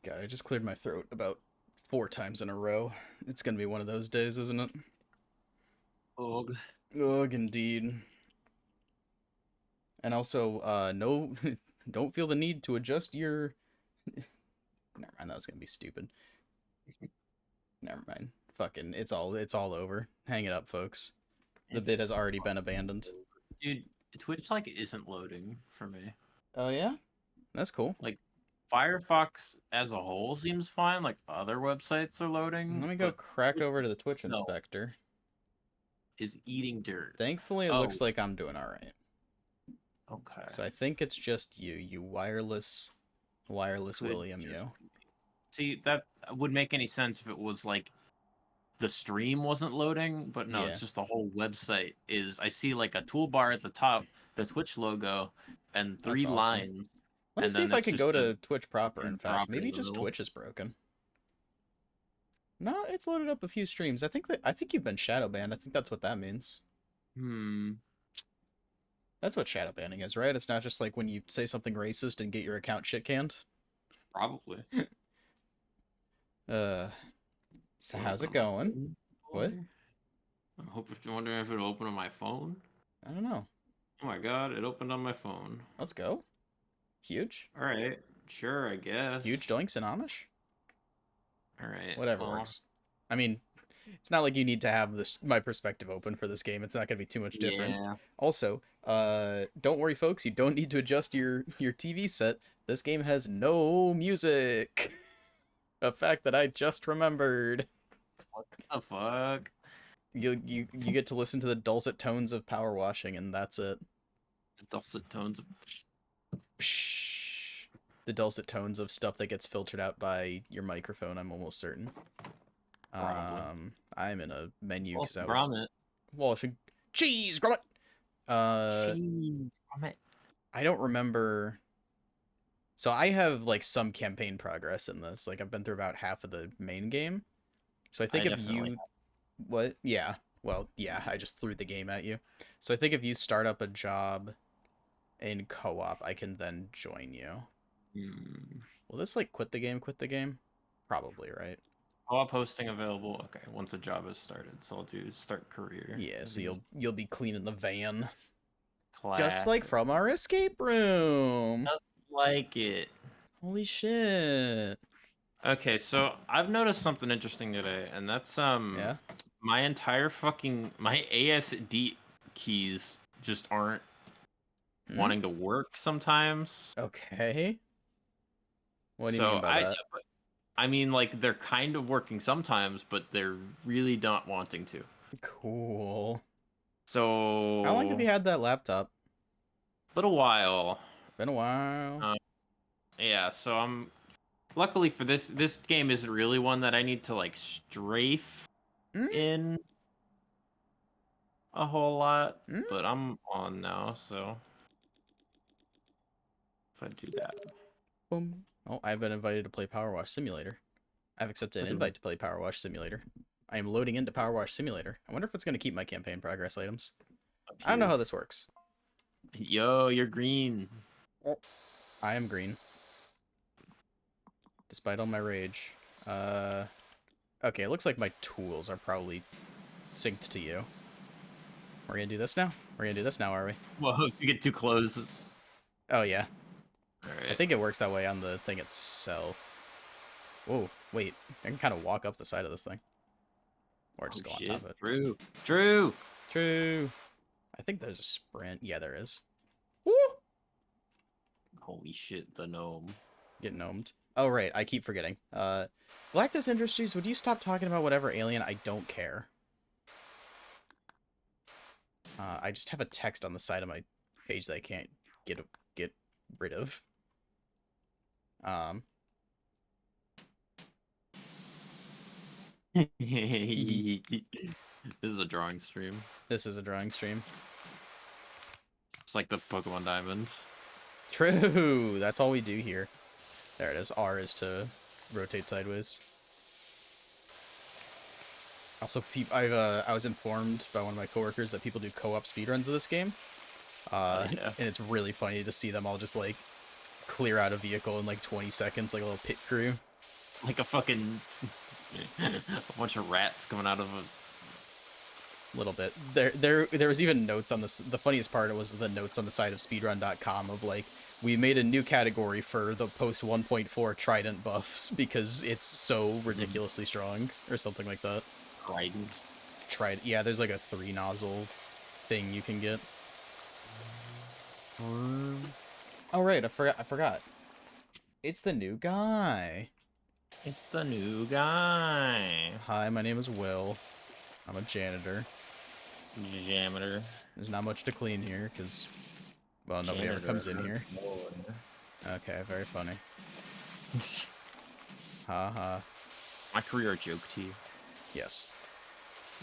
God, I just cleared my throat about 4 times in a row. It's gonna be one of those days, isn't it? Ugh. Ugh, indeed. And also, no, don't feel the need to adjust your. Never mind, that was gonna be stupid. Never mind. Fucking, it's all over. Hang it up, folks. The It's bid has already been abandoned. dude, Twitch like isn't loading for me. Oh yeah, that's cool. Like Firefox as a whole seems fine. Like other websites are loading, Let me go but crack over to the Twitch no inspector. is eating dirt. Thankfully, it Oh, looks like I'm doing all right. okay. So I think it's just you wireless Could William, just you. see that would make any sense if it was like the stream wasn't loading, but no, Yeah, it's just the whole website is. I see like a toolbar at the top, the Twitch logo, and that's three awesome. lines, Let me and see then if I it's can just go a to Twitch proper, in fucking fact. dropper Maybe in the just middle. Twitch is broken. No, it's loaded up a few streams. I think you've been shadow banned. I think that's what that means. Hmm. That's what shadow banning is, right? It's not just like when you say something racist and get your account shit canned. Probably. Uh, so Wanna how's open it on my going? phone? What? Boy? I'm wondering if it'll open on my phone. I don't know. Oh my god, it opened on my phone. Let's go. Huge. All right, sure, I Huge guess. doinks in Amish. All right, Whatever well, works. I mean, it's not like you need to have this my perspective open for this game. It's not going to be too much different. yeah. Also, don't worry, folks. You don't need to adjust your TV set. This game has no music. A fact that I just remembered. What the fuck? You get to listen to the dulcet tones of power washing, and that's it. The dulcet tones. Psh. The dulcet tones of stuff that gets filtered out by your microphone. I'm almost certain. Probably. I'm in a menu Well, because I was grommet. washing cheese. Grommet. Uh, Jeez, grommet. I don't remember. So I have like some campaign progress in this. Like I've been through about half of the main game. So I I think if definitely you what? Yeah. Well, yeah, I just threw the game at you. So I think if you start up a job in co-op, I can then join you. Hmm. Will this like quit the game? Quit the game? Probably, right? Co-op hosting available. Okay, once a job is started, so I'll do start career. Yeah. That'd So be you'll be cleaning the van, just like classic. from our escape room. Just like it. Holy shit! Okay, so I've noticed something interesting today, and that's Yeah. my entire fucking my ASD keys just aren't Hmm? wanting to work sometimes. Okay. What do you mean So by that? I mean like they're kind of working sometimes, but they're really not wanting to. Cool. How long have So you had that laptop? little while. Been a while. Uh, yeah, so I'm luckily for this game isn't really one that I need to like strafe Hmm? in a whole lot, Hmm? but I'm on now, so if I do that. Boom. Oh, I've been invited to play Powerwash Simulator. I've accepted an invite to play Powerwash Simulator. I am loading into Powerwash Simulator. I wonder if it's going to keep my campaign progress items. I don't know how this works. Yo, you're green. I am green. Despite all my rage. Okay, it looks like my tools are probably synced to you. We're gonna do this now? We're gonna do this now, are we? Whoa, if you get too close. Oh, yeah. I Alright. think it works that way on the thing itself. Whoa, wait. I can kind of walk up the side of this thing. Or just go on top of it. True. True. True. I think there's a sprint. Yeah, there is. Woo! Holy shit, the gnome. Get gnomed. Oh, right. I keep forgetting. Galactus Industries, would you stop talking about whatever alien? I don't care. I just have a text on the side of my page that I can't get rid of. This is a drawing stream. This is a drawing stream. It's like the Pokemon Diamonds. True. That's all we do here. There it is. R is to rotate sideways. Also, I was informed by one of my coworkers that people do co-op speedruns of this game. Yeah. And it's really funny to see them all just like clear out a vehicle in like 20 seconds, like a little pit crew. Like a fucking a bunch of rats coming out of Little bit. There was even notes on this. The funniest part was the notes on the side of speedrun.com of like, we made a new category for the post 1.4 trident buffs because it's so ridiculously strong or something like that. trident. Yeah, there's like a 3 nozzle thing you can get. Oh right, I forgot. It's the new guy. It's the new guy. Hi, my name is Will. I'm a janitor. Janitor. There's not much to clean here because, well, nobody ever comes in here. Okay, very funny. Ha ha. My career joke to you. Yes.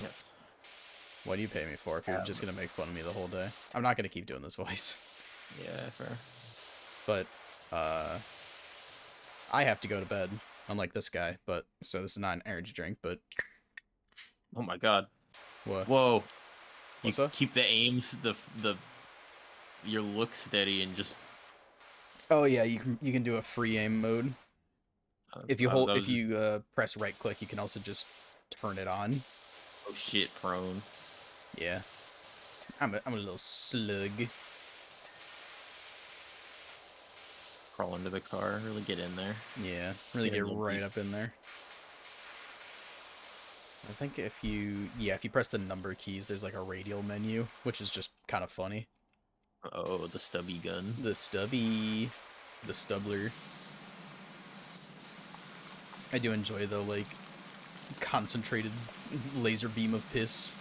Yes. What do you pay me for if you're just gonna make fun of me the whole day? I'm not gonna keep doing this voice. Yeah, fair. But, I have to go to bed, unlike this guy, but, so this is not an energy drink, but... Oh my god. What? Whoa. What's You up? keep the aims, your look steady and just... Oh yeah, you can do a free aim mode. If you press right click, you can also just turn it on. Oh shit, prone. Yeah. I'm a little slug. Crawl into the car, really get in there. Yeah, really Get a get little right deep. up in there. I think if you press the number keys, there's like a radial menu, which is just kind of funny. Oh, the stubby gun. The stubbler. I do enjoy the like concentrated laser beam of piss.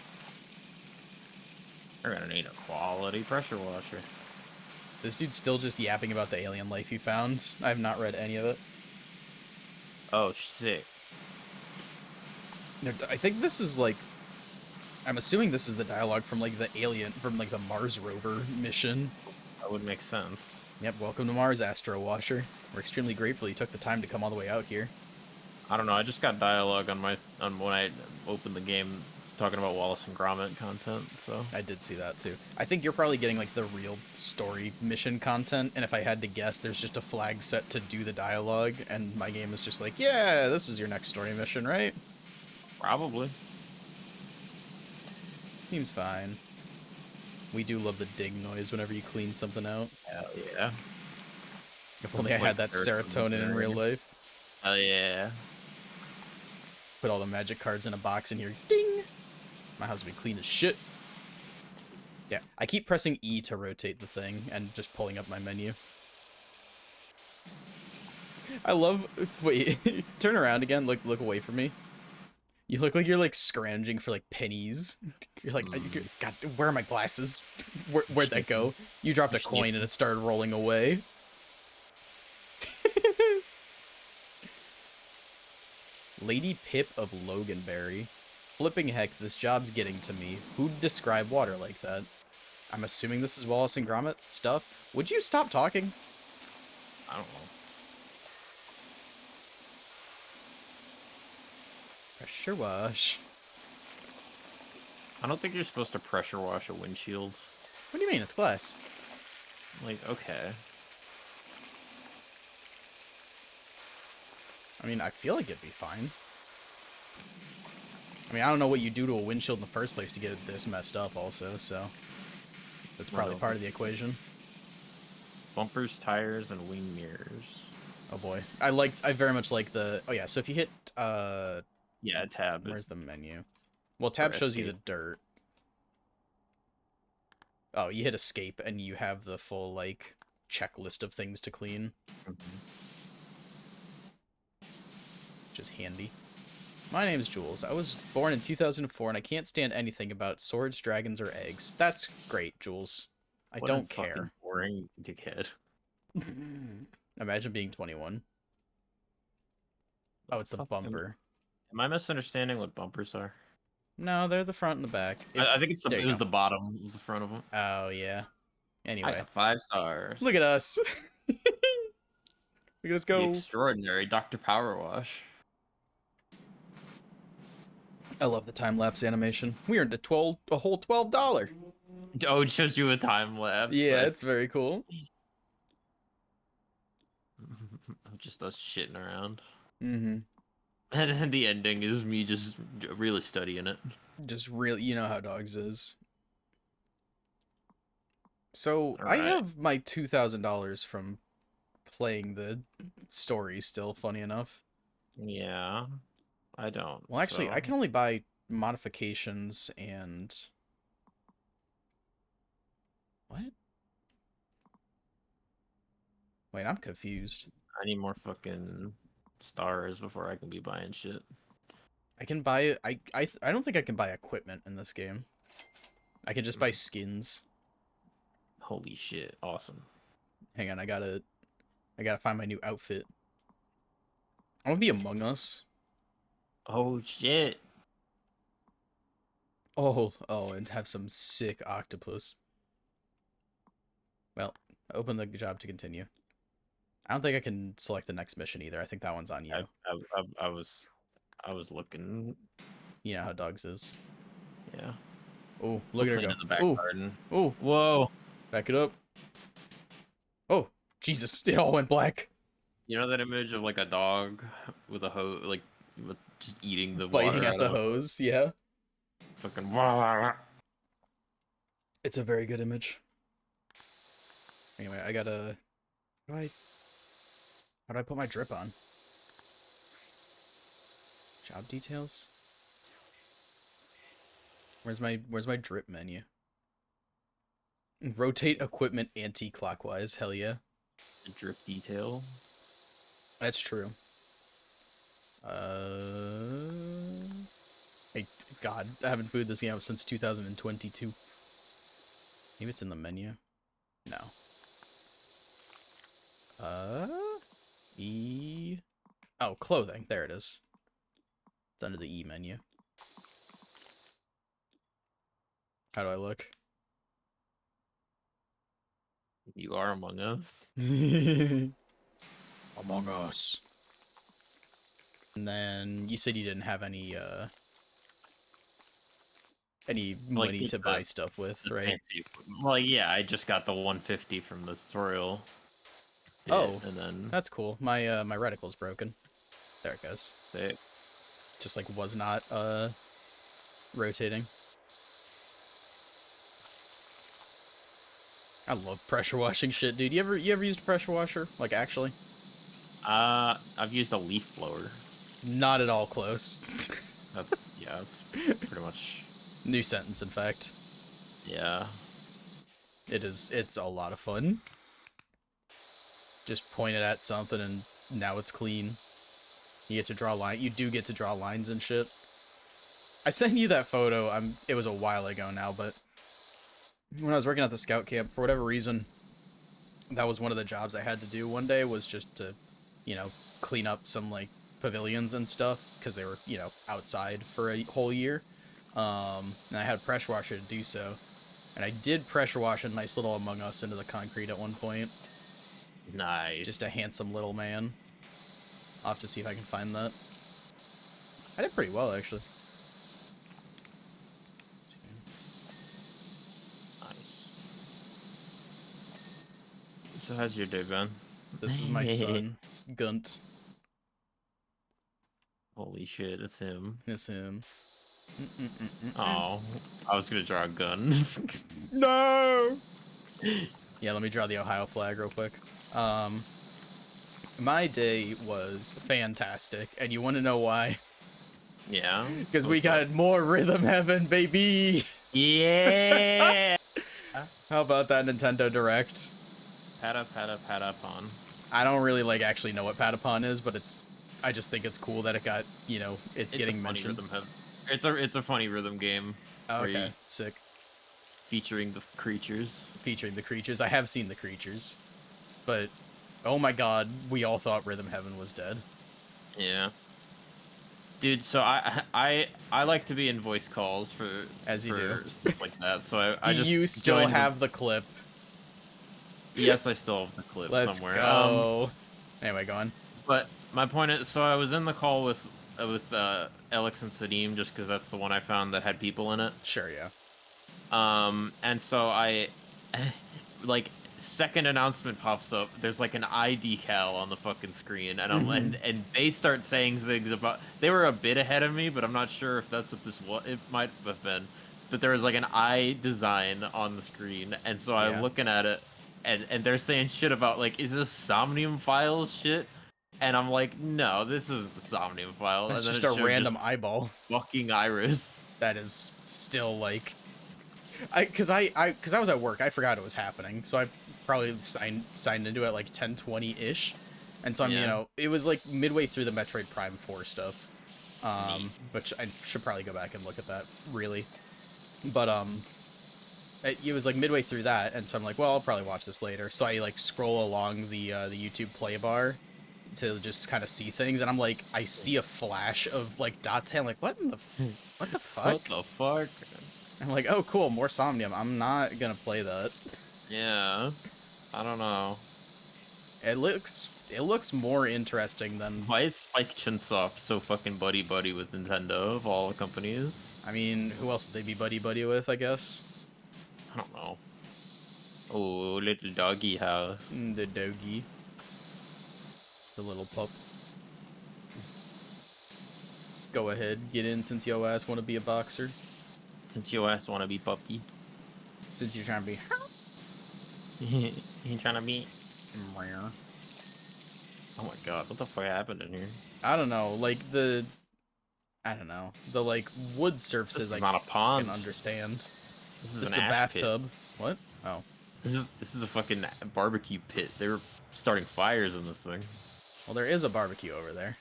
We're gonna need a quality pressure washer. This dude's still just yapping about the alien life he found. I have not read any of it. Oh, sick. I think this is like, I'm assuming this is the dialogue from like the Mars rover mission. That would make sense. Yep, welcome to Mars, Astro Washer. We're extremely grateful you took the time to come all the way out here. I don't know, I just got dialogue on when I opened the game. It's talking about Wallace and Gromit content, so... I did see that too. I think you're probably getting like the real story mission content, and if I had to guess, there's just a flag set to do the dialogue, and my game is just like, yeah, this is your next story mission, right? Probably. Seems fine. We do love the dig noise whenever you clean something out. Hell yeah. If only I had that serotonin in real life. Hell yeah. Put all the magic cards in a box in here. Ding! My house would be clean as shit. Yeah, I keep pressing E to rotate the thing and just pulling up my menu. I love... Wait, turn around again. Look away from me. You look like you're like scrounging for like pennies. You're like, God, where are my glasses? Where'd that go? You dropped a coin and it started rolling away. Lady Pip of Loganberry. Flipping heck, this job's getting to me. Who'd describe water like that? I'm assuming this is Wallace and Gromit stuff. Would you stop talking? I don't know. Pressure wash. I don't think you're supposed to pressure wash a windshield. What do you mean? It's glass. Like, okay. I mean, I feel like it'd be fine. I mean, I don't know what you do to a windshield in the first place to get it this messed up also, so... That's probably part of the equation. Bumpers, tires, and wing mirrors. Oh boy. I very much like the... Oh yeah, so if you hit, Yeah, tab. Where's the menu? Well, tab shows you the dirt. Oh, you hit escape and you have the full, like, checklist of things to clean. Which is handy. My name is Jules. I was born in 2004 and I can't stand anything about swords, dragons, or eggs. That's great, Jules. I don't care. Boring dickhead. Imagine being 21. Oh, it's the bumper. Am I misunderstanding what bumpers are? No, they're the front and the back. I think it's it was the bottom, it was the front of them. Oh, yeah. Anyway. I got 5 stars. Look at us. Look at us go. The extraordinary Dr. Powerwash. I love the time-lapse animation. We earned a whole $12. Oh, it shows you a time lapse. Yeah, it's very cool. Just us shitting around. Mm-hmm. And then the ending is me just really studying it. Just really, you know how dogs is. So All I right. have my $2,000 from playing the story still, funny enough. Yeah, I don't. Well, actually, I So can only buy modifications and... What? Wait, I'm confused. I need more fucking stars before I can be buying shit. I can buy... I don't think I can buy equipment in this game. I can just buy Mm, skins. holy shit! Awesome. Hang on, I gotta find my new outfit. I want to be Among Us. Oh shit! Oh, and have some sick octopus. Well, open the job to continue. I don't think I can select the next mission either. I think that one's on I you. I, I was looking. You know how dogs is. Yeah, Oh, look we're at her cleaning go. the back Oh, garden. oh, Whoa! back it up. Oh, Jesus, it all went black. You know that image of like a dog with a hose, like with just eating the Biting water at out the of a hose? hose, yeah. Fucking. It's a very good image. Anyway, I gotta... How do I... How do I put my drip on? Job details? Where's my drip menu? Rotate equipment anti-clockwise. Hell yeah. The drip detail. That's true. Uh... I, God, I haven't booted this game out since 2022. Maybe it's in the menu. No. Uh... E... Oh, clothing. There it is. It's under the E menu. How do I look? You are Among Us. Among Us. And then you said you didn't have any Like money to buy stuff with, the right? fancy equipment. Well, yeah, I just got the 150 from the tutorial bit, Oh, and then that's cool. My reticle's broken. There it goes. say, Just like was not rotating. I love pressure washing shit, dude. You ever used a pressure washer? Like actually? I've used a leaf blower. Not at all close. That's pretty much, New sentence, in fact. yeah. It's a lot of fun. Just point it at something and now it's clean. You get to draw you do get to draw lines and shit. I sent you that photo. It was a while ago now, but when I was working at the scout camp, for whatever reason, that was one of the jobs I had to do one day, was just to, you know, clean up some like pavilions and stuff because they were, you know, outside for a whole year. And I had a pressure washer to do so. And I did pressure wash a nice little Among Us into the concrete at one point. Nice. Just a handsome little man. I'll have to see if I can find that. I did pretty well, actually. Nice. So how's your day been? This is my son, Gunt. Holy shit, it's him. It's him. Oh, I was gonna draw a gun. No! Yeah, let me draw the Ohio flag real quick. My day was fantastic, and you want to know why? Yeah. Because we got more Rhythm Heaven, baby! Yeah. How about that Nintendo Direct? Patapon. I don't really, like, actually know what Patapon is, but I just think it's cool that it got, you know, it's getting a funny mentioned. it's a funny rhythm game. Okay, sick. Featuring the creatures. Featuring the creatures. I have seen the creatures. But, oh my god, we all thought Rhythm Heaven was dead. Yeah. Dude, so I like to be in voice calls for stuff like that. So I just you still have the clip. Yes, I still have the clip somewhere. Let's go. Anyway, go on. But my point is, so I was in the call with Alex and Sadim just because that's the one I found that had people in it. Sure, yeah. And so I, like, second announcement pops up, there's like an eye decal on the fucking screen, and and they start saying things about. They were a bit ahead of me, but I'm not sure if that's what this was. It might have been, but there was like an eye design on the screen, and so I'm Yeah. looking at it, and they're saying shit about like, is this Somnium Files shit? And I'm like, no, this isn't the Somnium File. That's And then just it a showed just random eyeball. fucking iris. That is still like, because I was at work, I forgot it was happening, so I probably signed into it at like 10:20 ish, and so I'm it was like midway through the Metroid Prime 4 stuff, which I should probably go back and look at that really, but it was like midway through that, and so I'm like, well, I'll probably watch this later. So I like scroll along the YouTube play bar to just kind of see things, and I'm like, I see a flash of like dots. I'm like, what in the what the fuck? What the fuck? I'm like, oh, cool, more Somnium. I'm not gonna play that. Yeah, I don't know. It looks more interesting than. Why is Spike Chunsoft so fucking buddy with Nintendo of all companies? I mean, who else would they be buddy with? I guess. I don't know. Oh, little doggy house. The doggy. The little pup. Go ahead, get in since your ass want to be a boxer. Since your ass want to be puppy. Since you're trying to be. You trying to be? Rare. Oh my god, what the fuck happened in here? I don't know, like I don't know, the like wood surfaces. This is not a pond. Can understand. This is a bathtub. Pit. What? Oh. This is a fucking barbecue pit. They were starting fires in this thing. Well, there is a barbecue over there.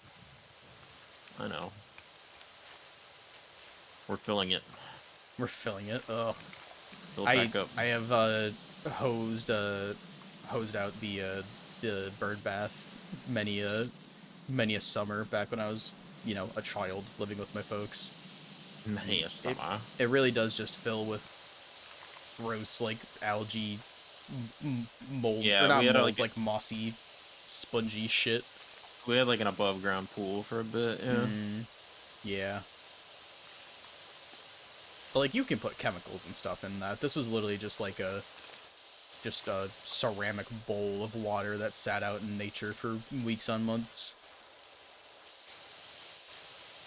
I know. We're filling it. We're filling it. Ugh. Fill it back up. I have hosed out the bird bath many a summer back when I was, a child living with my folks. Many a summer. It really does just fill with gross like algae mold. Yeah, or not we had mold, like mossy, spongy shit. We had like an above ground pool for a bit. Yeah. Yeah. But like you can put chemicals and stuff in that. This was literally just like a ceramic bowl of water that sat out in nature for weeks on months.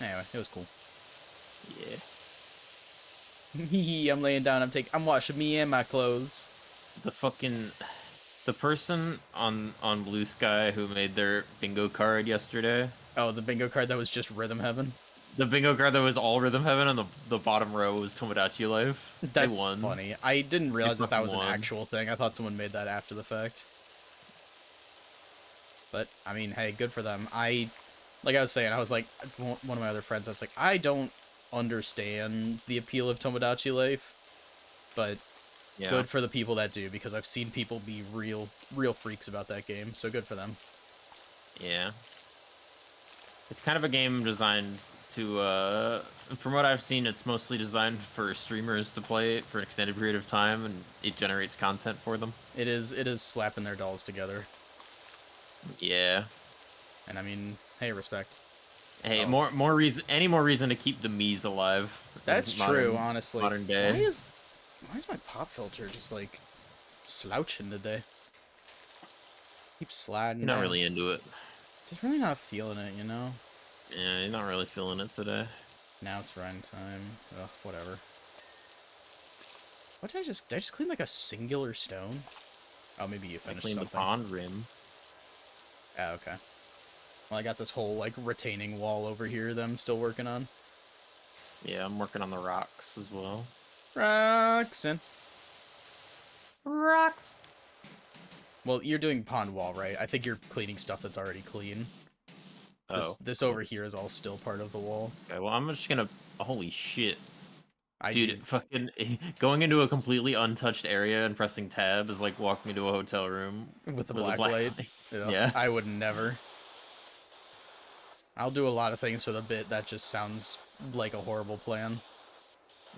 Anyway, it was cool. Yeah. I'm laying down. I'm washing me and my clothes. The person on Blue Sky who made their bingo card yesterday. Oh, the bingo card that was just Rhythm Heaven. The bingo card that was all Rhythm Heaven, and the bottom row was Tomodachi Life. That's funny. I didn't realize that was an actual thing. I thought someone made that after the fact. But, I mean, hey, good for them. Like I was saying, I was like, one of my other friends, I was like, I don't understand the appeal of Tomodachi Life, but yeah. Good for the people that do, because I've seen people be real freaks about that game, so good for them. Yeah. It's kind of a game designed to, from what I've seen, it's mostly designed for streamers to play it for an extended period of time, and it generates content for them. It is slapping their dolls together. Yeah. And I mean, hey, respect. Hey, any more reason to keep the Mii's alive. That's true, honestly. Modern day. Why is my pop filter just like slouching today? Keep sliding. You're not really into it. Just really not feeling it, you know? Yeah, you're not really feeling it today. Now it's run time. Ugh, whatever. What did I just clean like a singular stone? Oh, maybe you finished something. I cleaned the pond rim. Oh, okay. Well, I got this whole like retaining wall over here that I'm still working on. Yeah, I'm working on the rocks as well. Rocks. Well, you're doing pond wall, right? I think you're cleaning stuff that's already clean. Oh. This over here is all still part of the wall. Okay, well, I'm just gonna... Holy shit. Dude, fucking... Going into a completely untouched area and pressing tab is like walking into a hotel room. With a black light. Yeah. I would never. I'll do a lot of things for the bit that just sounds like a horrible plan.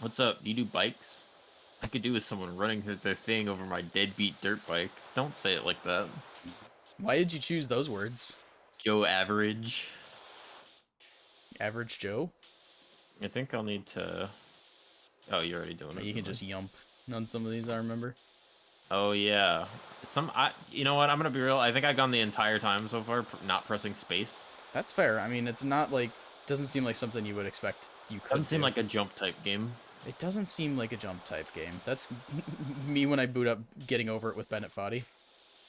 What's up? Do you do bikes? I could do with someone running their thing over my deadbeat dirt bike. Don't say it like that. Why did you choose those words? Joe Average. Average Joe? I think I'll need to... Oh, you're already doing it. You can just yump on some of these, I remember. Oh yeah. You know what? I'm gonna be real. I think I've gone the entire time so far not pressing space. That's fair. I mean, it's not like doesn't seem like something you would expect you Doesn't could seem do. like a jump type game. It doesn't seem like a jump type game. That's me when I boot up getting over it with Bennett Foddy.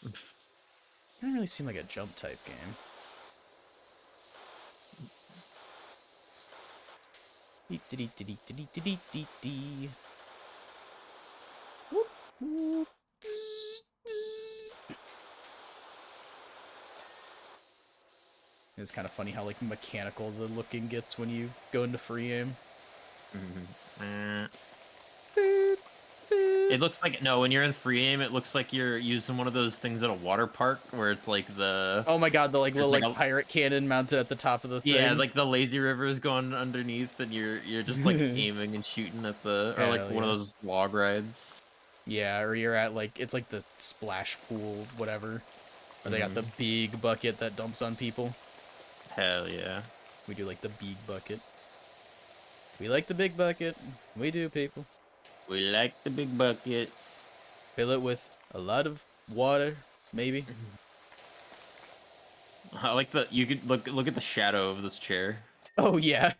It doesn't really seem like a jump type game. It's kind of funny how like mechanical the looking gets when you go into free aim. It looks like no, when you're in free aim, it looks like you're using one of those things at a water park where it's like Oh my god, the like there's little like like a pirate cannon mounted at the top of the yeah, thing. like the lazy river is going underneath, and you're just like aiming and shooting at the or like Hell one of yeah. those log rides. Yeah, or you're at like it's like the splash pool, whatever. Where they got the Mm, big bucket that dumps on people. hell yeah. We do like the big bucket. We like the big bucket. We do, people. We like the big bucket. Fill it with a lot of water, maybe. I like the you could look at the shadow of this chair. Oh yeah.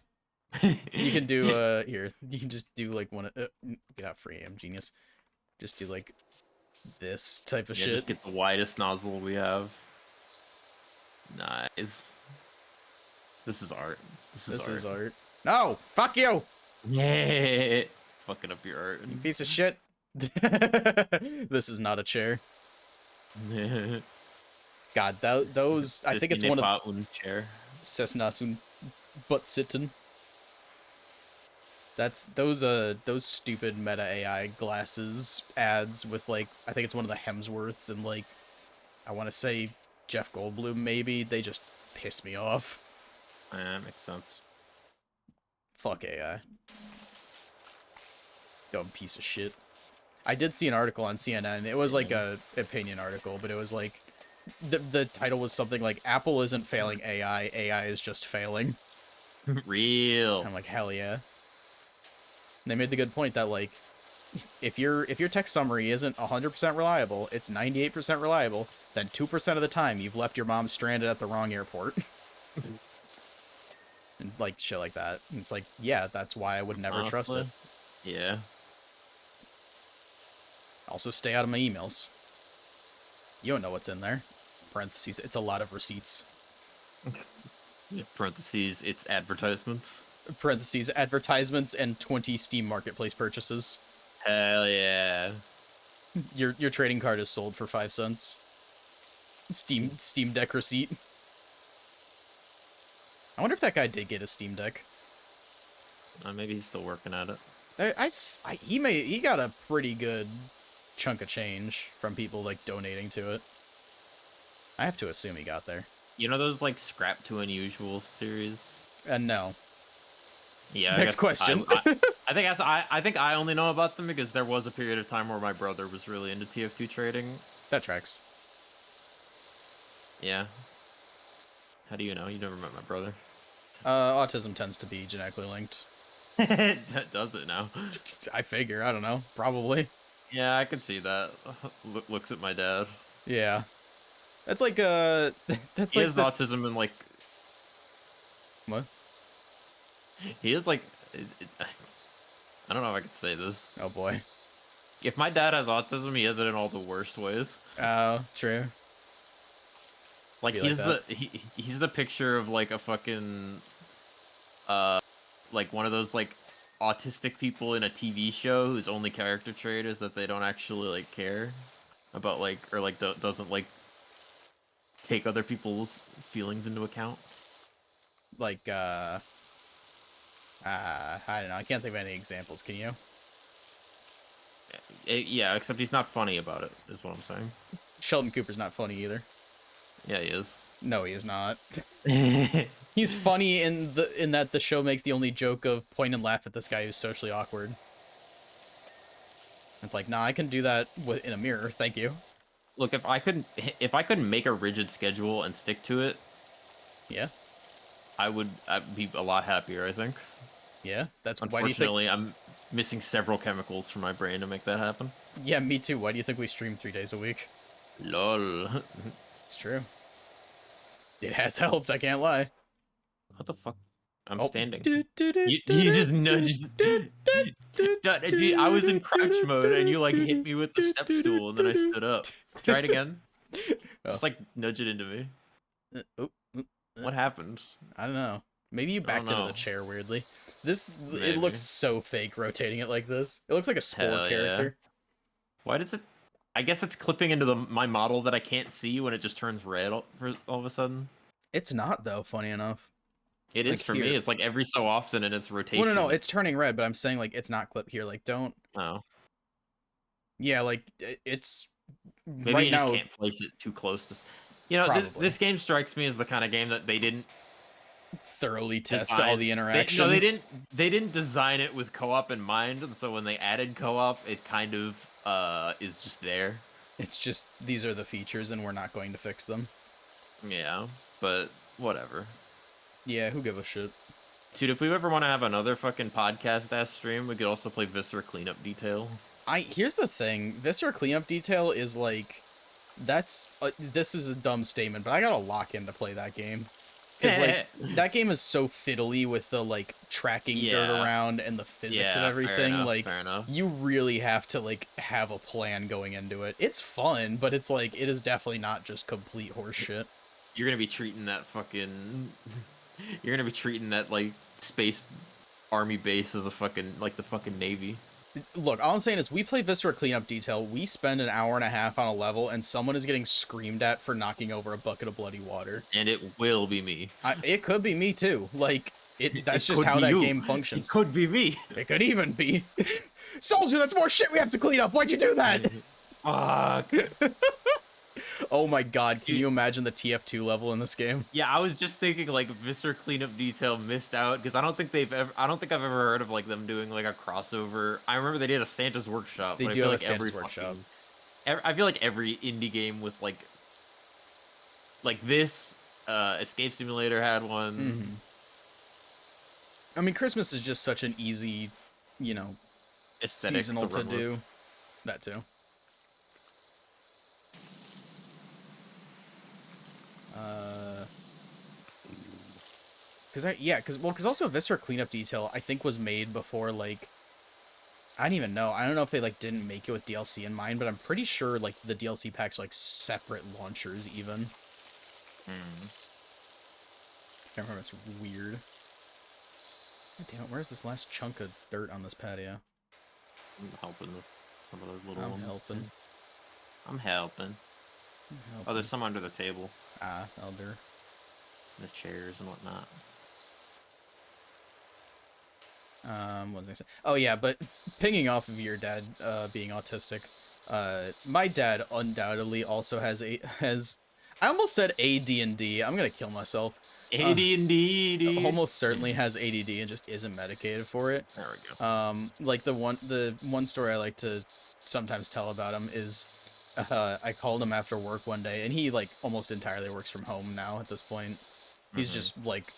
You can do here. You can just do like one. Get out free aim, genius. Just do like this type of Yeah, shit. just get the widest nozzle we have. Nice. This is art. This is This art. is art. No, fuck you, Yeah. Fucking up your art. you piece of shit. This is not a chair. God, those. I think Sissy it's ne one of pas une chair. Cessnasun butt sitten. That's those stupid meta AI glasses ads with like I think it's one of the Hemsworths and like I want to say Jeff Goldblum maybe. They just piss me off. Yeah, makes sense. Fuck AI. Dumb piece of shit. I did see an article on CNN. It was like a opinion article, but it was like the title was something like Apple isn't failing AI, AI is just failing. Real. I'm like, hell yeah. And they made the good point that like if your text summary isn't 100% reliable, it's 98% reliable, then 2% of the time you've left your mom stranded at the wrong airport. And like shit like that. And it's like, yeah, that's why I would never trust Honestly, it. yeah. Also stay out of my emails. You don't know what's in there. Parentheses, it's a lot of receipts. Parentheses, it's advertisements. Parentheses, advertisements and 20 Steam Marketplace purchases. Hell yeah. Your trading card is sold for 5 cents. Steam Deck receipt. I wonder if that guy did get a Steam Deck. Maybe he's still working at it. He got a pretty good chunk of change from people like donating to it. I have to assume he got there. You know those like Scrap to Unusual series? And no. Yeah. Next question. I think I only know about them because there was a period of time where my brother was really into TF2 trading. That tracks. Yeah. How do you know? You never met my brother. Autism tends to be genetically linked. Does it now? I figure. I don't know. Probably. Yeah, I could see that. Looks at my dad. Yeah. That's like that's He like has the autism and like what? he is like I don't know if I could say this. Oh boy. If my dad has autism, he has it in all the worst ways. Oh, true. Like Be like he's that. he's the picture of like a fucking like one of those like autistic people in a TV show whose only character trait is that they don't actually like care about like or like doesn't like take other people's feelings into account. Like I don't know. I can't think of any examples. Can you? Yeah, except he's not funny about it. Is what I'm saying. Sheldon Cooper's not funny either. Yeah, he is. No, he is not. He's funny in that the show makes the only joke of point and laugh at this guy who's socially awkward. It's like, nah, I can do that in a mirror. Thank you. Look, if I could make a rigid schedule and stick to it, Yeah. I'd be a lot happier, I think. Yeah. That's why do you think? Unfortunately, missing several chemicals from my brain to make that happen. Yeah, me too. Why do you think we stream 3 days a week? Lol. It's true. It has helped, I can't lie. What the fuck? I'm Oh. standing. You just nudged. Gee, I was in crouch mode and you like hit me with the step stool and then I stood up. Try it again. Oh. Just like nudge it into me. Oh. What happened? I don't know. Maybe you backed into the chair weirdly. Maybe. It looks so fake rotating it like this. It looks like a Spore character. Yeah. Why does it? I guess it's clipping into my model that I can't see when it just turns red all of a sudden. It's not though, funny enough. It is for me. It's like every so often in its rotation. Well, no, it's turning red, but I'm saying like it's not clipped here. Like don't. Oh. Yeah, like it's maybe right you now. Just can't place it too close to. You know, this game strikes me as the kind of game that they didn't thoroughly test all the interactions. They didn't design it with co-op in mind, and so when they added co-op, it kind of is just there. It's just these are the features, and we're not going to fix them. Yeah, but whatever. Yeah, who give a shit? Dude, if we ever want to have another fucking podcast-ass stream, we could also play Viscera Cleanup Detail. Here's the thing. Viscera Cleanup Detail is like... this is a dumb statement, but I gotta lock in to play that game. Because, like, that game is so fiddly with the, like, tracking dirt around and the physics of everything. Fair enough. You really have to, like, have a plan going into it. It's fun, but it's, like, it is definitely not just complete horseshit. You're gonna be treating that fucking... You're gonna be treating that, like, space army base as a fucking, like, the fucking Navy. Look, all I'm saying is we play Viscera Cleanup Detail, we spend an hour and a half on a level, and someone is getting screamed at for knocking over a bucket of bloody water. And it will be me. It could be me, too. Like, that's just how that game functions. It could be me. It could even be. Soldier, that's more shit we have to clean up! Why'd you do that? Fuck. Oh my god, can you imagine the TF2 level in this game? Yeah, I was just thinking like Viscera Cleanup Detail missed out because I don't think I've ever heard of like them doing like a crossover. I remember they did a Santa's Workshop. They do have a Santa's Workshop. I feel like every indie game with like this Escape Simulator had one. Mm-hmm. I mean, Christmas is just such an easy, you know, aesthetic seasonal to do. That too. Because also Viscera Cleanup Detail I think was made before like I don't even know. I don't know if they like didn't make it with DLC in mind, but I'm pretty sure like the DLC packs are like separate launchers even. Can't remember. It's weird. God damn it! Where's this last chunk of dirt on this patio? I'm helping with some of those little ones. I'm helping. Oh, there's some under the table. Ah, Elder. The chairs and whatnot. What was I saying? Oh yeah, but pinging off of your dad being autistic, my dad undoubtedly also has I almost said AD&D. I'm gonna kill myself. AD&D. Almost certainly has ADD and just isn't medicated for it. There we go. Like the one story I like to sometimes tell about him is, I called him after work one day, and he like almost entirely works from home now at this point. He's just like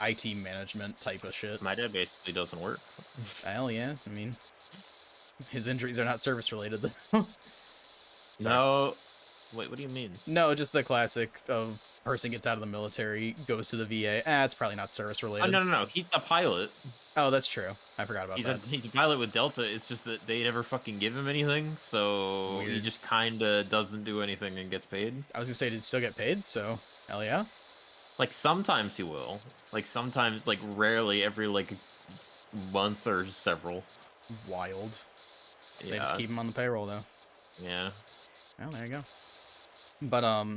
IT management type of shit. My dad basically doesn't work. Hell yeah, I mean, his injuries are not service related though. No, wait, what do you mean? No, just the classic of person gets out of the military, goes to the VA. It's probably not service related. Oh, no, he's a pilot. Oh, that's true. I forgot about that. He's a pilot with Delta. It's just that they never fucking give him anything, so weird. He just kinda doesn't do anything and gets paid. I was gonna say, did he still get paid? So, hell yeah. Like, sometimes he will. Like, sometimes, like, rarely, every, like, month or several. Wild. Yeah. They just keep him on the payroll, though. Yeah. Well, there you go. But,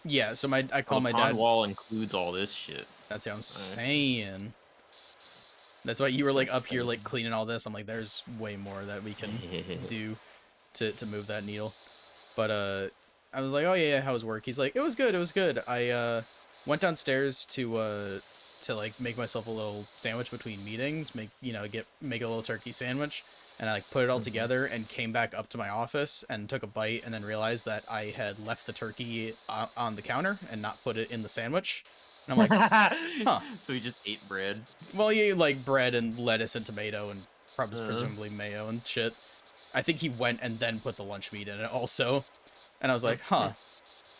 yeah, so I call my dad... wall includes all this shit. That's what I'm saying. That's why you were, like, up here, like, cleaning all this. I'm like, there's way more that we can do to move that needle. But, I was like, oh, yeah, how was work? He's like, it was good. I, went downstairs to like make myself a little sandwich between meetings, make a little turkey sandwich, and I like put it all together and came back up to my office and took a bite and then realized that I had left the turkey on the counter and not put it in the sandwich. And I'm like, huh. So he just ate bread. Well, you eat, like, bread and lettuce and tomato and Uh, presumably mayo and shit. I think he went and then put the lunch meat in it also. And I was hmm, like, huh.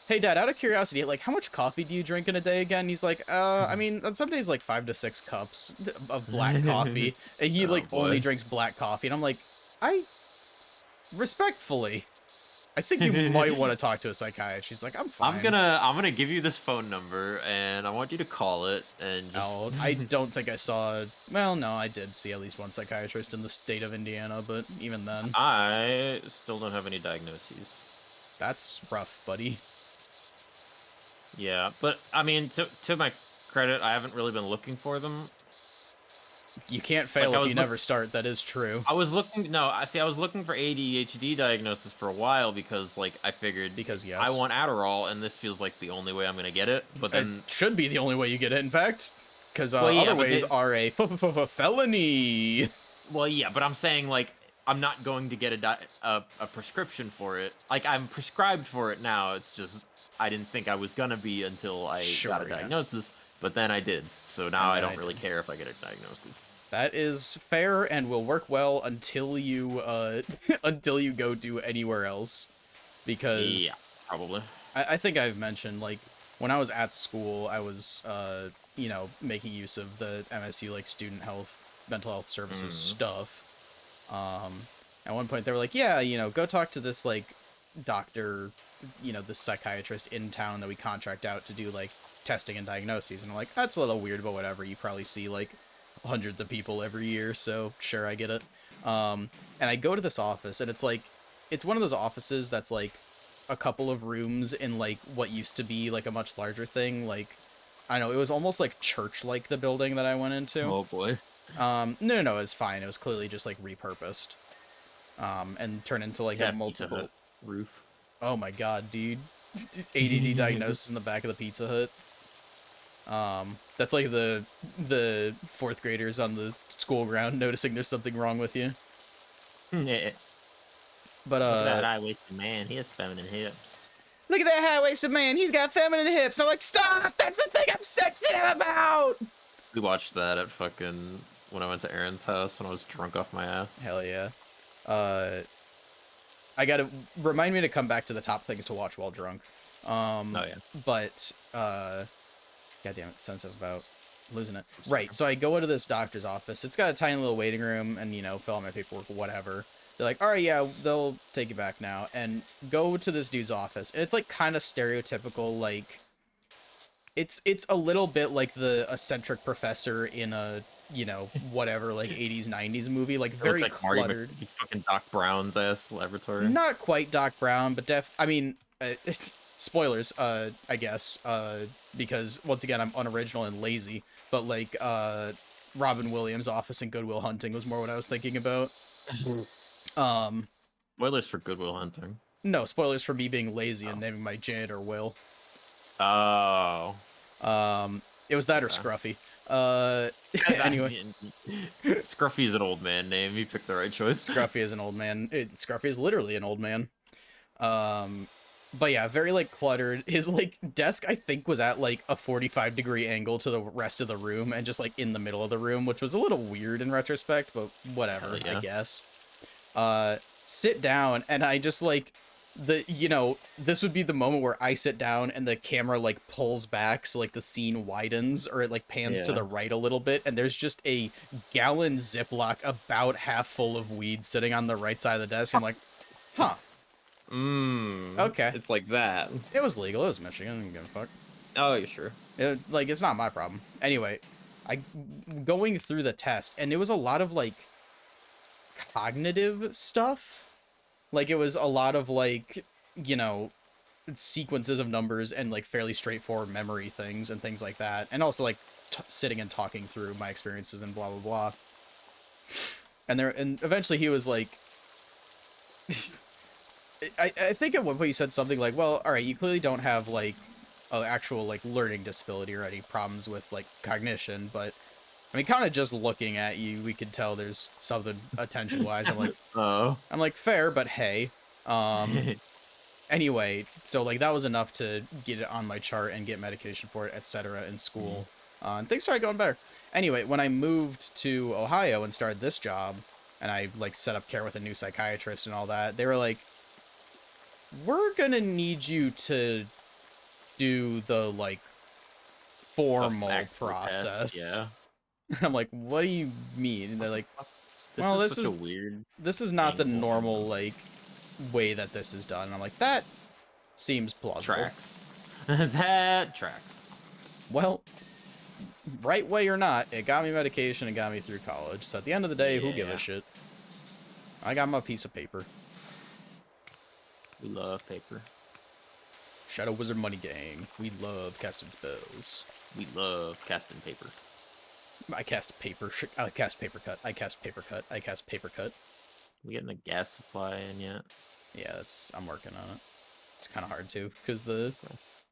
Hey, Dad, out of curiosity, like, how much coffee do you drink in a day again? He's like, I mean, on some days, like, 5 to 6 cups of black hmm. coffee. And he, Oh like, only boy. drinks black coffee. And I'm like, I, respectfully, I think you might want to talk to a psychiatrist. She's like, I'm fine. I'm gonna give you this phone number and I want you to call it and just No, I don't think I saw, well, no, I did see at least one psychiatrist in the state of Indiana, but even then, I still don't have any diagnoses. that's rough, buddy. Yeah, but I mean, to my credit, I haven't really been looking for them. You can't Like fail if you never start, that is true. I was looking. No, I see. I was looking for ADHD diagnosis for a while because, like, I figured Because, I yes. want Adderall, and this feels like the only way I'm gonna get it. But It then, should be the only way you get it, in fact. Because well, yeah, other ways are a felony. but I'm saying like I'm not going to get a prescription for it. Like I'm prescribed for it now. It's just I didn't think I was gonna be until I got a Sure, yeah. diagnosis. But then I did. So now And I then don't I really did. care if I get a diagnosis. That is fair and will work well until you, until you go do anywhere else. Because Yeah, probably. I think I've mentioned, like, when I was at school, I was, you know, making use of the MSU, like, student health, mental health services Mm. stuff. At one point they were like, yeah, you know, go talk to this, like, doctor, you know, this psychiatrist in town that we contract out to do, like, testing and diagnoses. And I'm like, that's a little weird, but whatever. You probably see, like, hundreds of people every year, so sure, I get it. And I go to this office, and it's like, it's one of those offices that's, like, a couple of rooms in, like, what used to be, like, a much larger thing. Like, I don't know, it was almost, like, church-like, the building that I went into. Oh boy. No, it was fine. It was clearly just, like, repurposed. And turned into, like, a Yeah, Pizza multiple... Hut roof. Oh my god, dude. ADD diagnosis in the back of the Pizza Hut. That's like the fourth graders on the school ground noticing there's something wrong with you. Yeah. But, Look at that high-waisted man. He has feminine hips. look at that high-waisted man. He's got feminine hips. I'm like, stop! That's the thing I'm sensitive about! We watched that at fucking when I went to Aaron's house when I was drunk off my ass. Hell yeah. Uh, I gotta remind me to come back to the top things to watch while drunk. Oh yeah. But, God damn it, sensitive about losing it. Right, so I go into this doctor's office. It's got a tiny little waiting room and, you know, fill out my paperwork, whatever. They're like, all right, yeah, they'll take you back now. And go to this dude's office. And it's, like, kind of stereotypical, like... It's a little bit like the eccentric professor in a, you know, whatever, like, 80s, 90s movie. Like, It very looks like Marty cluttered. fucking Doc Brown's ass laboratory. Not quite Doc Brown, but I mean, spoilers, I guess, because once again, I'm unoriginal and lazy, but like, Robin Williams' office in Good Will Hunting was more what I was thinking about. Um, Spoilers for Good Will Hunting. no, spoilers for me being lazy and naming my janitor Will. Oh. It was that or Scruffy. Anyway. Scruffy is an old man name. You picked the right choice. Scruffy is an old man. Scruffy is literally an old man. But yeah, very, like, cluttered. His, like, desk, I think, was at, like, a 45-degree angle to the rest of the room and just, like, in the middle of the room, which was a little weird in retrospect, but whatever, Yeah. I guess. Sit down, and I just, like, you know, this would be the moment where I sit down and the camera, like, pulls back, so, like, the scene widens, or it, like, pans to the right a little bit, and there's just a gallon Ziploc about half full of weed sitting on the right side of the desk. I'm like, huh. Okay. It's like that. It was legal. It was Michigan. I didn't give a fuck. Oh, you're sure. Like, it's not my problem. Anyway, going through the test, and it was a lot of, like, cognitive stuff. Like, it was a lot of, like, you know, sequences of numbers and, like, fairly straightforward memory things and things like that. And also, like, sitting and talking through my experiences and blah, blah, blah. And eventually he was like... I think at one point he said something like, well, all right, you clearly don't have, like, an actual, like, learning disability or any problems with, like, cognition, but, I mean, kind of just looking at you, we could tell there's something attention-wise. I'm like, Oh. fair, but hey. Anyway, so like that was enough to get it on my chart and get medication for it, etc. in school. And things started going better. Anyway, when I moved to Ohio and started this job, and I like set up care with a new psychiatrist and all that, they were like, "We're gonna need you to do the like The formal actual test, process." yeah. I'm like, "What do you mean?" And they're What the like, fuck? This "Well, is such a weird this is not the angle on normal them. like way that this is done." And I'm like, "That seems plausible." Tracks. That tracks. Well, right way or not, it got me medication and got me through college. So at the end of the day, who give a Yeah. shit? I got my piece of paper. We love paper. Shadow Wizard Money Gang. We love casting spells. We love casting paper. I cast paper. I cast paper cut. I cast paper cut. I cast paper cut. We getting a gas supply in yet? Yeah, I'm working on it. It's kind of hard too because the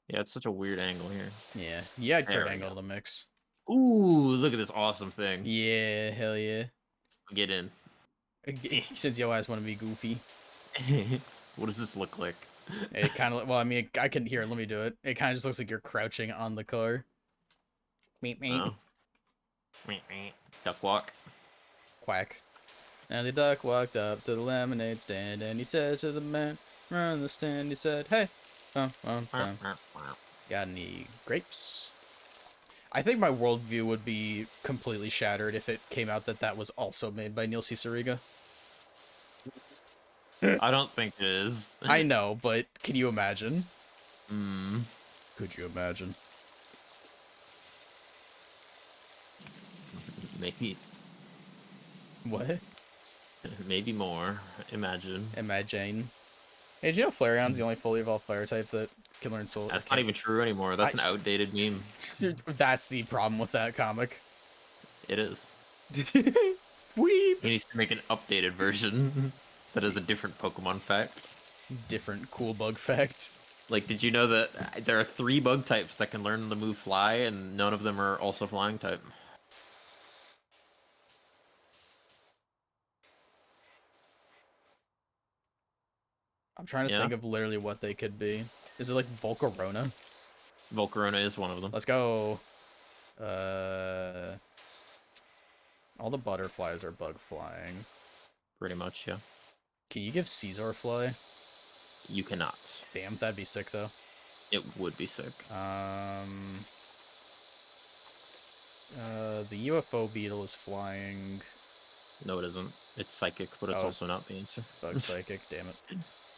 Yeah, it's such a weird angle here. yeah I'd There crit we angle go. the mix. Ooh, look at this awesome thing. Yeah, hell yeah. Get in. Since yo ass want to be goofy, What does this look like? it kind of well, I mean, I can hear. Let me do it. It kind of just looks like you're crouching on the car. Meep meep. Oh. Duck walk. Quack. And the duck walked up to the lemonade stand, and he said to the man running the stand, he said, "Hey, got any grapes?" I think my worldview would be completely shattered if it came out that that was also made by Neil Cicerega. I don't think it is. I know, but can you imagine? Hmm. Could you imagine? Maybe. What? Maybe more. Imagine. Imagine. Hey, did you know Flareon's the only fully evolved fire type that can learn soul? That's not even true anymore. That's an outdated meme. That's the problem with that comic. It is. Weep. He needs to make an updated version that is a different Pokemon fact. Different cool bug fact. Like, did you know that there are 3 bug types that can learn the move Fly, and none of them are also flying type? I'm trying to Yeah. think of literally what they could be. Is it like Volcarona? Volcarona is one of them. Let's go. All the butterflies are bug flying. Pretty much, yeah. Can you give Caesar fly? You cannot. Damn, that'd be sick though. It would be sick. The UFO beetle is flying. No, it isn't. It's psychic, but it's also not the answer. Bug psychic, damn it.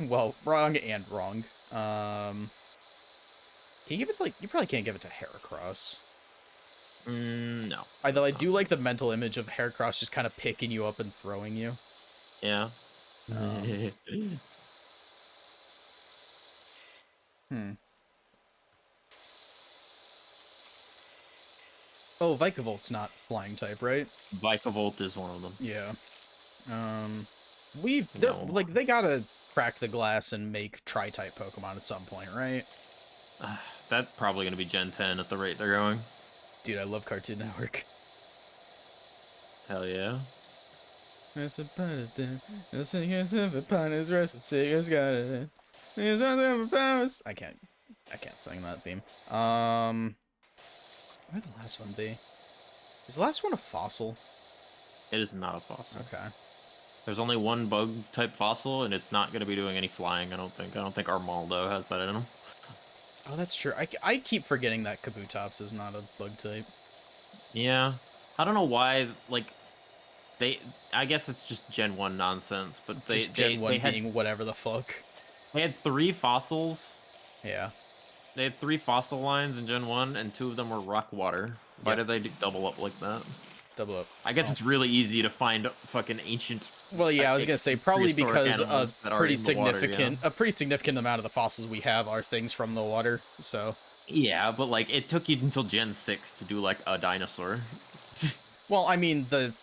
Well, wrong and wrong. Can you give it to, like, you probably can't give it to Heracross. No. Although I do like the mental image of Heracross just kind of picking you up and throwing you. Yeah. Oh, Vikavolt not flying type, right? Vikavolt is one of them. Yeah. No. Like, they gotta crack the glass and make tri-type Pokemon at some point, right? That's probably going to be Gen 10 at the rate they're going. Dude, I love Cartoon Network. Hell yeah. I can't sing that theme. Where'd the last one be? Is the last one a fossil? It is not a fossil. Okay. There's only one bug type fossil, and it's not going to be doing any flying, I don't think. I don't think Armaldo has that in him. Oh, that's true. I keep forgetting that Kabutops is not a bug type. Yeah. I don't know why, like, I guess it's just Gen 1 nonsense, but Gen 1 had, being whatever the fuck. They had 3 fossils. Yeah. They had 3 fossil lines in Gen 1, and 2 of them were rock water. Why did they double up like that? Double up. I guess it's really easy to find fucking ancient. Well, yeah, I was gonna say probably because a pretty significant, water, a pretty significant amount of the fossils we have are things from the water. So. Yeah, but like it took you until Gen 6 to do like a dinosaur. Well, I mean the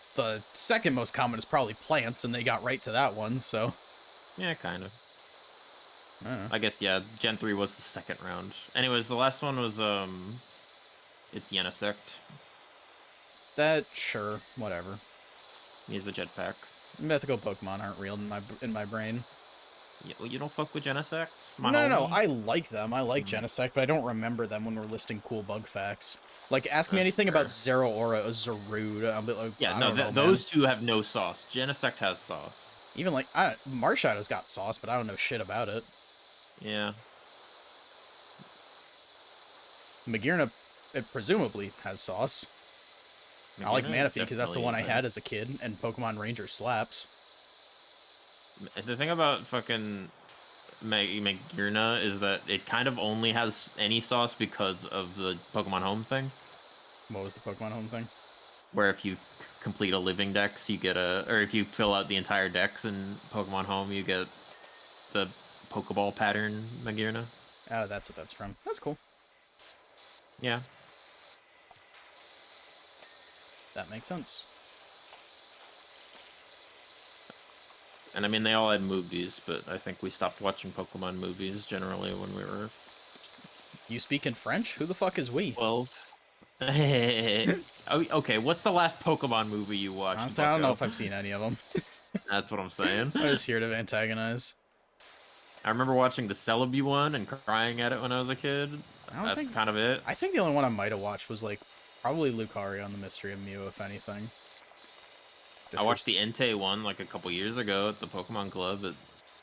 second most common is probably plants, and they got right to that one. So. Yeah, kind of. I guess yeah. Gen 3 was the second round. Anyways, the last one was it's Genesect. That sure, whatever. He has a jetpack. Mythical Pokemon aren't real in my brain. You don't fuck with Genesect, my No, no, no. homie. I like them. I like Mm, Genesect, but I don't remember them when we're listing cool bug facts. Like, ask me that's anything about fair. Zero Aura or Zarude. I'll be like, Yeah, I no, don't know, man. those two have no sauce. Genesect has sauce. Even like, Marshadow's got sauce, but I don't know shit about it. Yeah. Magearna, it presumably has sauce. I like Magina is Manaphy because that's the definitely one in I there. had as a kid, and Pokemon Ranger slaps. The thing about fucking Magearna is that it kind of only has any sauce because of the Pokemon Home thing, What was the Pokemon Home thing? where if you complete a living dex, you get or if you fill out the entire dex in Pokemon Home, you get the Pokeball pattern Magearna. Oh, that's what that's from. That's cool. Yeah. That makes sense. And I mean, they all had movies, but I think we stopped watching Pokemon movies generally when we were You speak in French? Who the fuck is we? 12. Oh, okay, what's the last Pokemon movie you watched, Honestly, I don't know Bucko? if I've seen any of them. That's what I'm saying. I'm just here to antagonize. I remember watching the Celebi one and crying at it when I was a kid. I don't That's think. kind of it. I think the only one I might have watched was like probably Lucario and the Mystery of Mew, if anything. I Just watched 'cause the Entei one like a couple years ago at the Pokemon Club at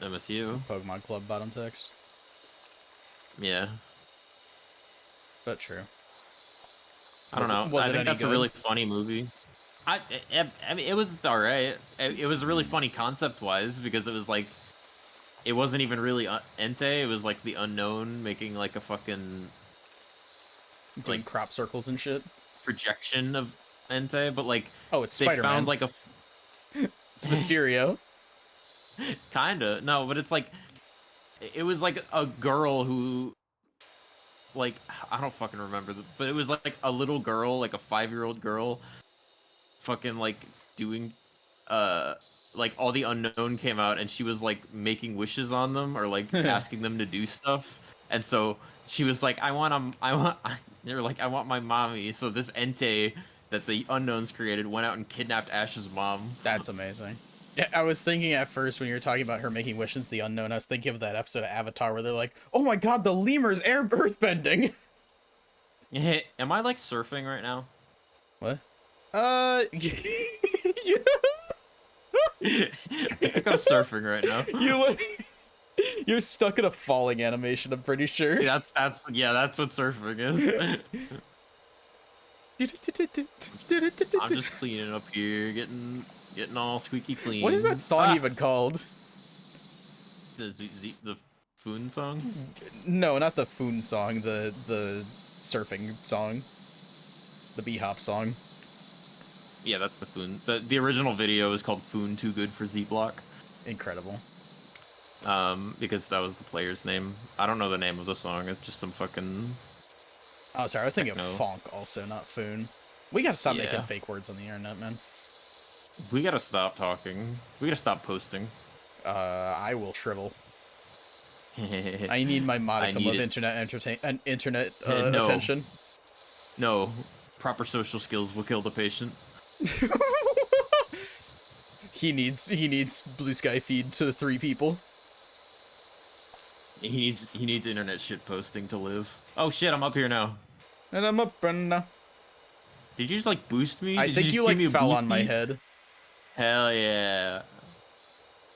MSU. Pokemon Club bottom text. Yeah. But true. I don't know. Was I it think any that's a good? really funny movie. I mean, it was alright. It was really funny concept-wise because it was like, it wasn't even really Entei, it was like the unknown making like a fucking, Doing like, crop circles and shit. projection of Entei, but like, Oh, it's they found Spider-Man. like a, It's Mysterio. kinda, no, but it's like, it was like a girl who, like, I don't fucking remember, but it was like a little girl, like a 5-year-old girl, fucking like doing, uh, like all the unknown came out, and she was like making wishes on them or like asking them to do stuff, and so she was like, they were like, I want my mommy. So this Entei that the unknowns created went out and kidnapped Ash's mom. That's amazing. Yeah, I was thinking at first when you were talking about her making wishes the unknown, I was thinking of that episode of Avatar where they're like, "Oh my god, the lemur's air earthbending." Am I like surfing right now? What? Yeah. I think I'm surfing right now. You like, you're stuck in a falling animation. I'm pretty sure. That's yeah, that's what surfing is. I'm just cleaning up here, getting all squeaky clean. What is that song even called? The Foon song? No, not the Foon song. The surfing song. The B-hop song. Yeah, that's the Foon. The original video is called Foon Too Good for Z Block. Incredible. Because that was the player's name. I don't know the name of the song. It's just some fucking. Oh, sorry. I was thinking of Techno. Fonk also, not Foon. We gotta stop making Yeah. fake words on the internet, man. We gotta stop talking. We gotta stop posting. I will shrivel. I I need my modicum of it. internet No. attention. No, proper social skills will kill the patient. He needs blue sky feed to 3 people. He needs internet shit posting to live. Oh shit, I'm up here now. And I'm up and now. Did you just like boost me? I Did think just you give like me a fell on my boosty? head. Hell yeah.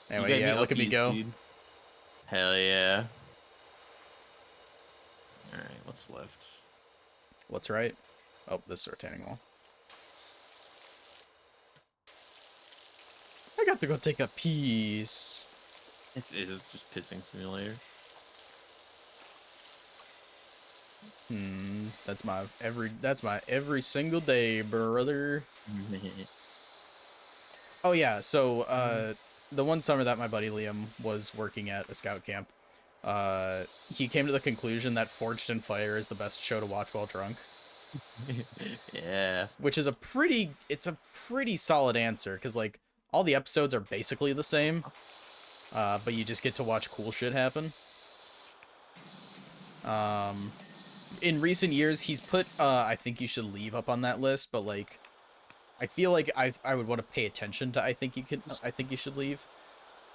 You Anyway, gave yeah, me look at me uppies, go. dude. Hell yeah. Alright, what's left? What's right? Oh, this retaining wall. I got to go take a piece. It is just pissing simulator. That's my every single day, brother. Oh yeah, so the one summer that my buddy Liam was working at a scout camp, he came to the conclusion that Forged in Fire is the best show to watch while drunk, Yeah. which is a pretty solid answer because like all the episodes are basically the same, but you just get to watch cool shit happen. In recent years, he's put I Think You Should Leave up on that list, but like I feel like I would want to pay attention to I Think You Should Leave.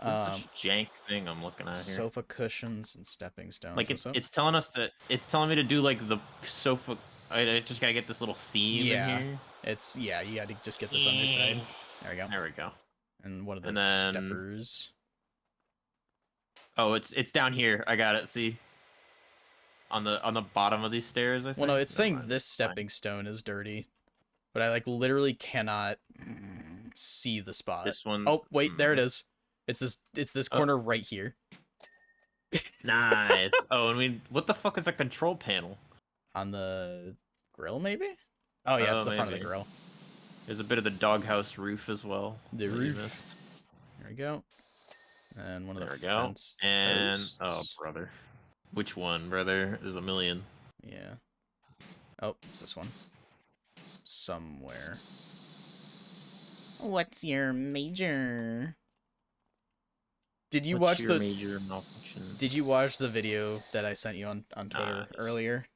This is Um, such a jank thing I'm looking at here. sofa cushions and stepping stones. Like What's up? it's telling us to it's telling me to do like the sofa. I just gotta get this little seam in Yeah, here. yeah. You got to just get this underside. Eh. There we go. There we go. And one of And those then steppers. oh, it's down here. I got it. See on the bottom of these stairs. I Well, no, think. it's Never saying mind. this It's fine. stepping stone is dirty, but I like literally cannot see the spot. This one. Oh, wait, there it is. It's this Oh, corner right here nice. Oh, and what the fuck is a control panel? on the grill, maybe? Oh yeah, it's Oh, the front of the maybe. grill. There's a bit of the doghouse roof as well. The that you roof. missed. There we go. And one of There the we go. fence And oh, posts. brother. Which one, brother? There's a million. Yeah. Oh, it's this one. Somewhere. What's your major? Did you What's watch your the major malfunction? Did you watch the video that I sent you on Twitter Nice. earlier?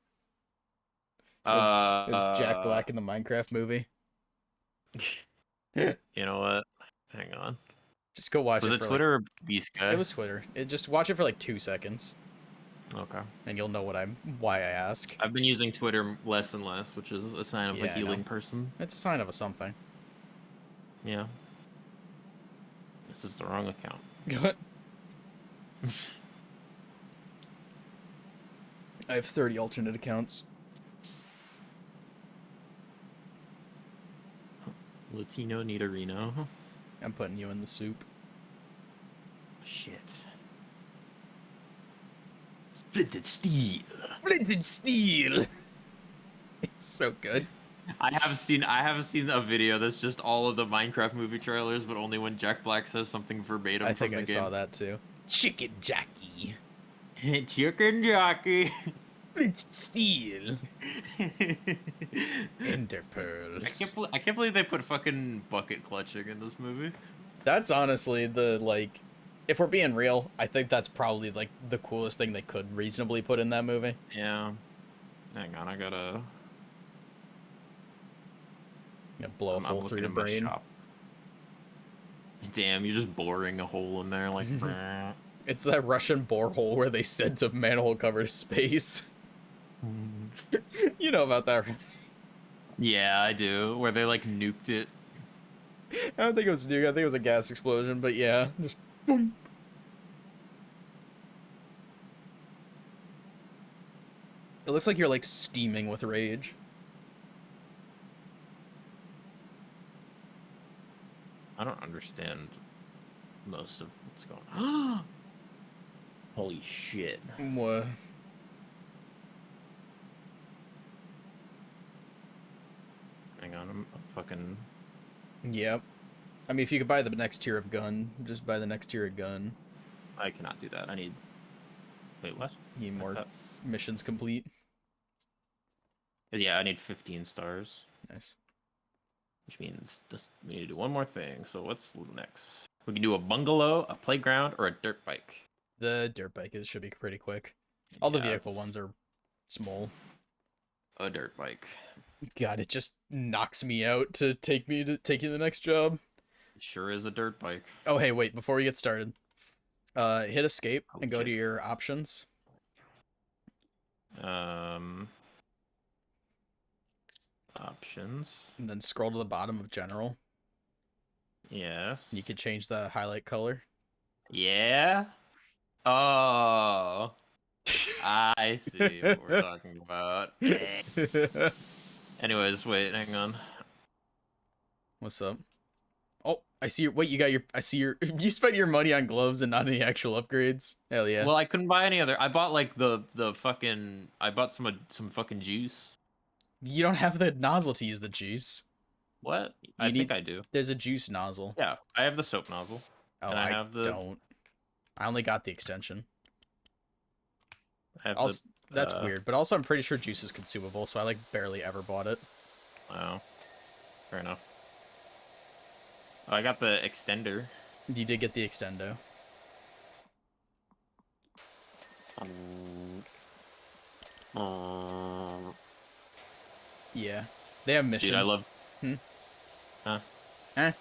It was Jack Uh, Black in the Minecraft movie. you know what? Hang on. Just go watch Was it it for Twitter or Beast Guy? it was Twitter. Just watch it for like 2 seconds, Okay. and you'll know why I ask. I've been using Twitter less and less, which is a sign of Yeah, a I healing know. person. It's a sign of a something. Yeah. This is the wrong account. I have 30 alternate accounts. Latino Nitorino. I'm putting you in the soup. Shit. Flinted steel. Flinted steel. It's so good. I have seen a video that's just all of the Minecraft movie trailers, but only when Jack Black says something verbatim I from think the I game. saw that too. Chicken Jackie. Chicken jockey. Flinted steel. Ender pearls. I can't believe they put fucking bucket clutching in this movie. That's honestly if we're being real, I think that's probably like the coolest thing they could reasonably put in that movie. Yeah. Hang on, I gotta. Blow a hole through your brain. Shop. Damn, you're just boring a hole in there like. It's that Russian borehole where they sent a manhole cover to space. You know about that, right? Yeah, I do. Where they like nuked it. I don't think it was a nuke. I think it was a gas explosion, but yeah, just boom. It looks like you're like steaming with rage. I don't understand most of what's going on. Holy shit. What? Hang on, I'm fucking. Yep. I mean, if you could buy the next tier of gun, just buy the next tier of gun. I cannot do that. I need. Wait, what? You need more missions complete. Yeah, I need 15 stars. Nice. Which means we need to do one more thing. So what's next? We can do a bungalow, a playground, or a dirt bike. The dirt bike should be pretty quick. All the vehicle ones are small. A dirt bike. God, it just knocks me out to take you to the next job. It sure is a dirt bike. Oh, hey, wait, before we get started. Hit escape and go to your options. Options. And then scroll to the bottom of general. Yes. You could change the highlight color. Yeah. Oh. I see what we're talking about. Anyways, wait, hang on. What's up? Oh, I see your. Wait, I see your. You spent your money on gloves and not any actual upgrades. Hell yeah. Well, I couldn't buy any other. I bought like the fucking. I bought some fucking juice. You don't have the nozzle to use the juice. What? I think I do. There's a juice nozzle. Yeah, I have the soap nozzle. Oh, I have don't. I only got the extension. I have also, that's weird, but also I'm pretty sure juice is consumable, so I like barely ever bought it. Wow. Fair enough. Oh, I got the extender. You did get the extendo. Yeah. They have missions. Dude, I love... Hmm? Huh? Eh?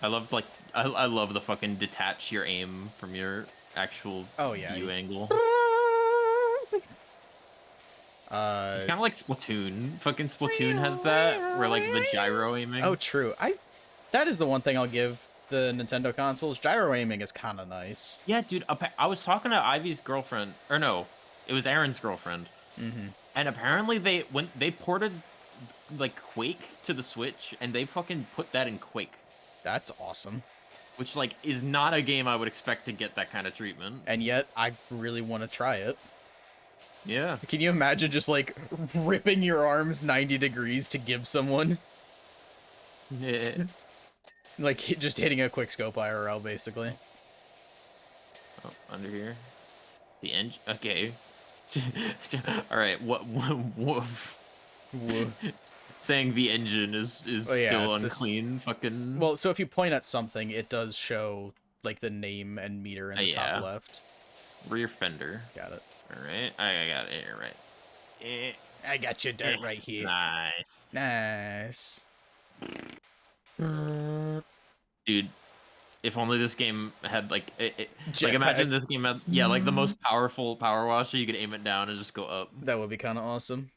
I loved like I love the fucking detach your aim from your actual Oh yeah. view angle. It's Uh kind of like Splatoon. Fucking Splatoon has that where like the gyro oh aiming. true. That is the one thing I'll give the Nintendo consoles. Gyro aiming is kind of nice. Yeah, dude. I was talking to Ivy's girlfriend, or no, it was Aaron's girlfriend, Mm-hmm. and apparently when they ported like Quake to the Switch, and they fucking put that in Quake, That's awesome. which like is not a game I would expect to get that kind of treatment. And yet I really want to try it. Yeah. Can you imagine just like ripping your arms 90 degrees to give someone? Yeah. Like just hitting a quick scope IRL basically. Oh, under here. The engine. Okay. All right. What? Whoa. Saying the engine is Oh yeah, still it's this. unclean. Fucking. Well, so if you point at something, it does show like the name and meter in the top Yeah. left. Rear fender. Got it. All right. I got it here. Right. Eh, I got your dirt right here. Nice. Nice. Dude, if only this game had like like Jetpack. imagine this game had like the most powerful power washer. You could aim it down and just go up. That would be kind of awesome.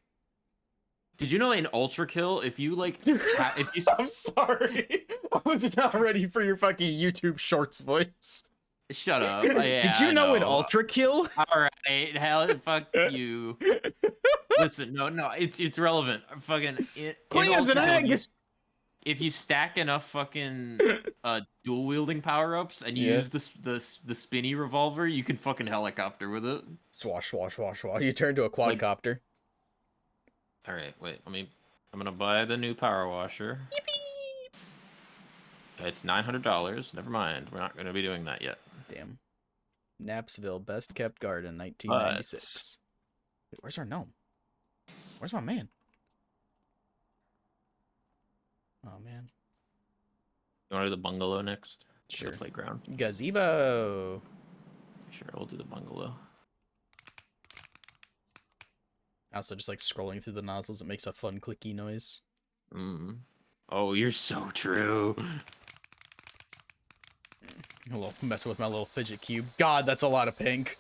Did you know in Ultra Kill, if you like, if you I'm sorry. I was not ready for your fucking YouTube Shorts voice. shut up, yeah, Did you I know in Ultra Kill? All right, hell, fuck you. Listen, no, it's relevant. Fucking in Plans and Ultra Kill, egg. if you stack enough fucking dual wielding power ups and you Yeah. use the spinny revolver, you can fucking helicopter with it. Swash, swash, swash, swash. You turn to a quadcopter. All right, wait. I'm gonna buy the new power washer. It's $900. Never mind. We're not gonna be doing that yet. Damn. Knapsville, best kept garden, 1996. Wait, where's our gnome? Where's my man? Oh man. You want to do the bungalow next? Sure. The playground. Gazebo. Sure, we'll do the bungalow. Also, just like scrolling through the nozzles, it makes a fun clicky noise. Oh, you're so true. A little messing with my little fidget cube. God, that's a lot of pink.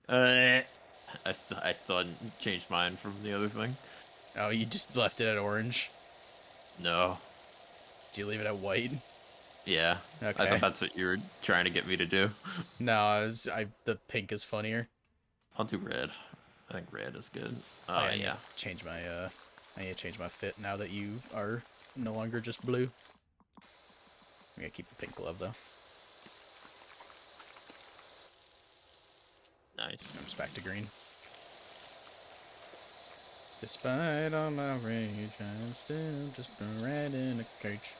I still hadn't changed mine from the other thing. Oh, you just left it at orange. No. Do you leave it at white? Yeah. Okay. I thought that's what you were trying to get me to do. No, the pink is funnier. I'll do red. I think red is good. Oh, yeah. Yeah. Change my I need to change my fit now that you are no longer just blue. I'm gonna keep the pink glove though. Nice. I'm just back to green. Despite all my rage, I'm still just a rat in a cage.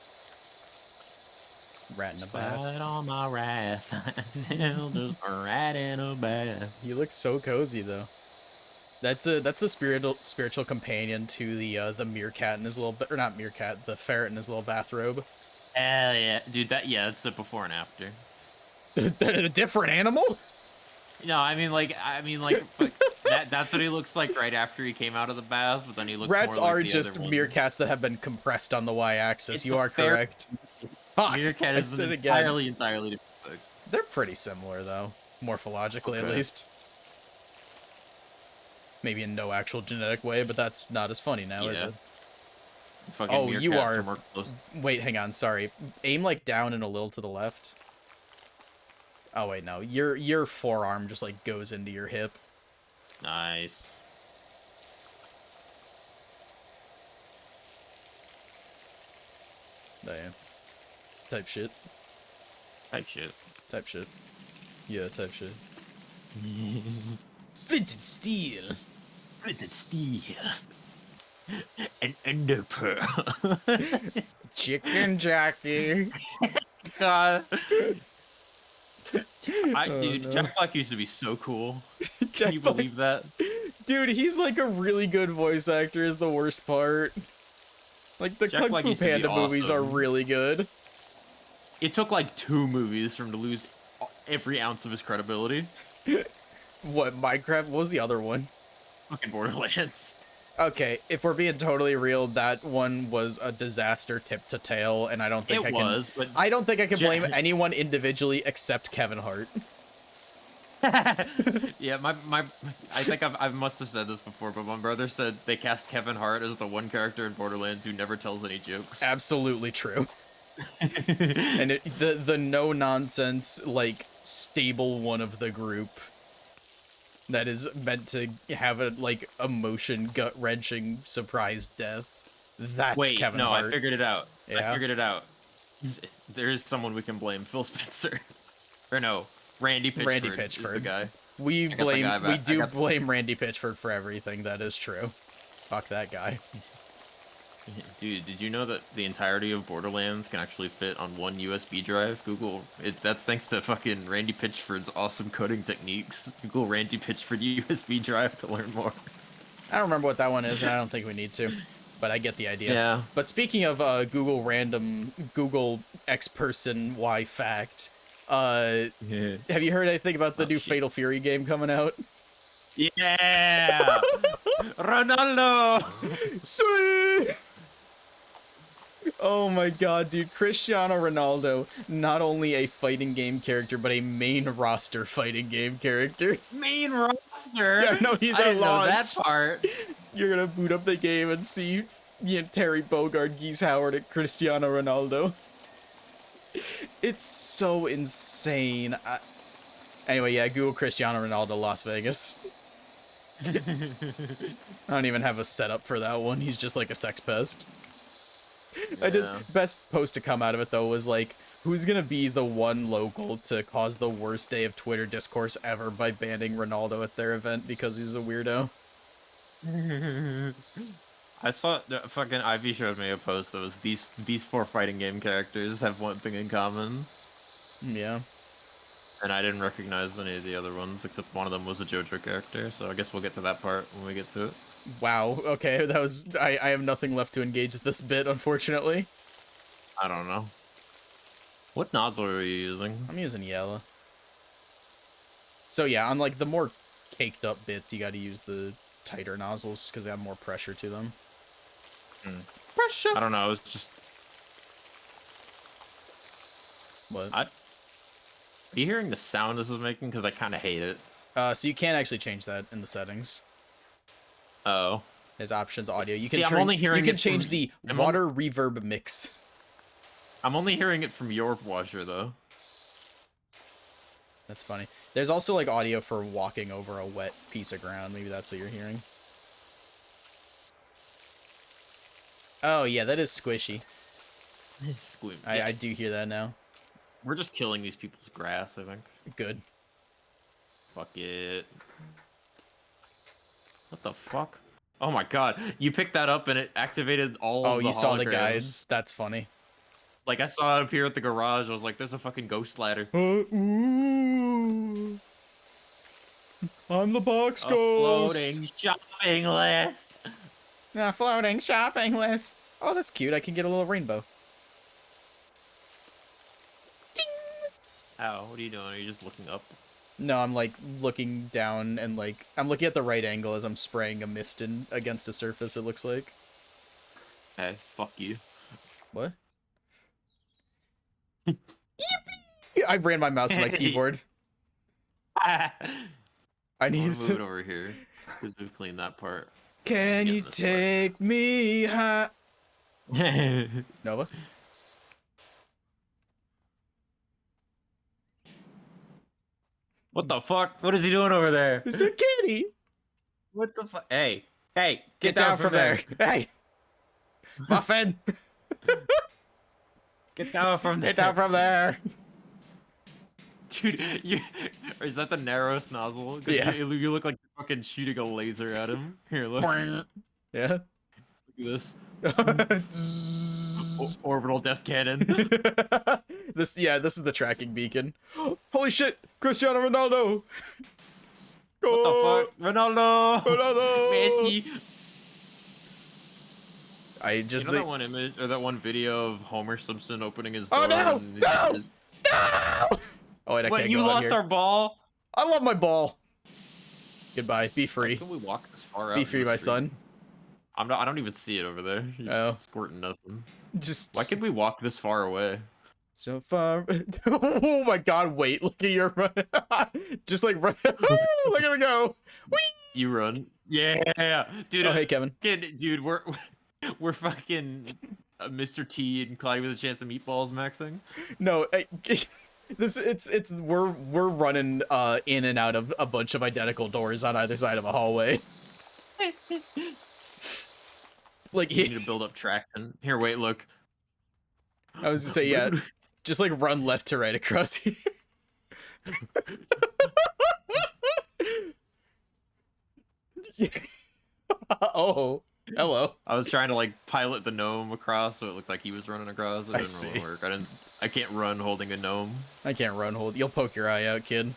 Rat in a bath. Despite all my wrath, I'm still just a rat in a bath. You look so cozy though. That's the spiritual companion to the meerkat in his little, or not meerkat, the ferret in his little bathrobe. Hell yeah, dude. That's the before and after. A different animal? No, I mean like fuck, that's what he looks like right after he came out of the bath, but then he looks Rats more like are the just other one. meerkats that have been compressed on the y-axis. It's You a are correct. Fuck, Meerkat I is said an it again. entirely different thing. They're pretty similar though, morphologically at Okay. least. Maybe in no actual genetic way, but that's not as funny now, is Yeah. it? Fucking Oh, you meerkats are- more close. Wait, hang on, sorry. Aim like down and a little to the left. Oh wait, no. Your forearm just like goes into your hip. Nice. Damn. Type shit. Type shit. Type shit. Yeah, type shit. Flinted steel. Flinted steel. An ender pearl. Chicken jockey. God. Oh, Dude, no. Jack Black used to be so cool. Can Jack you Black- believe that? Dude, he's like a really good voice actor is the worst part. Like the Jack Kung Black Fu used to be Panda movies are awesome. really good. It took like 2 movies for him to lose every ounce of his credibility. What, Minecraft? What was the other one? Fucking Borderlands. Okay, if we're being totally real, that one was a disaster tip to tail, and I don't think It I can. was, but I don't think I can blame Ja- anyone individually except Kevin Hart. yeah, I think I must have said this before, but my brother said they cast Kevin Hart as the one character in Borderlands who never tells any jokes. Absolutely true. And the no nonsense, like, stable one of the group that is meant to have a like emotion gut wrenching surprise death. That's Wait, Kevin no, I Hart. figured it out. I Yeah. figured it out. There is someone we can blame. Phil Spencer. Or no, Randy Pitchford, Randy is the Pitchford. guy. We I got the blame guy we back. do blame Randy Pitchford for everything. That is true. Fuck that guy. Dude, did you know that the entirety of Borderlands can actually fit on one USB drive? Google it. That's thanks to fucking Randy Pitchford's awesome coding techniques. Google Randy Pitchford USB drive to learn more. I don't remember what that one is, and I don't think we need to, but I get the idea. Yeah. But speaking of Google X person Y fact, Yeah. have you heard anything about the Oh, new shit. Fatal Fury game coming out? Yeah. Ronaldo. Sweet! Oh my god, dude. Cristiano Ronaldo, not only a fighting game character, but a main roster fighting game character. Main roster. Yeah, no, he's I at didn't know that launch. part. You're gonna boot up the game and see Terry Bogard, Geese Howard, and Cristiano Ronaldo. It's so insane. Anyway, yeah, Google Cristiano Ronaldo Las Vegas. I don't even have a setup for that one. He's just like a sex pest. I did. Yeah. Best post to come out of it though was like, who's gonna be the one local to cause the worst day of Twitter discourse ever by banning Ronaldo at their event because he's a weirdo? I saw fucking Ivy showed me a post that was these four fighting game characters have one thing in common, Yeah. and I didn't recognize any of the other ones except one of them was a JoJo character. So I guess we'll get to that part when we get to it. Wow. Okay, that was. I have nothing left to engage with this bit, unfortunately. I don't know. What nozzle are you using? I'm using yellow. So yeah, on like the more caked up bits, you got to use the tighter nozzles because they have more pressure to them. Pressure. I don't know. It's just What? are you hearing the sound this is making? Because I kind of hate it. So you can't actually change that in the settings. Oh. There's options, audio. You See, can I'm only hearing you can it change from- the I'm water reverb mix. I'm only hearing it from your washer though. That's funny. There's also like audio for walking over a wet piece of ground. Maybe that's what you're hearing. Oh yeah, that is squishy. Squib. I do hear that now. We're just killing these people's grass, I think. Good. Fuck it. What the fuck? Oh my god. You picked that up and it activated all Oh, of the you saw the holograms. guides. That's funny. Like, I saw it appear at the garage. I was like, there's a fucking ghost ladder. Ooh. I'm the box ghost. Floating shopping list. A floating shopping list. Oh, that's cute. I can get a little rainbow. Ow, what are you doing? Are you just looking up? No, I'm like looking down and like I'm looking at the right angle as I'm spraying a mist in against a surface. It looks like. Hey, fuck you. What? I ran my mouse on my keyboard. I I'm need gonna move it to. over here because we've cleaned that part. Can you Getting this take me high? Nova? What the fuck? What is he doing over there? It's a kitty. What the fuck? Hey, hey, Get down from there. Hey, Muffin. Get down from there. Get down from there. Dude, you is that the narrowest nozzle? 'Cause Yeah. you look like you're fucking shooting a laser at him. Here, look. Look Yeah. at this. Orbital death cannon. This is the tracking beacon. Holy shit, Cristiano Ronaldo. What the fuck? Ronaldo! Ronaldo. Messi! I just You know that one image or that one video of Homer Simpson opening his door? Oh no! and he's No! just- No! Oh wait, I What, can't you go out lost here. our ball? I love my ball. Goodbye. Be free. Can we walk this far out? Be in free, the my street? son. I don't even see it over there. You're just Oh, squirting nothing. Why just could we walk this far away? so far. Oh my god, wait, look at your run. Just like run. Look at her go. Whee! You run. Yeah, dude. Oh, hey, Kevin. Dude, we're fucking Mr. T and Clyde with a chance of meatballs maxing. No, it's we're running in and out of a bunch of identical doors on either side of a hallway. Like You need to build up traction. Here, wait, look. I was gonna say, yeah, just like run left to right across here. Oh, hello. I was trying to like pilot the gnome across, so it looked like he was running across. It I didn't see. really work. I can't run holding a gnome. I can't run. Hold. You'll poke your eye out, kid.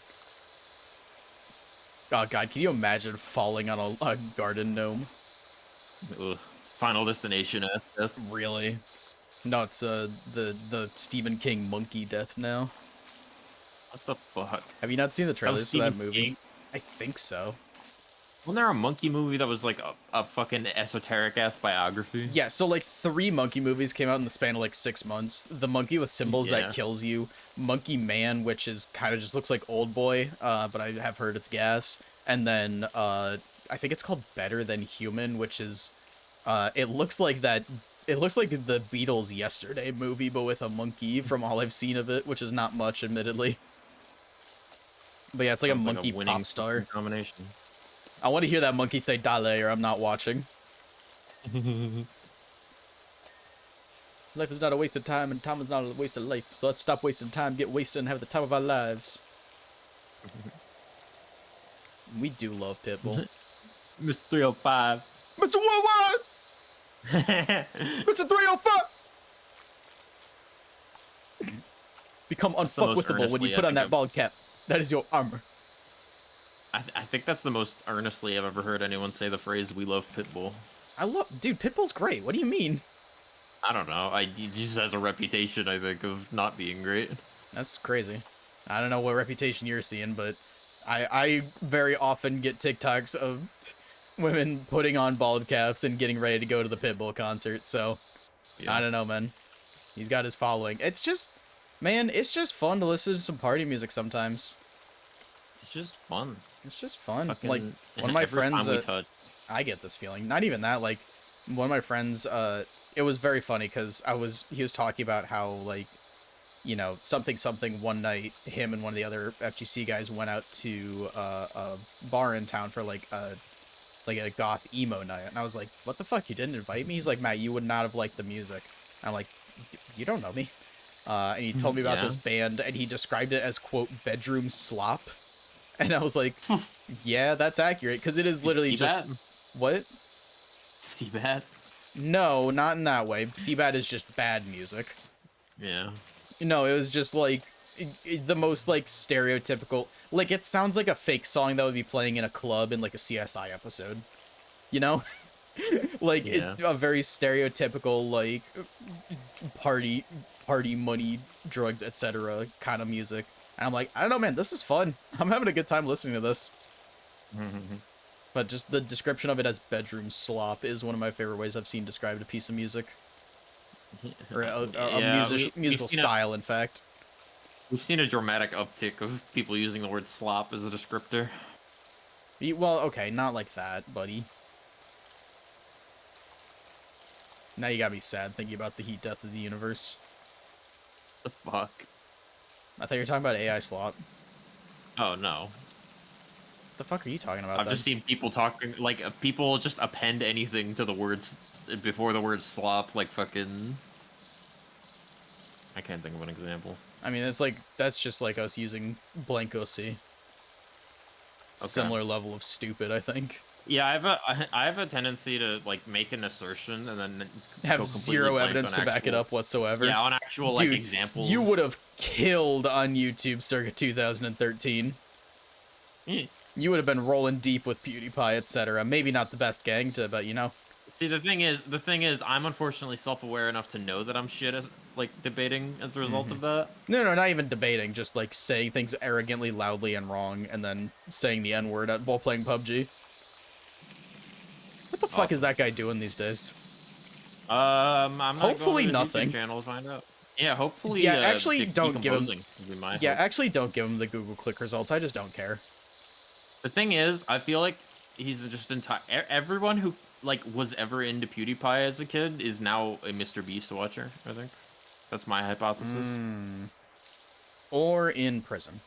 Oh god, can you imagine falling on a garden gnome? Ugh. Final Destination SF. Really? No, it's the Stephen King monkey death now. What the fuck? Have you not seen the That was trailers for that Stephen movie? King? I think so. Wasn't there a monkey movie that was like a fucking esoteric ass biography? Yeah, so like 3 monkey movies came out in the span of like 6 months. The monkey with symbols Yeah. that kills you, Monkey Man, which is kind of just looks like Old Boy, but I have heard it's gas, and then I think it's called Better Than Human, which is it looks like that. It looks like the Beatles Yesterday movie, but with a monkey. From all I've seen of it, which is not much, admittedly. But yeah, it's like Sounds a monkey winning pop star. combination. I want to hear that monkey say "Dale," or I'm not watching. Life is not a waste of time, and time is not a waste of life. So let's stop wasting time, get wasted, and have the time of our lives. We do love Pitbull. Mr. 305. Mr. Worldwide! Mr. 305! Become That's the most unfuckwithable when you earnestly put on I that think bald cap. That is your armor. I think that's the most earnestly I've ever heard anyone say the phrase "We love Pitbull." Dude, Pitbull's great. What do you mean? I don't know. He just has a reputation, I think, of not being great. That's crazy. I don't know what reputation you're seeing, but I very often get TikToks of women putting on bald caps and getting ready to go to the Pitbull concert, so Yeah. I don't know, man. He's got his following. It's just, man, it's just fun to listen to some party music sometimes. It's just fun. It's just fun. Fucking, Like, one of my every friends, time we touch. I get this feeling. Not even that, like, one of my friends, it was very funny because he was talking about how, like, you know, something one night, him and one of the other FGC guys went out to a bar in town for like a goth emo night, and I was like, what the fuck, you didn't invite me? He's like, Matt, you would not have liked the music. I'm like, you don't know me. And he told me about Yeah. this band, and he described it as, quote, bedroom slop. And I was like, yeah, that's accurate, because it is literally just... What? Seabat? No, not in that way. Seabat is just bad music. Yeah. No, it was just like the most like stereotypical. Like, it sounds like a fake song that would be playing in a club in like a CSI episode. You know? Like, Yeah. a very stereotypical like party money, drugs, etc. kind of music. And I'm like, I don't know, man, this is fun. I'm having a good time listening to this. But just the description of it as bedroom slop is one of my favorite ways I've seen described a piece of music. Or musical style, in fact. We've seen a dramatic uptick of people using the word slop as a descriptor. Well, okay, not like that, buddy. Now you got me sad thinking about the heat death of the universe. The fuck? I thought you were talking about AI slop. Oh, no. The fuck are you talking about? I've just seen people talking, like, people just append anything to the words before the word slop, like fucking... I can't think of an example. I mean, it's like, that's just like us using blanco C. Okay. Similar level of stupid, I think. Yeah, I have a tendency to, like, make an assertion and then Have go completely zero blank evidence on to back it actual- up whatsoever. Yeah, on actual, like, Dude, examples. you would have killed on YouTube circa 2013. Eh. You would have been rolling deep with PewDiePie, etc. Maybe not the best gang to, but you know. See, the thing is, I'm unfortunately self-aware enough to know that I'm shit at, like, debating as a result of that. No, not even debating, just like saying things arrogantly, loudly, and wrong, and then saying the N-word while playing PUBG. What the fuck is that guy doing these days? I'm not going Hopefully to his YouTube nothing. channel to find out. Yeah, hopefully, Yeah, actually don't give him. decomposing would be my Yeah, hope. actually don't give him the Google click results. I just don't care. The thing is, I feel like he's just entire. Everyone who like was ever into PewDiePie as a kid is now a Mr. Beast watcher. I think that's my hypothesis. Or in prison.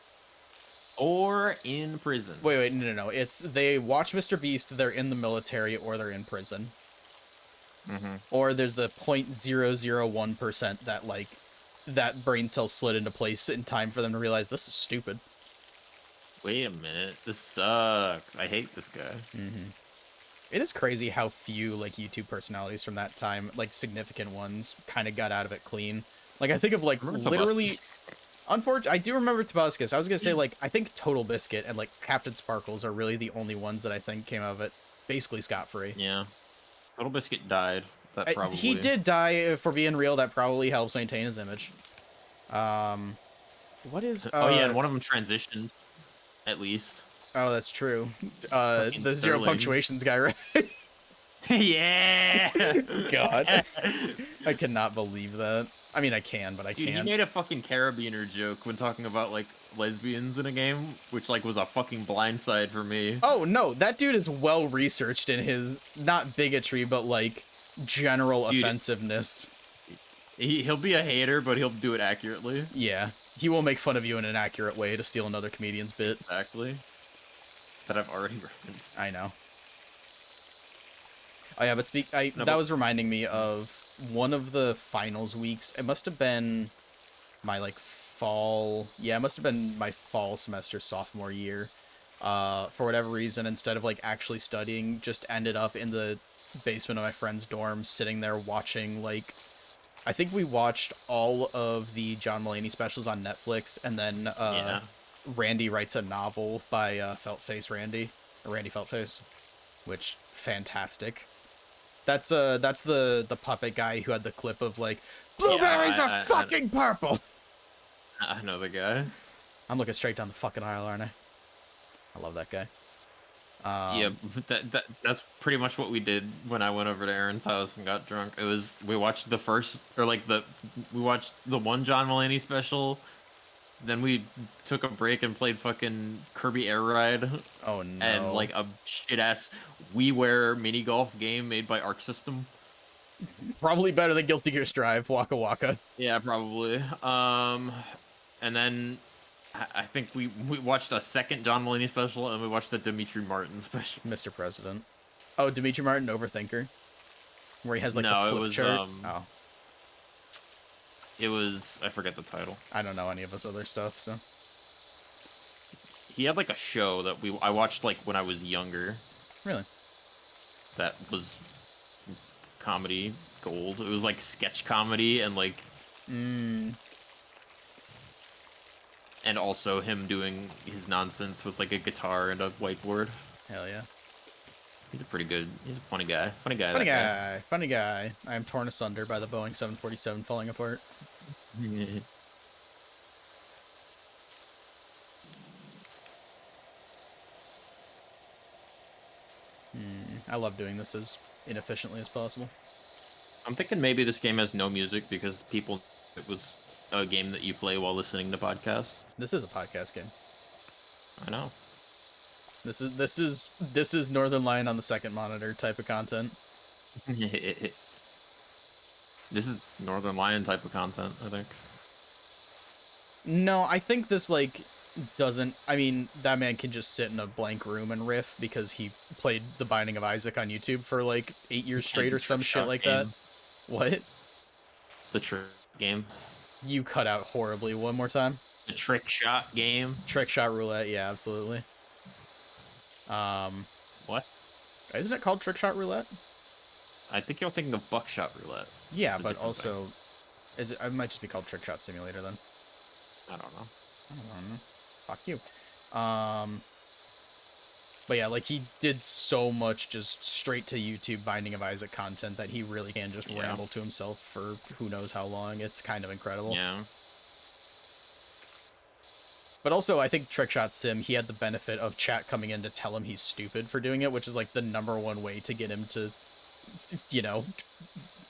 Or in prison. Wait, no. It's they watch Mr. Beast, they're in the military, or they're in prison. Or there's the 0.001% that, like, that brain cell slid into place in time for them to realize this is stupid. Wait a minute. This sucks. I hate this guy. It is crazy how few, like, YouTube personalities from that time, like, significant ones, kind of got out of it clean. Like, I think of, like, literally... Unfortunately, I do remember Tobuscus. I was gonna say, like, I think Total Biscuit and, like, Captain Sparkles are really the only ones that I think came out of it basically scot-free. Yeah. Total Biscuit died. That probably... He did die, for being real. That probably helps maintain his image. What is... oh, yeah, and one of them transitioned, at least. Oh, that's true. The Sterling. Zero Punctuations guy, right? Yeah! God. I cannot believe that. I mean, I can, but I Dude, can't. he made a fucking carabiner joke when talking about, like, lesbians in a game, which, like, was a fucking blindside for me. Oh, no, that dude is well-researched in his, not bigotry, but, like, general offensiveness. He'll be a hater, but he'll do it accurately. Yeah. He will make fun of you in an accurate way to steal another comedian's bit. Exactly. That I've already referenced. I know. Oh, yeah, but that was reminding me of one of the finals weeks. It must have been my, like, fall... Yeah, it must have been my fall semester sophomore year. For whatever reason, instead of, like, actually studying, just ended up in the basement of my friend's dorm, sitting there watching, like... I think we watched all of the John Mulaney specials on Netflix, and then Randy writes a novel by Feltface Randy, or Randy Feltface, which, fantastic. That's the puppet guy who had the clip of, like, blueberries are fucking purple! I know the guy. I'm looking straight down the fucking aisle, aren't I? I love that guy. Yeah, that's pretty much what we did when I went over to Aaron's house and got drunk. It was, we watched the first, or like we watched the one John Mulaney special, then we took a break and played fucking Kirby Air Ride. Oh no. And like a shit-ass WiiWare mini golf game made by Arc System. Probably better than Guilty Gear Strive, Waka Waka. Yeah, probably. And then I think we watched a second John Mulaney special, and we watched the Dimitri Martin special. Mr. President. Oh, Dimitri Martin, Overthinker? Where he has, like, the flip chart? Oh. It was... I forget the title. I don't know any of his other stuff, so... He had, like, a show that I watched, like, when I was younger. Really? That was comedy gold. It was, like, sketch comedy and, like... And also him doing his nonsense with, like, a guitar and a whiteboard. Hell yeah. He's a pretty good... He's a funny guy. Funny guy. Funny guy. I am torn asunder by the Boeing 747 falling apart. I love doing this as inefficiently as possible. I'm thinking maybe this game has no music because it was a game that you play while listening to podcasts. This is a podcast game. I know. This is Northern Lion on the second monitor type of content. This is Northern Lion type of content, I think. No, I think this, like, doesn't... I mean, that man can just sit in a blank room and riff because he played The Binding of Isaac on YouTube for, like, 8 years straight or some shit like that. What? The trick game. You cut out horribly. One more time. The trick shot game. Trick shot roulette. Yeah, absolutely. What? Isn't it called trick shot roulette? I think you're thinking of buckshot roulette. Yeah, but also, it might just be called trick shot simulator then. I don't know. Fuck you. But yeah, like, he did so much just straight to YouTube Binding of Isaac content that he really can just ramble to himself for who knows how long. It's kind of incredible. Yeah. But also, I think Trickshot Sim, he had the benefit of chat coming in to tell him he's stupid for doing it, which is like the #1 way to get him to, you know,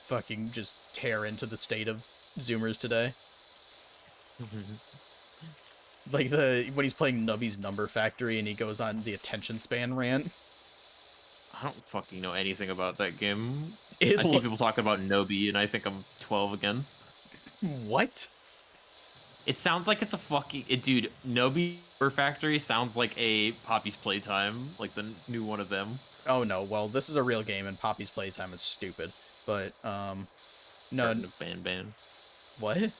fucking just tear into the state of Zoomers today. Like when he's playing Nubby's Number Factory and he goes on the attention span rant. I don't fucking know anything about that game. It I see people talking about Nobi, and I think I'm 12 again. What? It sounds like it's a fucking... dude, Nobi Factory sounds like a Poppy's Playtime, like the new one of them. Oh no, well, this is a real game and Poppy's Playtime is stupid. But, no. Garden of Ban. What?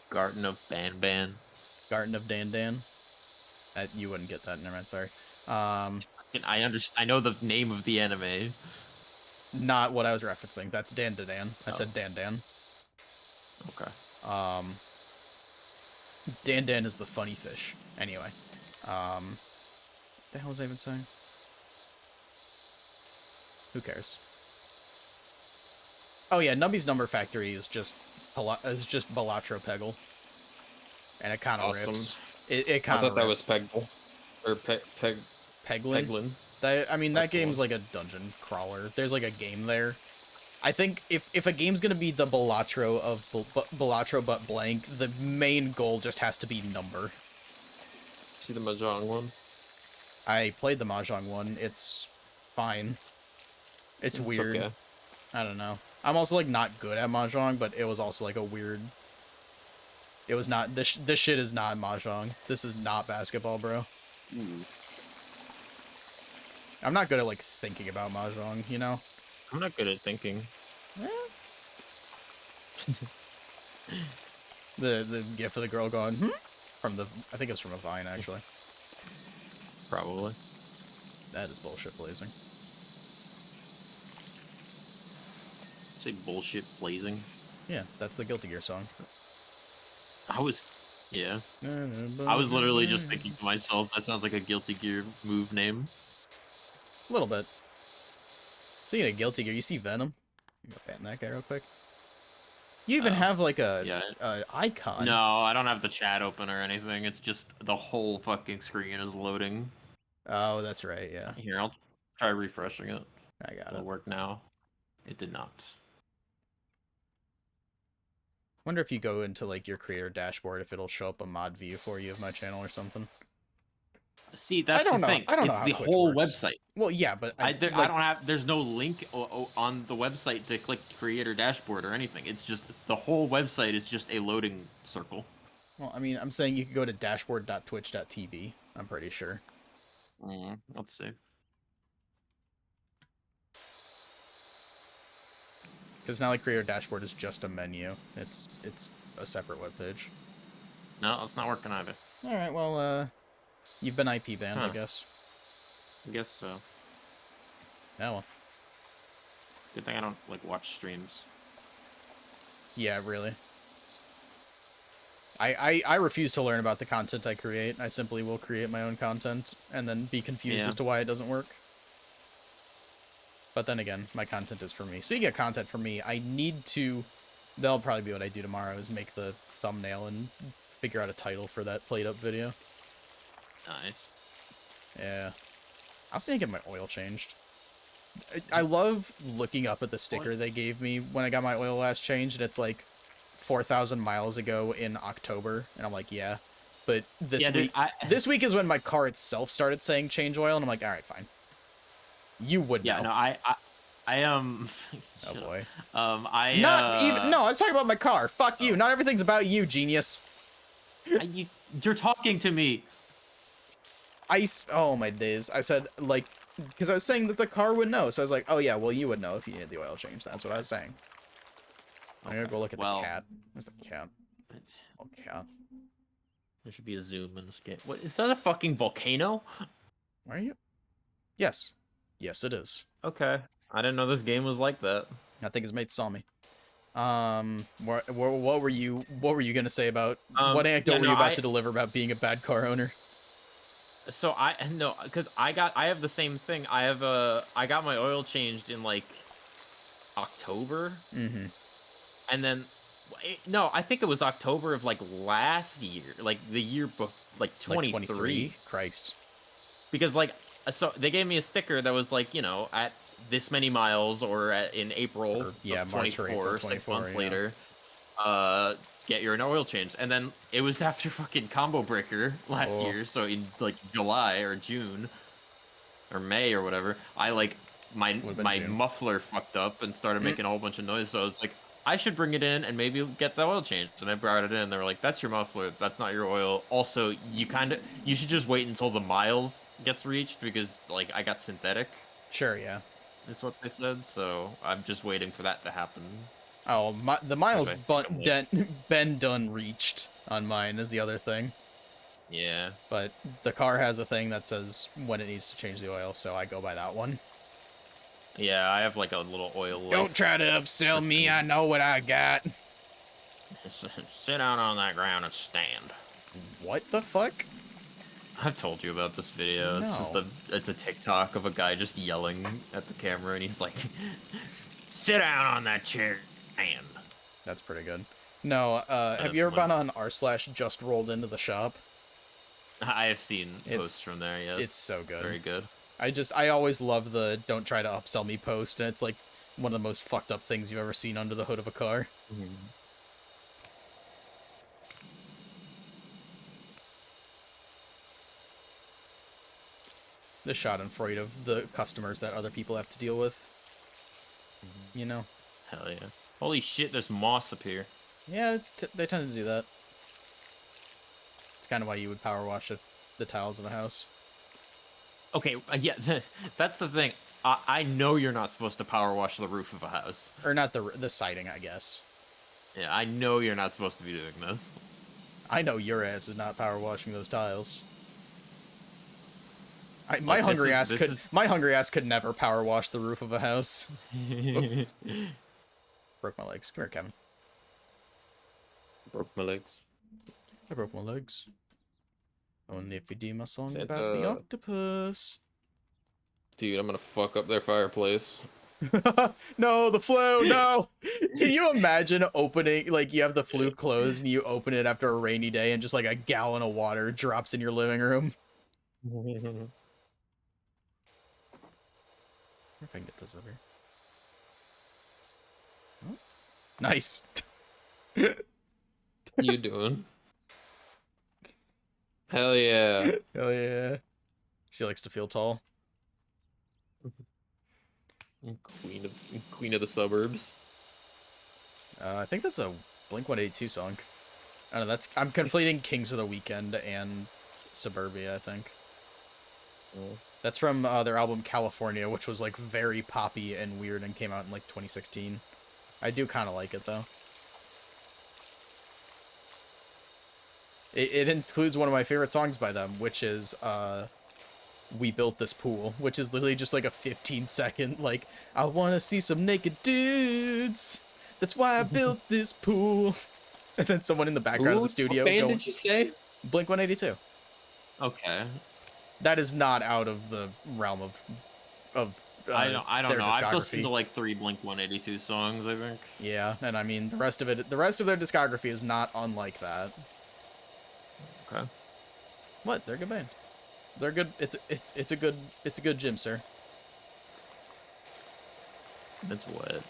Garden of Ban. Garden of Dan. You wouldn't get that, never mind, sorry. I know the name of the anime. Not what I was referencing. That's Dan. I said Dan. Okay. Dan is the funny fish. Anyway. What the hell was I even saying? Who cares? Oh yeah, Nubby's Number Factory is just Balatro Peggle. And it kind of awesome. rips. It kind of I thought that was Peggle. Or Peglin? That game's like a dungeon crawler. There's like a game there. I think if a game's gonna be the Balatro of Balatro but blank, the main goal just has to be number. See the Mahjong one? I played the Mahjong one. It's fine. It's weird. Okay. I don't know. I'm also like not good at Mahjong, but it was also like a weird... It was not... This shit is not Mahjong. This is not basketball, bro. I'm not good at like thinking about Mahjong, you know? I'm not good at thinking. The gif of the girl going, From the... I think it's from a Vine, actually. Probably. That is bullshit blazing. Say bullshit blazing? Yeah, that's the Guilty Gear song. Yeah. I was literally just thinking to myself, that sounds like a Guilty Gear move name. A little bit. Speaking of Guilty Gear, you see Venom? I'm gonna ban that guy real quick. You even have like a icon. No, I don't have the chat open or anything. It's just the whole fucking screen is loading. Oh, that's right, yeah. Here, I'll try refreshing it. I got it. It'll work now. It did not. Wonder if you go into like your creator dashboard if it'll show up a mod view for you of my channel or something. See, that's the thing. I don't know it's how the Twitch whole works. website. Well, yeah, but I don't have. There's no link on the website to click creator dashboard or anything. It's just the whole website is just a loading circle. Well, I mean, I'm saying you could go to dashboard.twitch.tv. I'm pretty sure. Let's see. Because now, like, creator dashboard is just a menu. It's a separate webpage. No, it's not working either. All right, well, you've been IP banned, I guess. I guess so. Yeah, well. Good thing I don't, like, watch streams. Yeah, really. I refuse to learn about the content I create. I simply will create my own content and then be confused as to why it doesn't work. But then again, my content is for me. Speaking of content for me, I need to... That'll probably be what I do tomorrow, is make the thumbnail and figure out a title for that played up video. Nice. Yeah. I also need to get my oil changed. I love looking up at the sticker they gave me when I got my oil last changed, and it's like 4,000 miles ago in October, and I'm like, yeah. But this week, this week is when my car itself started saying change oil, and I'm like, all right, fine. You would know. Yeah, no, I oh boy. I not even. No, I was talking about my car. Fuck you. Not everything's about you, genius. You're talking to me. Oh my days. I said like, because I was saying that the car would know, so I was like, oh yeah, well you would know if you needed the oil change. That's what I was saying. I'm gonna go look at the cat. Where's the cat? Oh, cat. There should be a zoom in this game. What is that? A fucking volcano? Where are you? Yes. Yes, it is. Okay. I didn't know this game was like that. I think his mate saw me. What were you gonna say about what anecdote were you about to deliver about being a bad car owner? So because I have the same thing. I got my oil changed in like October. Mm-hmm. And then No, I think it was October of like last year, like the year before, like Like 23. 23? Christ. Because like, so they gave me a sticker that was like, at this many miles, or in April Or, yeah, of March or April 24, six 24, months yeah. later, get your an oil change. And then it was after fucking Combo Breaker last Oh. year, so in like July or June or May or whatever, I like my Would have been my June. muffler fucked up and started Mm. making a whole bunch of noise. So I was like, I should bring it in and maybe get the oil changed. And I brought it in. They were like, "That's your muffler. That's not your oil. Also, you should just wait until the miles gets reached because like I got synthetic." Sure, yeah. Is what they said. So I'm just waiting for that to happen, Oh, the which miles I think I'm like, been done reached on mine is the other thing. yeah. But the car has a thing that says when it needs to change the oil, so I go by that one. Yeah, I have like a little oil Don't life. try to upsell me, I know what I got. Sit down on that ground and stand. What the fuck? I've told you about this video. No. It's a TikTok of a guy just yelling at the camera, and he's like, "Sit down on that chair, and." That's pretty good. No, And have it's you ever one been on r slash just rolled into the shop? I have seen posts It's from there. it's Yes, so good. very good. I always love the don't try to upsell me post, and it's like one of the most fucked up things you've ever seen under the hood of a car. Mhm. The schadenfreude of the customers that other people have to deal with, you know? Hell yeah! Holy shit! There's moss up here. Yeah, they tend to do that. It's kind of why you would power wash the tiles of a house. Okay, yeah, that's the thing. I know you're not supposed to power wash the roof of a house. Or not the siding, I guess. Yeah, I know you're not supposed to be doing this. I know your ass is not power washing those tiles. Like this is. My hungry ass could never power wash the roof of a house. Oop, broke my legs. Come here, Kevin. Broke my legs. I broke my legs. Only if you do my song about the Santa. octopus. Dude, I'm gonna fuck up their fireplace. No, the flue, no! Can you imagine opening, like, you have the flue closed and you open it after a rainy day and just, like, a gallon of water drops in your living room? If I can get this over here. Oh, nice. You doing? Hell yeah. Hell yeah. She likes to feel tall. Queen of the suburbs. I think that's a Blink-182 song. I don't know, I'm conflating Kings of the Weekend and Suburbia, I think. Oh. That's from their album California, which was like very poppy and weird and came out in like 2016. I do kind of like it though. It includes one of my favorite songs by them, which is We Built This Pool, which is literally just like a 15-second, like, I want to see some naked dudes. That's why I built this pool. And then someone in the background of the studio What band going, did you say? Blink-182. Okay. That is not out of the realm of I don't their know. I've listened to discography. like 3 Blink-182 songs, I think. Yeah, and I mean the rest of their discography is not unlike that. Okay. What? They're a good band. They're good. It's a good gym, sir. It's wet.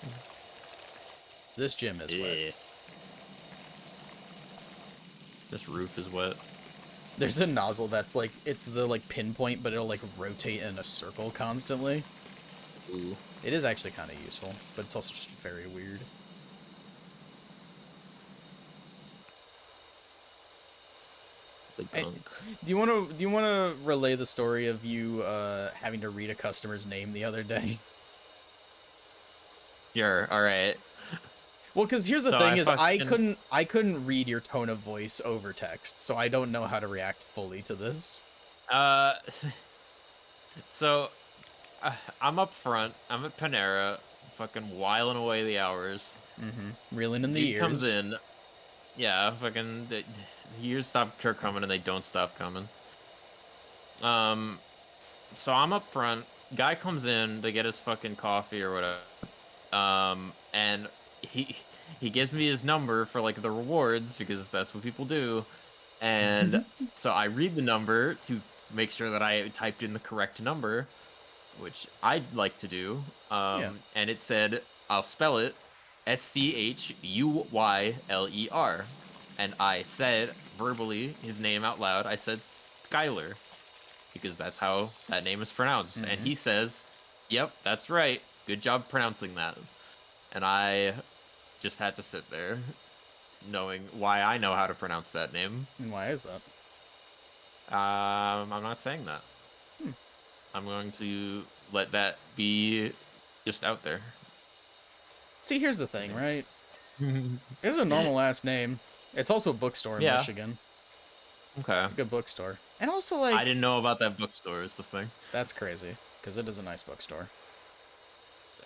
This gym is wet. Yeah. This roof is wet. There's a nozzle that's like it's the like pinpoint, but it'll like rotate in a circle constantly. Ooh. It is actually kind of useful, but it's also just very weird. The Hey, gunk. do you want to relay the story of you having to read a customer's name the other day? Sure, alright. Well, because here's the So thing: I I couldn't read your tone of voice over text, so I don't know how to react fully to this. Uh, so, I'm up front. I'm at Panera, fucking whiling away the hours. Reeling in the Dude years. comes in. Yeah, fucking the years stop coming and they don't stop coming. So I'm up front. Guy comes in to get his fucking coffee or whatever. And he gives me his number for like the rewards because that's what people do. And so I read the number to make sure that I typed in the correct number, which I'd like to do. Yeah. And it said, I'll spell it Schuyler. And I said verbally his name out loud. I said Skyler because that's how that name is pronounced. And he says, "Yep, that's right. Good job pronouncing that." And I just had to sit there knowing why I know how to pronounce that name. And why is that? I'm not saying that. I'm going to let that be just out there. See, here's the thing, right? It's a normal last name. It's also a bookstore in Yeah. Michigan. Okay. It's a good bookstore. And also, like... I didn't know about that bookstore is the thing. That's crazy, because it is a nice bookstore.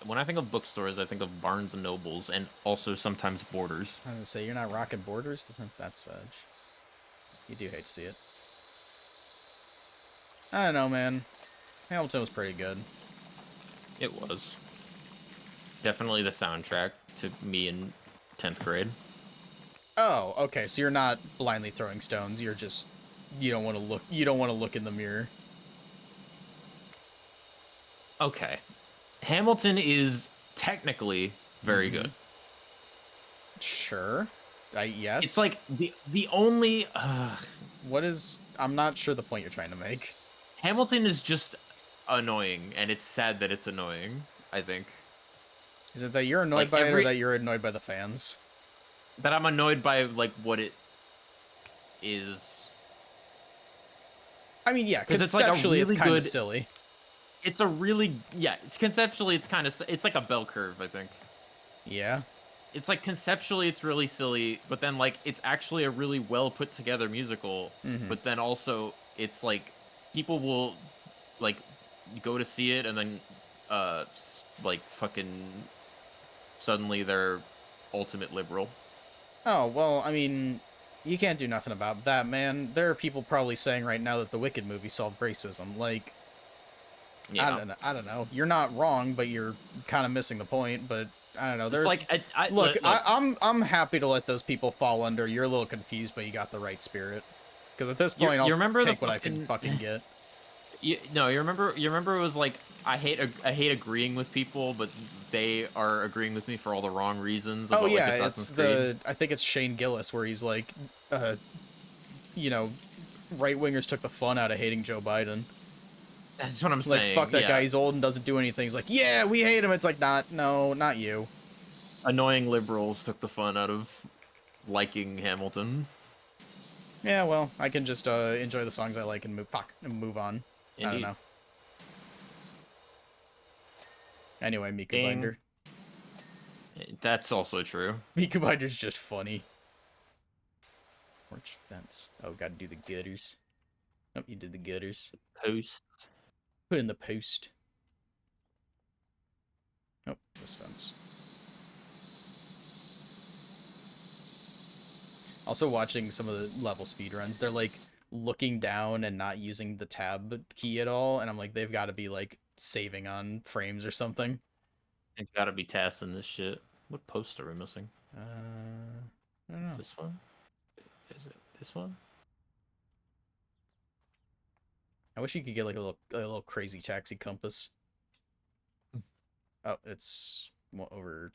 When I think of bookstores, I think of Barnes & Nobles and also sometimes Borders. I was gonna say, you're not rocking Borders? That's you do hate to see it. I don't know, man. Hamilton was pretty good. It was. Definitely the soundtrack to me in 10th grade. Oh, okay, so you're not blindly throwing stones, you're just... You don't want to look in the mirror. Okay. Hamilton is technically very good. Sure. Yes. It's like the only What is... I'm not sure the point you're trying to make. Hamilton is just annoying, and it's sad that it's annoying, I think. Is it that you're annoyed Like, by it, or that you're annoyed by the fans? That I'm annoyed by, like, what it is. I mean, yeah, 'Cause it's like a conceptually it's really kind of good- silly. It's a really... Yeah, it's conceptually, it's kind of... It's like a bell curve, I think. Yeah. It's like, conceptually, it's really silly, but then, like, it's actually a really well-put-together musical. But then also, it's like, people will, like, go to see it, and then, like, fucking... Suddenly they're ultimate liberal. Oh, well, I mean, you can't do nothing about that, man. There are people probably saying right now that the Wicked movie solved racism. Like, Yeah. I don't know. You're not wrong, but you're kind of missing the point. But I don't know. It's like look, I'm happy to let those people fall under. You're a little confused, but you got the right spirit. Because at this point, you remember I'll take the what I can fucking get. You remember it was like I hate agreeing with people, but they are agreeing with me for all the wrong reasons. Oh About, yeah, like, it's Creed. I think it's Shane Gillis where he's like, you know, right wingers took the fun out of hating Joe Biden. That's what I'm Like, saying. fuck that yeah. guy, he's old and doesn't do anything. He's like, yeah, we hate him. It's like, no, not you. Annoying liberals took the fun out of liking Hamilton. Yeah, well, I can just enjoy the songs I like and move on. Indeed. I don't know. Anyway, Miku Ding. Binder. That's also true. Miku Binder's just funny. Porch fence. Oh, gotta do the gutters. Nope, you did the gutters. Post. Put in the post. Nope, this fence. Also watching some of the level speedruns, they're like looking down and not using the tab key at all, and I'm like, they've got to be like saving on frames or something. It's got to be tasking this shit. What post are we missing? I don't know. This one? Is it this one? I wish you could get like a little crazy taxi compass. Oh, it's over.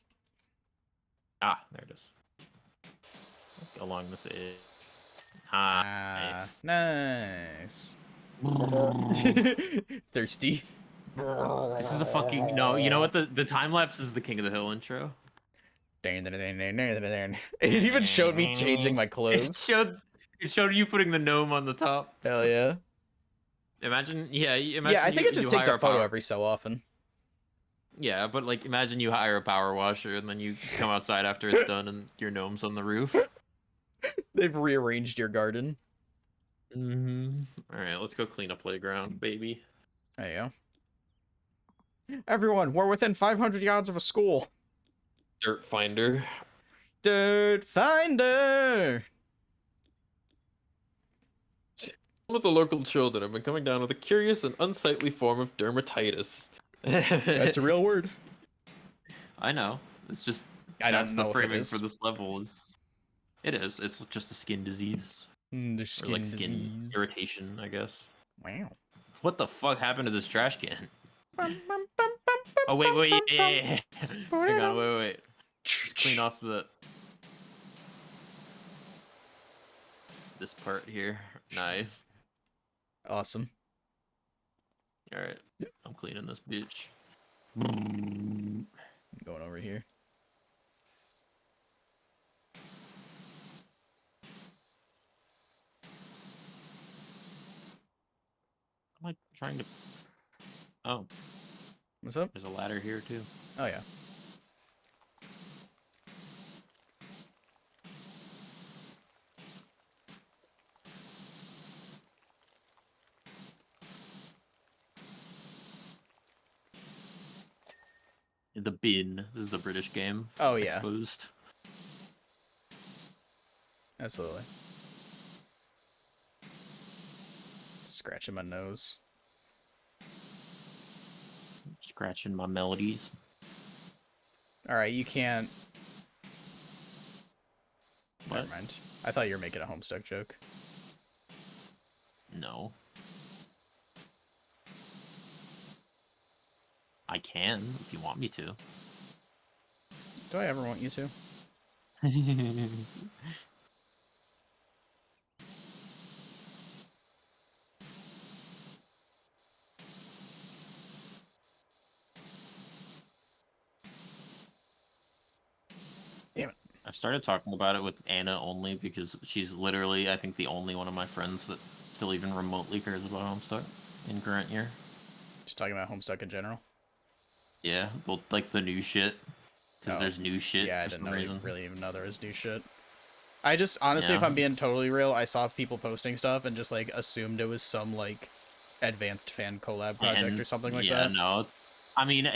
Ah, there it is. Along this edge. Nice. Nice. Thirsty. This is a fucking no. You know what? The time lapse is the King of the Hill intro. It even showed me changing my clothes. It showed you putting the gnome on the top. Hell yeah. Imagine, I think it just takes a photo every so often. Yeah, but like, imagine you hire a power washer and then you come outside after it's done and your gnome's on the roof. They've rearranged your garden. All right, let's go clean up playground, baby. There you go. Everyone, we're within 500 yards of a school. Dirt finder. Dirt finder. Some of the local children have been coming down with a curious and unsightly form of dermatitis. That's a real word. I know. It's just I That's don't the know if it framing for is. this level. It is. It's just a skin disease. The Or like skin skin disease. irritation, I guess. Wow. What the fuck happened to this trash can? Bum, bum, bum, bum, bum, Oh wait, bum, yeah. Hang on, wait. Just clean bum. off this part here. Nice. Awesome. Alright. I'm cleaning this bitch. Going over here. I'm like trying to. Oh, What's up? there's a ladder here too. Oh yeah. The bin. This is a British game. Oh yeah. Exposed. Absolutely. Scratching my nose. Scratching my melodies. Alright, you can't... What? Never mind. I thought you were making a Homestuck joke. No. I can, if you want me to. Do I ever want you to? Damn it. I've started talking about it with Anna only because she's literally, I think, the only one of my friends that still even remotely cares about Homestuck in current year. Just talking about Homestuck in general? Yeah, well, like the new shit. Because Oh. there's new shit Yeah, I for didn't some know reason. really even know there was new shit. I just, honestly, if Yeah. I'm being totally real, I saw people posting stuff and just, like, assumed it was some, like, advanced fan collab project or something like that. Yeah, no. I mean,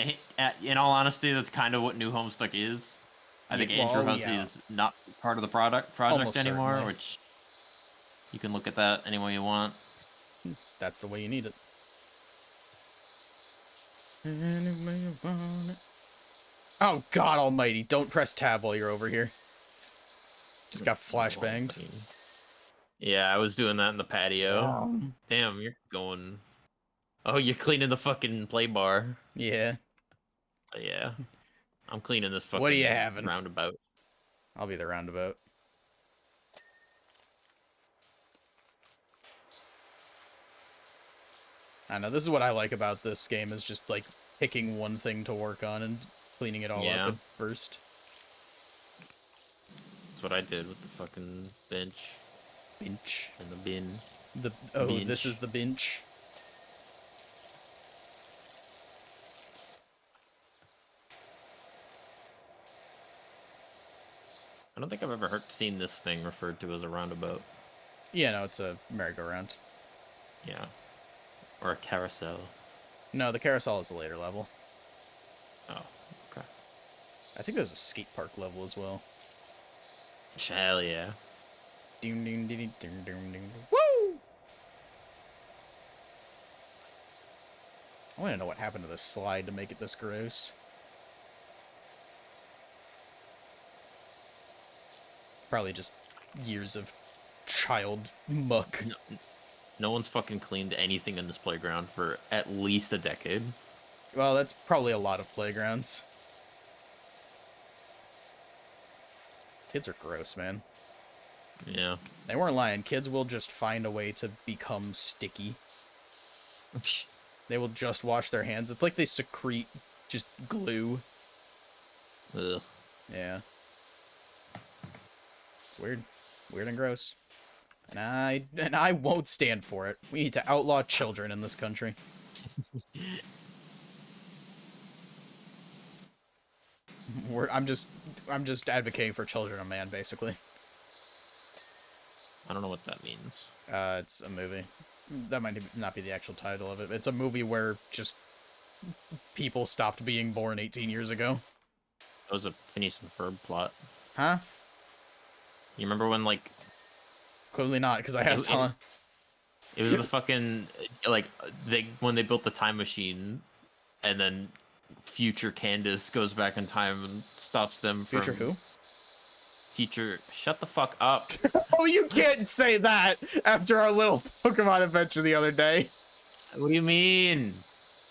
in all honesty, that's kind of what New Homestuck is. I think Andrew Hussey is not part of the project Almost anymore, certainly. which you can look at that any way you want. That's the way you need it. Any way you want it. Oh, God almighty. Don't press tab while you're over here. Just got flashbanged. Yeah, I was doing that in the patio. Damn, you're going... Oh, you're cleaning the fucking play bar. Yeah. Yeah. I'm cleaning this fucking What are you having? roundabout. I'll be the roundabout. I know, this is what I like about this game, is just, like, picking one thing to work on and cleaning it all up at first. That's what I did with the fucking bench. Bench. And the bin. Bench. This is the bench. I don't think I've ever seen this thing referred to as a roundabout. Yeah, no, it's a merry-go-round. Yeah. Or a carousel. No, the carousel is a later level. Oh, okay. I think there's a skate park level as well. Hell yeah. Ding ding ding ding ding ding. Woo! I want to know what happened to this slide to make it this gross. Probably just years of child muck. No one's fucking cleaned anything in this playground for at least a decade. Well, that's probably a lot of playgrounds. Kids are gross, man. Yeah. They weren't lying. Kids will just find a way to become sticky. They will just wash their hands. It's like they secrete just glue. Ugh. Yeah. It's weird. Weird and gross. And I won't stand for it. We need to outlaw children in this country. I'm just advocating for children of man, basically. I don't know what that means. It's a movie. That might not be the actual title of it. It's a movie where just people stopped being born 18 years ago. That was a Phineas and Ferb plot. Huh? You remember when, like... Clearly not, because I asked Han. It was the fucking... Like, when they built the time machine, and then future Candace goes back in time and stops them Future from who? future. Shut the fuck up. Oh, you can't say that after our little Pokemon adventure the other day. What do you mean?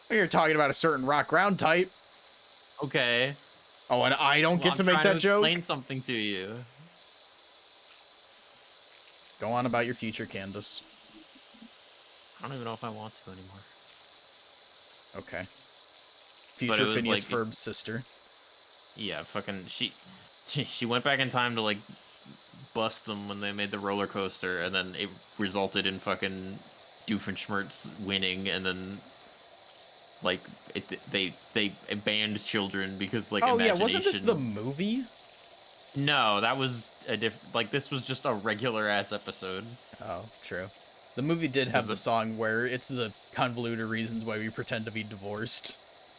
You're talking about a certain rock ground type. Okay. Oh, and I don't Well, get I'm to make trying to that joke? explain something to you. Go on about your future, Candace. I don't even know if I want to anymore. Okay. But it Future was Phineas like, Ferb's sister. yeah, fucking she went back in time to like bust them when they made the roller coaster, and then it resulted in fucking Doofenshmirtz winning, and then like they banned children because like Oh, yeah, wasn't this the imagination. movie? No, that was a like this was just a regular ass episode. Oh, true. The movie did Because have the song where it's the convoluted reasons why we pretend to be divorced.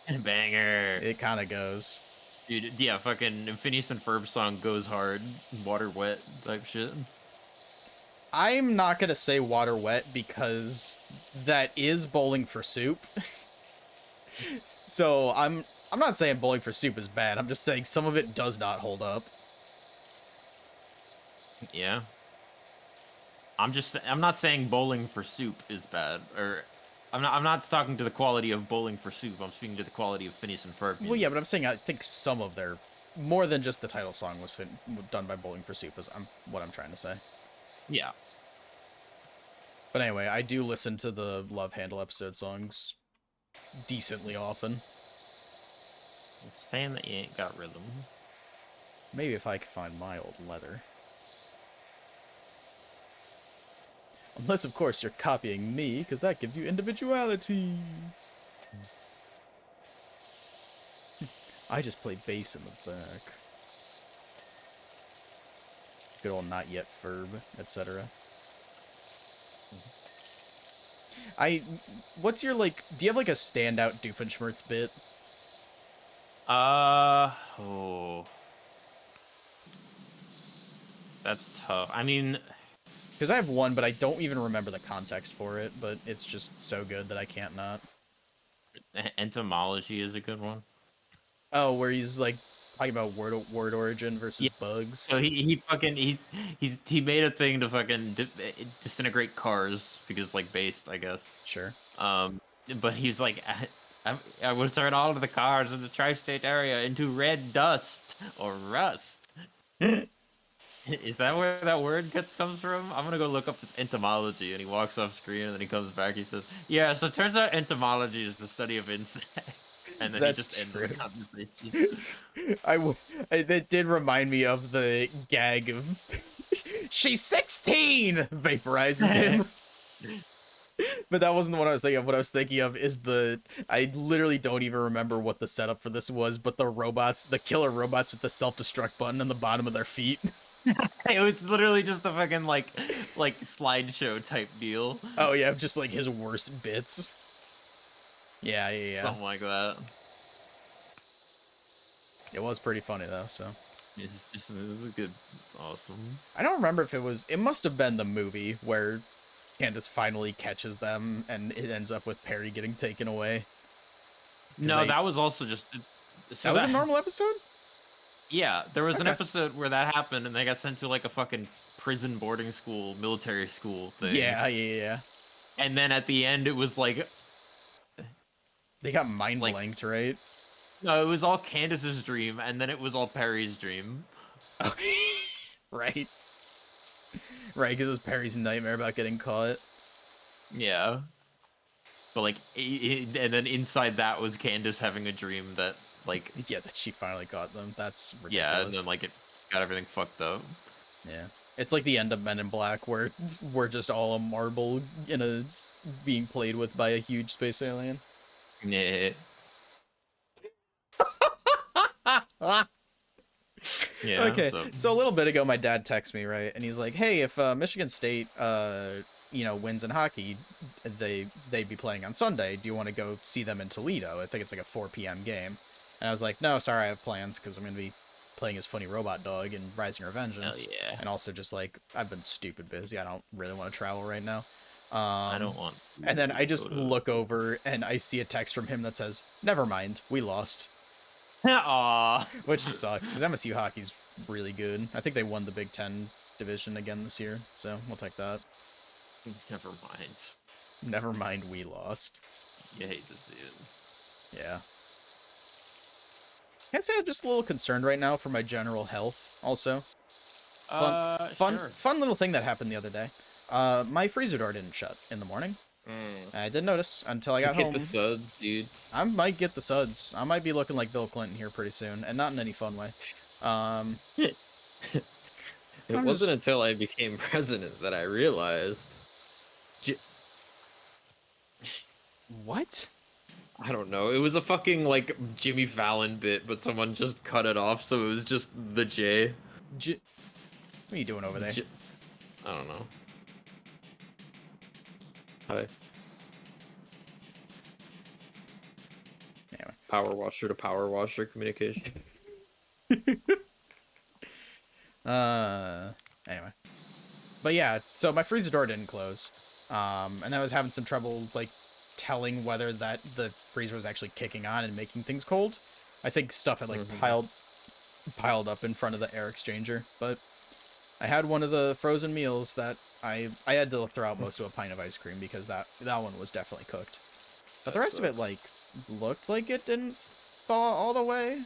the banger. It kind of goes. Dude, yeah, fucking Phineas and Ferb song goes hard, water wet type shit. I'm not gonna say water wet because that is Bowling for Soup. So I'm not saying Bowling for Soup is bad. I'm just saying some of it does not hold up. Yeah. I'm not saying Bowling for Soup is bad, or I'm not talking to the quality of Bowling for Soup. I'm speaking to the quality of Phineas and Ferb Well, music. yeah, but I'm saying I think some of their more than just the title song was done by Bowling for Soup. Is what I'm trying to say. Yeah. But anyway, I do listen to the Love Handle episode songs decently often. It's saying that you ain't got rhythm. Maybe if I could find my old leather. Unless, of course, you're copying me, because that gives you individuality. I just play bass in the back. Good old not yet Ferb, etc. What's your, like, do you have, like, a standout Doofenshmirtz bit? Oh. That's tough. I mean, Because I have one, but I don't even remember the context for it, but it's just so good that I can't not. entomology is a good one. Oh, where he's, like, talking about word origin versus Yeah. bugs. So he fucking he made a thing to fucking disintegrate cars because like based, I guess. Sure. But he's like, I will turn all of the cars in the tri-state area into red dust or rust. Is that where that word comes from? I'm gonna go look up his entomology, and he walks off screen, and then he comes back. He says, "Yeah, so it turns out entomology is the study of insects." And then he That's just ends true. the conversation. That did remind me of the gag of she's 16 vaporizes him. But that wasn't the one I was thinking of. What I was thinking of is I literally don't even remember what the setup for this was, but the killer robots with the self-destruct button on the bottom of their feet. It was literally just a fucking like slideshow type deal. Oh yeah, just like his worst bits. Yeah. Something like that. It was pretty funny though, so. It's a good, awesome. I don't remember if it must have been the movie where Candace finally catches them and it ends up with Perry getting taken away. No, that was also just. That was a normal episode? Yeah, there was an Okay. episode where that happened and they got sent to like a fucking prison boarding school, military school thing. Yeah. And then at the end it was like. They got mind blanked, right? No, it was all Candace's dream, and then it was all Perry's dream. Right. Right, because it was Perry's nightmare about getting caught. Yeah. But, like, and then inside that was Candace having a dream that, like... Yeah, that she finally got them. That's ridiculous. Yeah, and then, like, it got everything fucked up. Yeah. It's like the end of Men in Black, where we're just all a marble being played with by a huge space alien. Yeah. Yeah. Okay, so a little bit ago, my dad texted me, right, and he's like, "Hey, if Michigan State, wins in hockey, they'd be playing on Sunday. Do you want to go see them in Toledo? I think it's like a 4 p.m. game." And I was like, "No, sorry, I have plans because I'm gonna be playing as Funny Robot Dog in Rising Revengeance. Hell yeah. And also just like I've been stupid busy. I don't really want to travel right now." I Um, don't want and then to I go just to. look over and I see a text from him that says, "Never mind, we lost," Aw. which sucks. 'Cause MSU hockey's really good. I think they won the Big Ten division again this year, so we'll take that. Never mind. Never mind, we lost. You hate to see it. Yeah. Can I say I'm just a little concerned right now for my general health, also? Sure. Fun little thing that happened the other day. My freezer door didn't shut in the morning. Mm. I didn't notice until I got Get the home. suds, dude. I might get the suds. I might be looking like Bill Clinton here pretty soon, and not in any fun way. It I'm wasn't just... until I became president that I realized. What? I don't know. It was a fucking like Jimmy Fallon bit, but someone just cut it off, so it was just the J. What are you doing over there? I don't know. Hi. Anyway. Power washer to power washer communication. Anyway. But yeah, so my freezer door didn't close. And I was having some trouble, like, telling whether that the freezer was actually kicking on and making things cold. I think stuff had, like, piled up in front of the air exchanger. But I had one of the frozen meals that I had to throw out most of a pint of ice cream because that one was definitely cooked. But the rest of it, like, looked like it didn't thaw all the way.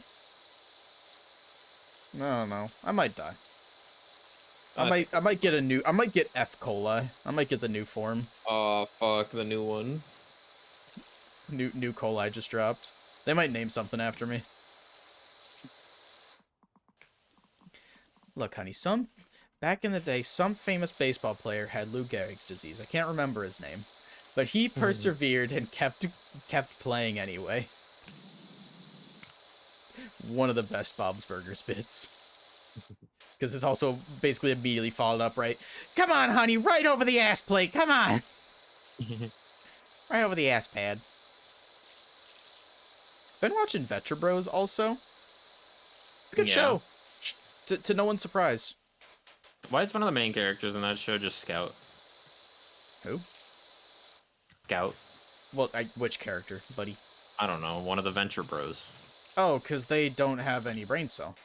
I don't know. I might die. I might get F. coli. I might get the new form. Oh fuck, the new one. New coli just dropped. They might name something after me. Look, honey, back in the day, some famous baseball player had Lou Gehrig's disease. I can't remember his name, but he persevered and kept playing anyway. One of the best Bob's Burgers bits. Because it's also basically immediately followed up, right? Come on, honey, right over the ass plate, come on! Right over the ass pad. Been watching Vetra Bros also. It's a good show. To no one's surprise. Why is one of the main characters in that show just Scout? Who? Scout. Well, which character, buddy? I don't know, one of the Venture Bros. Oh, because they don't have any brain cell.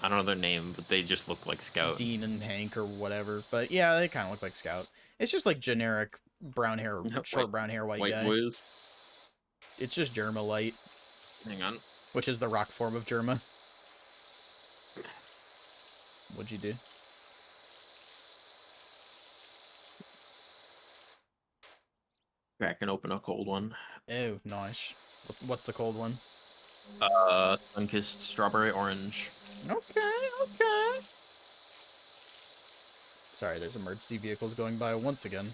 I don't know their name, but they just look like Scout. Dean and Hank or whatever. But yeah, they kind of look like Scout. It's just like generic brown hair, short brown hair, white guy. Boys. It's just Germa light. Hang on. Which is the rock form of Germa. What'd you do? Cracking open a cold one. Oh, nice. What's the cold one? Sunkissed strawberry orange. Okay. Sorry, there's emergency vehicles going by once again.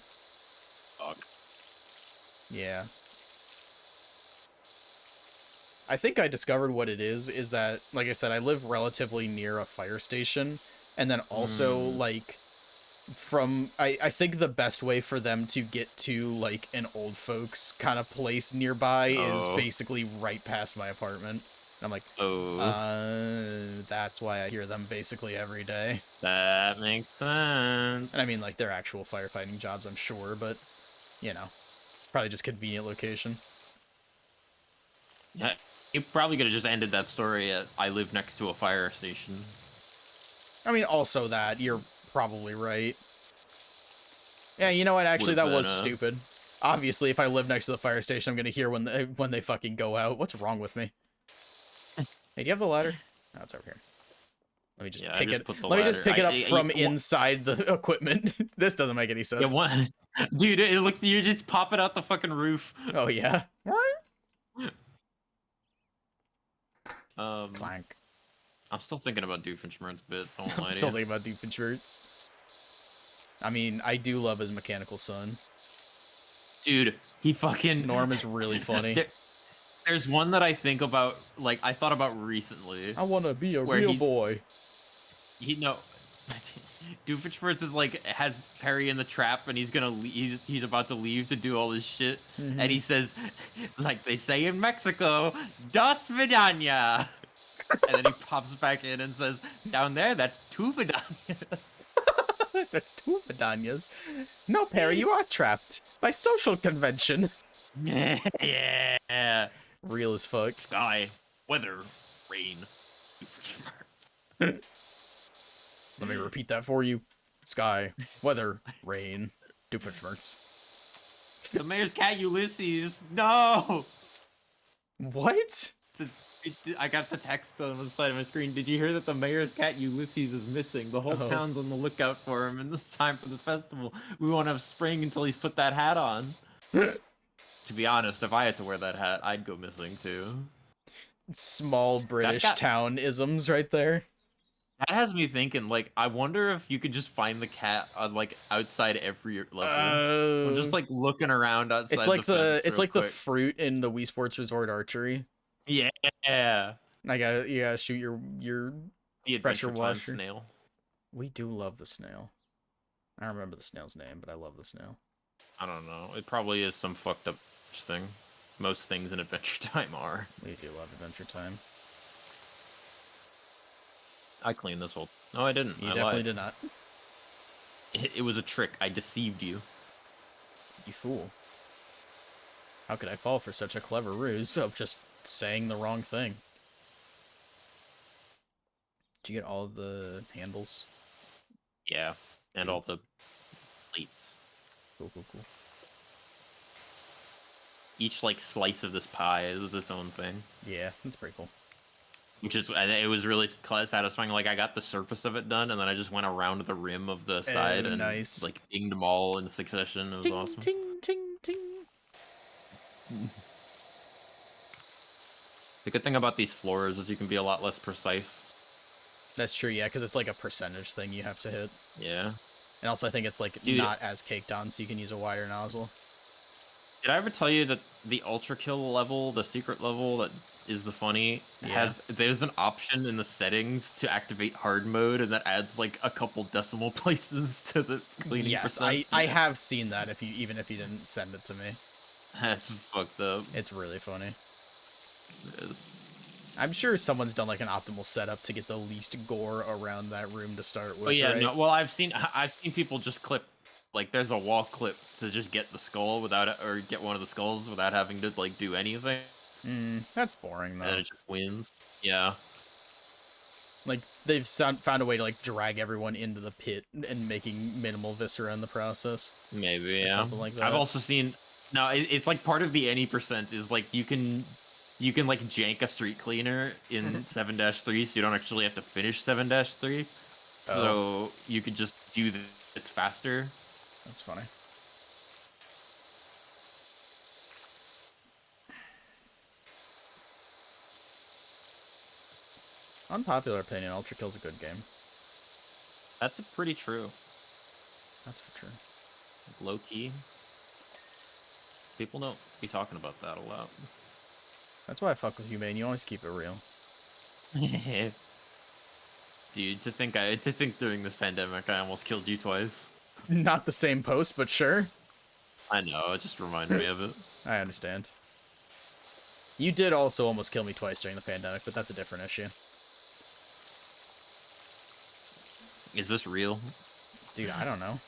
Fuck. Yeah. I think I discovered what it is that, like I said, I live relatively near a fire station, and then also, like, I think the best way for them to get to, like, an old folks kind of place nearby is basically right past my apartment. And I'm like, that's why I hear them basically every day. That makes sense. And I mean, like, they're actual firefighting jobs, I'm sure, but, you know, probably just convenient location. Yeah, you probably could have just ended that story at I live next to a fire station. I mean, also that, you're probably right. Yeah, you know what, actually, that was stupid. Obviously, if I live next to the fire station, I'm gonna hear when they fucking go out. What's wrong with me? Hey, do you have the ladder? No, it's over here. Let me just pick it. Let me just pick it up from inside the equipment. This doesn't make any sense. Yeah, dude, it looks you're just popping out the fucking roof. Oh yeah. Clank. I'm still thinking about Doofenshmirtz bits. I won't lie to you. Still thinking about Doofenshmirtz. I mean, I do love his mechanical son. Dude, he fucking Norm is really funny. There's one that I think about, like I thought about recently. I want to be a real boy. Doofenshmirtz is like has Perry in the trap, and he's gonna he's about to leave to do all this shit, and he says, like they say in Mexico, "Dos vidania," and then he pops back in and says, "Down there, that's two vidanias." That's 2 Medanyas. No, Perry, you are trapped by social convention. Yeah. Real as fuck. Sky, weather, rain. Let me repeat that for you. Sky, weather, rain, Doofenshmirtz. The mayor's cat Ulysses. No. What? I got the text on the side of my screen. Did you hear that the mayor's cat Ulysses is missing? The whole Oh. town's on the lookout for him, and this time for the festival, we won't have spring until he's put that hat on. To be honest, if I had to wear that hat, I'd go missing too. Small British town isms right there. That has me thinking, like, I wonder if you could just find the cat on, like, outside every level. I'm just, like, looking around outside it's like the it's like the fruit in the Wii Sports Resort Archery. Yeah. You gotta shoot your The pressure Adventure Time washer. snail. We do love the snail. I don't remember the snail's name, but I love the snail. I don't know. It probably is some fucked up thing. Most things in Adventure Time are. We do love Adventure Time. I cleaned this whole... No, I didn't. You I definitely lied. did not. It was a trick. I deceived you. You fool. How could I fall for such a clever ruse of just saying the wrong thing? Did you get all of the handles? Yeah, and all the plates. Cool, cool, cool. Each, like, slice of this pie is its own thing. Yeah, that's pretty cool. Which is, it was really satisfying. Like, I got the surface of it done, and then I just went around the rim of the side and, nice. like, dinged them all in succession. It was awesome. Ting, ting, ting. The good thing about these floors is you can be a lot less precise. That's true, yeah, because it's like a percentage thing you have to hit. Yeah. And also I think it's, like, not as caked on, so you can use a wider nozzle. Did I ever tell you that the Ultra Kill level, the secret level that is the funny, there's an option in the settings to activate hard mode, and that adds like a couple decimal places to the cleaning percent? Yes, I have seen that even if you didn't send it to me. That's fucked up. It's really funny. It is. I'm sure someone's done like an optimal setup to get the least gore around that room to start with. Oh yeah, right? no. Well, I've seen people just clip, like, there's a wall clip to just get the skull or get one of the skulls without having to like do anything. That's boring though. And it just wins. Yeah. Like they've found a way to like drag everyone into the pit and making minimal viscera in the process. Maybe, yeah. Something like that. I've also seen. No, it's like part of the any percent is like you can like jank a street cleaner in 7-3, so you don't actually have to finish 7-3. So you could just do it's faster. That's funny. Unpopular opinion, Ultra Kill's a good game. That's pretty true. That's for true. Low key. People don't be talking about that a lot. That's why I fuck with you, man. You always keep it real. Dude, to think during this pandemic I almost killed you twice. Not the same post, but sure. I know, it just reminded me of it. I understand. You did also almost kill me twice during the pandemic, but that's a different issue. Is this real? Dude, I don't know.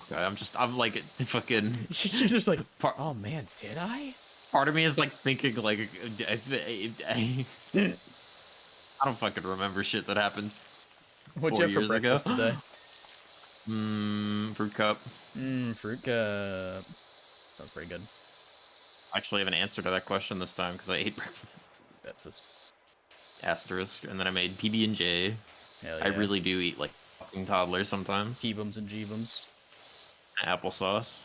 Okay, I'm like fucking. You're just like, oh man, did I? Part of me is like thinking like, I don't fucking remember shit that happened. What'd you have for breakfast today? Fruit cup. Fruit cup. Sounds pretty good. I actually have an answer to that question this time because I ate Breakfast. Asterisk, and then I made PB&J. Hell yeah. I really do eat like fucking toddlers sometimes. Keebums and Jeebums. Applesauce.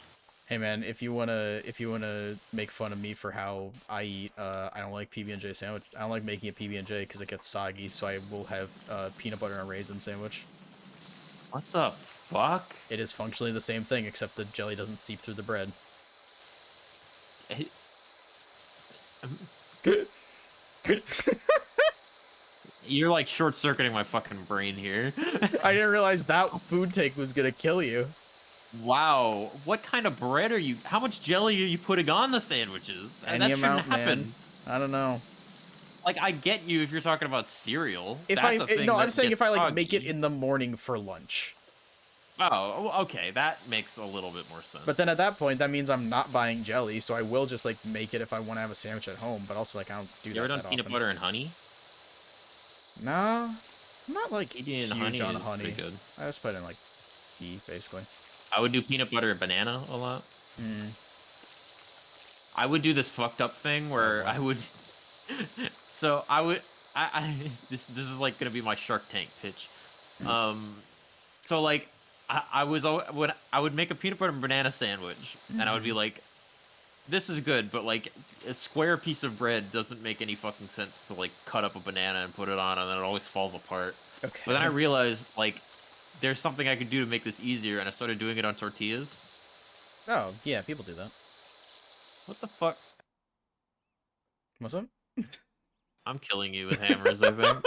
Hey man, if you wanna make fun of me for how I eat, I don't like PB&J sandwich. I don't like making a PB&J because it gets soggy. So I will have peanut butter and a raisin sandwich. What the fuck? It is functionally the same thing, except the jelly doesn't seep through the bread. You're like short-circuiting my fucking brain here. I didn't realize that food take was gonna kill you. Wow, what kind of bread are you? How much jelly are you putting on the sandwiches? Any that amount, shouldn't happen. man. I don't know. Like, I get you if you're talking about cereal. If That's a thing no, that I'm saying gets if I like soggy. make it in the morning for lunch. Oh, okay, that makes a little bit more sense. But then at that point, that means I'm not buying jelly, so I will just, like, make it if I want to have a sandwich at home, but also, like, I don't do You ever that done that peanut often. butter and honey? Nah, I'm not, like, Eating and huge honey on is pretty honey. good. I just put in, like, tea, basically. I would do peanut butter and banana a lot. Mm. I would do this fucked up thing Oh, where boy. I would. So I would. I this is like gonna be my Shark Tank pitch. Um, so like I was when I would make a peanut butter and banana sandwich, and I would be Mhm. like, this is good, but like a square piece of bread doesn't make any fucking sense to like cut up a banana and put it on, and then it always falls apart. But then I Okay. realized like there's something I could do to make this easier, and I started doing it on tortillas. Oh, yeah, people do that. What the fuck? What's up? I'm killing you with hammers, I think.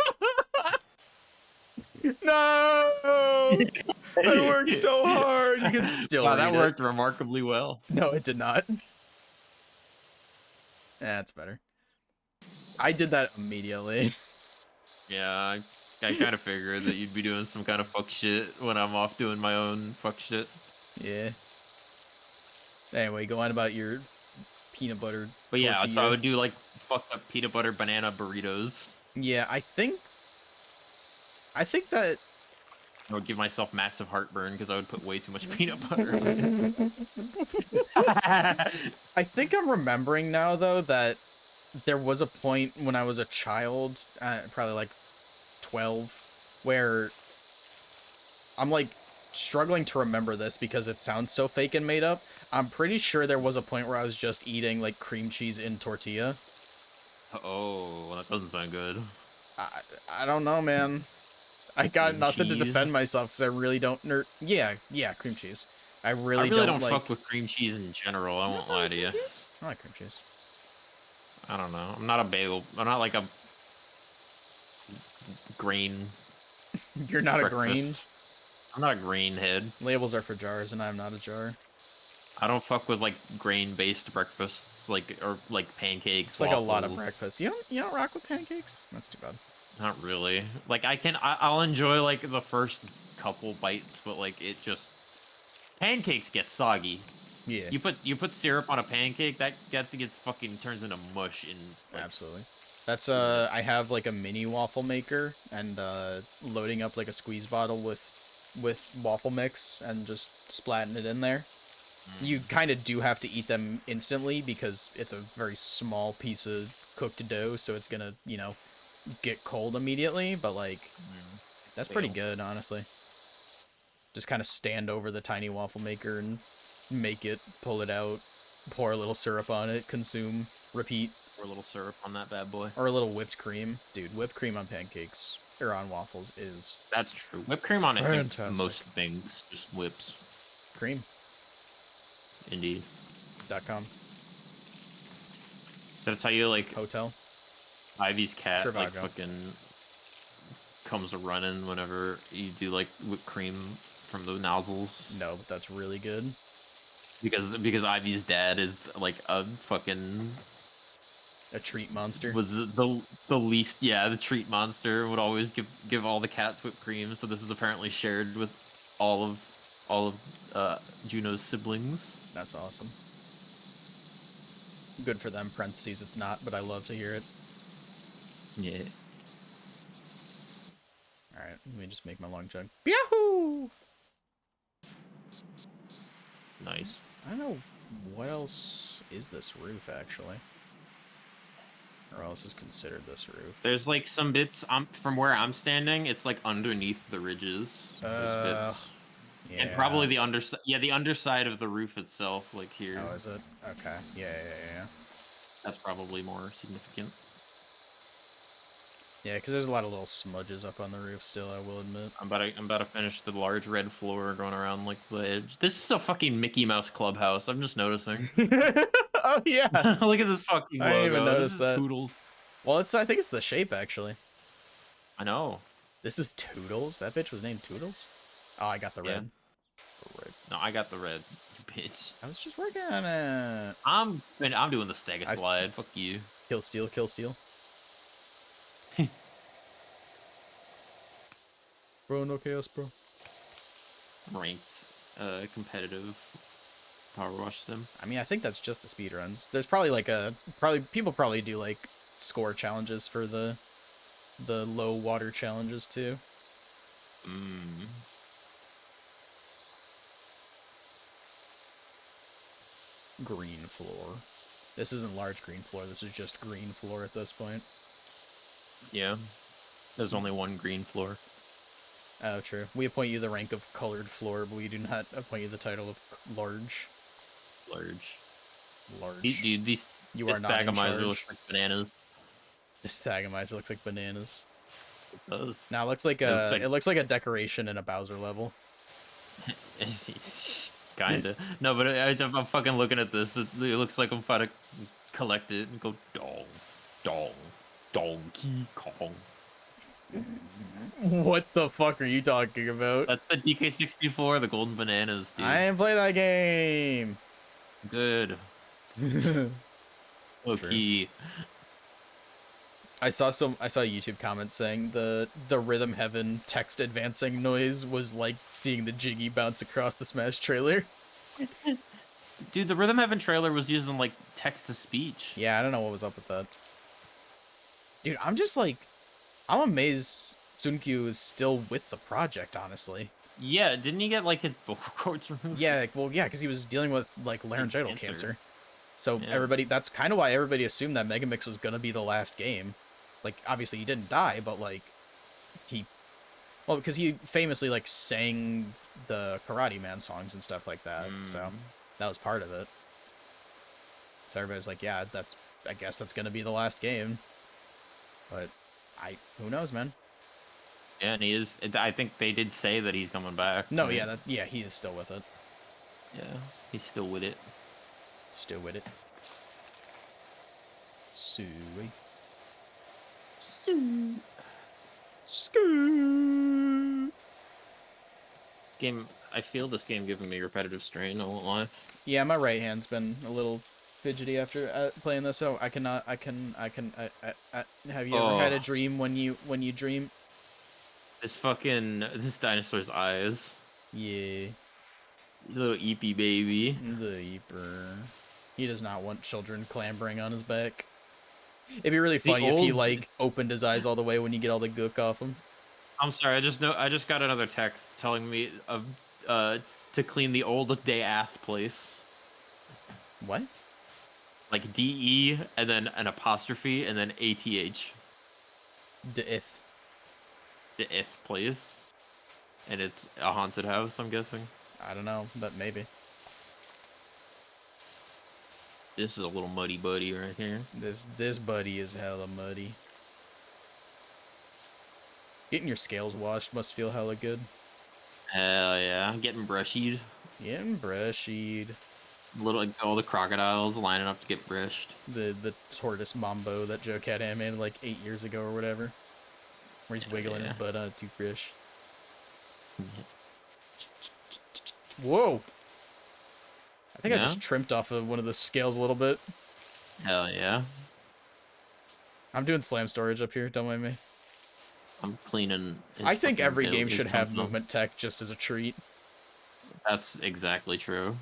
No! I worked so hard. You can still Wow, that read it. worked remarkably well. No, it did not. That's better. I did that immediately. Yeah, I kind of figured that you'd be doing some kind of fuck shit when I'm off doing my own fuck shit. Yeah. Anyway, go on about your peanut butter But yeah, so I tortilla. would do like fucked up peanut butter banana burritos. Yeah, I think that I would give myself massive heartburn because I would put way too much peanut butter on it. I think I'm remembering now though that there was a point when I was a child, probably like 12, where I'm like struggling to remember this because it sounds so fake and made up. I'm pretty sure there was a point where I was just eating like cream cheese in tortilla. Oh, well, that doesn't sound good. I, I don't know, man. I got Cream nothing to defend cheese. myself because I really don't yeah, cream cheese. I I really really don't don't like. fuck with cream cheese in general. I You won't don't lie like to cream you. cheese? I like cream cheese. I don't know. I'm not a bagel. I'm not like a grain You're not a grain. breakfast. I'm not a grain head. Labels are for jars, and I'm not a jar. I don't fuck with like grain-based breakfasts, like or like pancakes, It's like a lot of waffles. breakfast. You don't rock with pancakes? That's too bad. Not really. Like I'll enjoy like the first couple bites, but like it just pancakes get soggy. Yeah, You put syrup on a pancake, that gets fucking turns into mush in like absolutely. That's 2 minutes. I have like a mini waffle maker and loading up like a squeeze bottle with waffle mix and just splatting it in there. You Mm, kind of do have to eat them instantly because it's a very small piece of cooked dough, so it's gonna, get cold immediately, but like mm, that's pretty fail. good, honestly. Just kind of stand over the tiny waffle maker and make it, pull it out, pour a little syrup on it, consume, repeat, Pour a little syrup on that bad boy. or a little whipped cream. Dude, whipped cream on pancakes or on waffles is That's true. Whipped cream on I think fantastic. most things just whips. Cream.com. Indeed. Did I tell you like Hotel. Ivy's cat like Trivago. fucking comes a running whenever you do like whipped cream from the nozzles No, but that's really good. because Ivy's dad is like a fucking A treat monster. was the least the treat monster would always give all the cats whipped cream, so this is apparently shared with all of Juno's siblings. That's awesome. Good for them, parentheses, it's not, but I love to hear it. Yeah. Alright, let me just make my long chug. Yahoo! Nice. I don't know what else is this roof, actually. Or else is considered this roof. There's like some bits from where I'm standing, it's like underneath the ridges. Those bits. Yeah. And probably the underside, the underside of the roof itself, like here. Oh, is it? Okay. Yeah. That's probably more significant. Yeah, because there's a lot of little smudges up on the roof still, I will admit. I'm about to finish the large red floor going around like the edge. This is a fucking Mickey Mouse clubhouse. I'm just noticing. Oh, yeah. Look at this fucking I didn't logo. even This notice is that. Toodles. Well, I think it's the shape, actually. I know. This is Toodles? That bitch was named Toodles? Oh, I got the Yeah. red. Red. No, I got the red, bitch. I was just working on it. I'm doing the Stega slide. Fuck you. Kill steal, kill steal. Bro, no chaos, bro. ranked, competitive Power Wash sim. I mean, I think that's just the speedruns. There's probably like probably people probably do like score challenges for the low water challenges too. Mm. Green floor. This isn't large green floor. This is just green floor at this point. Yeah. There's only one green floor. Oh, true. We appoint you the rank of colored floor, but we do not appoint you the title of large. Large. Large. Dude, You are this not in Thagomizer looks charge. like bananas. This Thagomizer looks like bananas. It does. Now It it looks like a decoration in a Bowser level. Kinda. No, but I'm fucking looking at this. It looks like I'm trying to collect it and go dong, dong, Donkey Kong. What the fuck are you talking about? That's the DK64, the golden bananas, dude. I didn't play that game. Good. True. Okay. I saw a YouTube comment saying the Rhythm Heaven text advancing noise was like seeing the Jiggy bounce across the Smash trailer. Dude, the Rhythm Heaven trailer was using like text to speech. Yeah, I don't know what was up with that. Dude, I'm amazed Sunkyu is still with the project, honestly. Yeah, didn't he get like his vocal cords removed? Yeah, well, yeah, because he was dealing with like laryngeal cancer. So Yeah. that's kind of why everybody assumed that Megamix was gonna be the last game. Like, obviously he didn't die, but like because he famously like sang the Karate Man songs and stuff like that. So that was part of it. So everybody's like, yeah, I guess that's gonna be the last game. But who knows, man? Yeah, and he is. I think they did say that he's coming back. No, right? yeah, he is still with it. Yeah, he's still with it. Still with it. Suey. Scoo. Game. I feel this game giving me repetitive strain. I won't lie. Yeah, my right hand's been a little fidgety after playing this, so I cannot. Have you ever had a dream when you dream? This dinosaur's eyes. Yeah. Little eepy baby. The Eeper. He does not want children clambering on his back. It'd be really funny if he like opened his eyes all the way when you get all the gook off him. I'm sorry. I just got another text telling me to clean the old day ath place. What? Like DE and then an apostrophe and then ATH. Death. The ith place. And it's a haunted house, I'm guessing. I don't know, but maybe. This is a little muddy buddy right here. This buddy is hella muddy. Getting your scales washed must feel hella good. Hell yeah. Getting brushied. Getting brushied. Like all the crocodiles lining up to get brushed. The tortoise mambo that Joe Cat animated like 8 years ago or whatever. Where he's wiggling his butt on a toothbrush. Whoa! I think I just trimmed off of one of the scales a little bit. Hell yeah. I'm doing slam storage up here, don't mind me. I'm cleaning. I think every game should have movement tech just as a treat. That's exactly true.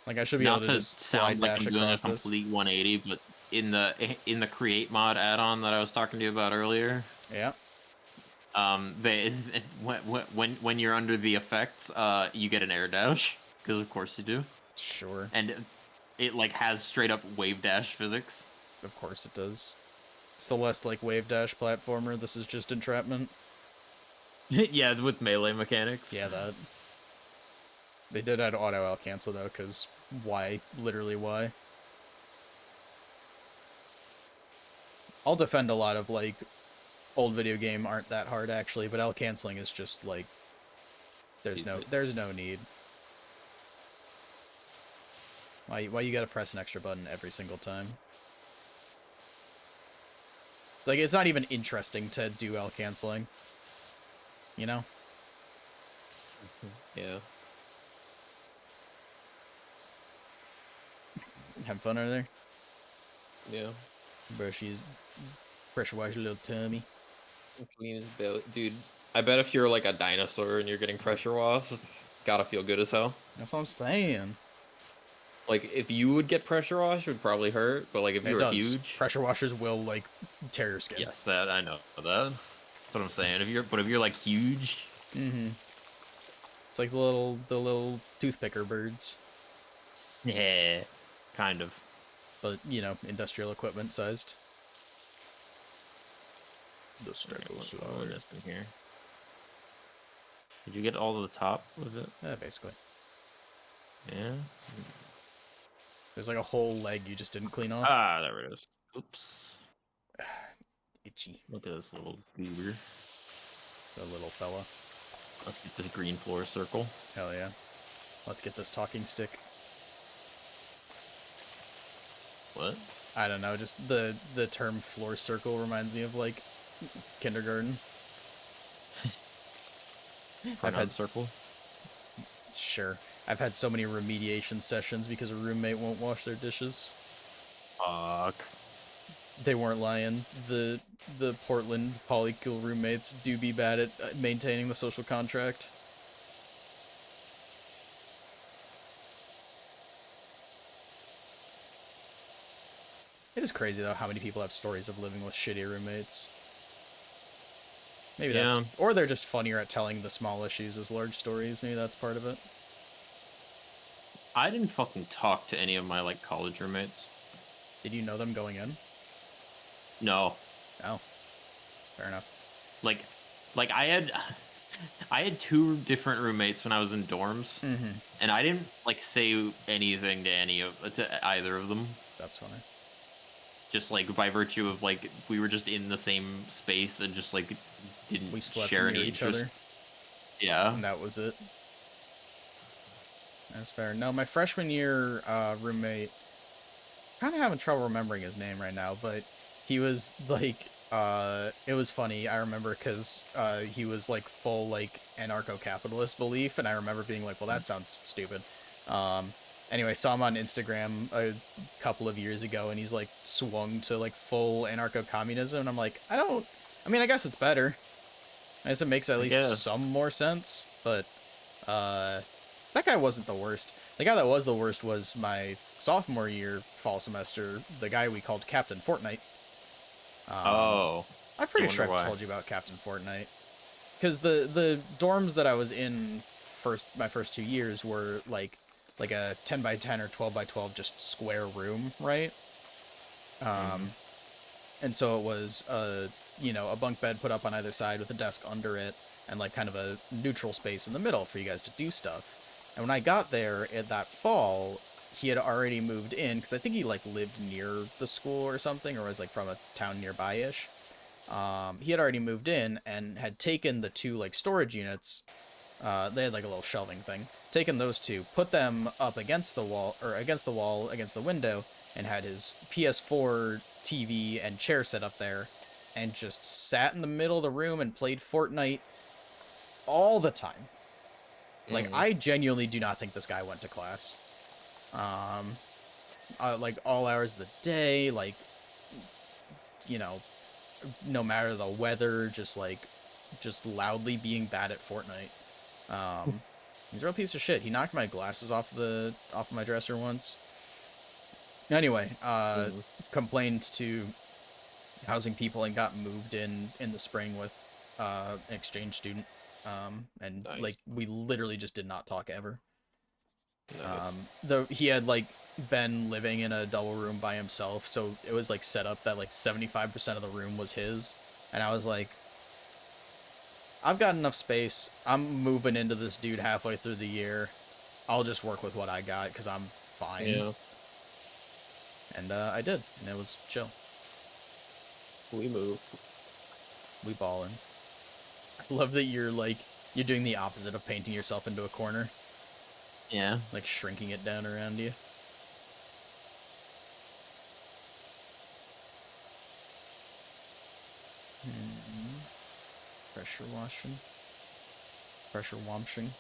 Like I should be able to just slide dash doing a across this. complete 180, but in the create mod add-on that I was talking to you about earlier. Yeah. They when you're under the effects, you get an air dash because of course you do. Sure. And it like has straight up wave dash physics. Of course it does. Celeste like wave dash platformer. This is just entrapment. Yeah, with melee mechanics. Yeah, that. They did add auto out cancel though, because why? Literally why? I'll defend a lot of like old video game aren't that hard actually, but L canceling is just like there's no need. Why you gotta press an extra button every single time? It's like it's not even interesting to do L canceling. You know? Yeah. Have fun over there? Yeah. Brushies. Pressure wash your little tummy. Clean his belly, dude. I bet if you're like a dinosaur and you're getting pressure washed, it's gotta feel good as hell. That's what I'm saying. Like if you would get pressure washed, it would probably hurt. But like if you It were does. huge, Pressure washers will like tear your skin. yes, that I know that. That's what I'm saying. If you're like huge, Mm-hmm. It's like the little toothpicker birds, yeah, kind of. but you know, industrial equipment sized. The Okay, what Stegosaur. is in here? Did you get all to the top with it? Yeah, basically. Yeah. There's like a whole leg you just didn't clean off. Ah, there it is. Oops. Itchy. Look at this little goober. The little fella. Let's get this green floor circle. Hell yeah. Let's get this talking stick. What? I don't know, just the term floor circle reminds me of like kindergarten. I've Pronoun had circle. sure. I've had so many remediation sessions because a roommate won't wash their dishes. Fuck. They weren't lying. The Portland polycule roommates do be bad at maintaining the social contract. It is crazy though how many people have stories of living with shitty roommates. Maybe that's, Yeah. or they're just funnier at telling the small issues as large stories. Maybe that's part of it. I didn't fucking talk to any of my like college roommates. Did you know them going in? No. Oh, fair enough. Like I had two different roommates when I was in dorms, Mm-hmm. and I didn't like say anything to either of them. That's funny. Just like by virtue of like we were just in the same space and just like didn't We slept share near any each interest. other, Yeah. and that was it. That's fair. No, my freshman year roommate, kind of having trouble remembering his name right now, but he was like, it was funny. I remember because he was like full like anarcho-capitalist belief, and I remember being like, well, that sounds stupid. Anyway, saw him on Instagram a couple of years ago, and he's like swung to like full anarcho-communism, and I'm like, I mean, I guess it's better. I guess it makes at I least guess. some more sense, but that guy wasn't the worst. The guy that was the worst was my sophomore year fall semester, the guy we called Captain Fortnite. Oh. I'm I pretty wonder sure I've why. told you about Captain Fortnite. Because the dorms that I was in my first 2 years were like a 10 by 10 or 12 by 12 just square room, right? Mhm. And so it was a bunk bed put up on either side with a desk under it and like kind of a neutral space in the middle for you guys to do stuff. And when I got there at that fall, he had already moved in because I think he like lived near the school or something, or was like from a town nearby-ish. He had already moved in and had taken the two like storage units. They had like a little shelving thing. Taken those two, put them up against the wall against the window, and had his PS4 TV and chair set up there, and just sat in the middle of the room and played Fortnite all the time. Like, Mhm. I genuinely do not think this guy went to class. Like all hours of the day, like, you know, no matter the weather, just loudly being bad at Fortnite. He's a real piece of shit. He knocked my glasses off of my dresser once. Anyway, Mhm. complained to housing people and got moved in the spring with an exchange student. And like Nice. we literally just did not talk ever. Nice. Though he had like been living in a double room by himself, so it was like set up that like 75% of the room was his, and I was like, I've got enough space. I'm moving into this dude halfway through the year. I'll just work with what I got because I'm fine. Yeah. And I did, and it was chill. We move. We ballin'. I love that you're doing the opposite of painting yourself into a corner, Yeah. like shrinking it down around you. Pressure washing. Pressure washing.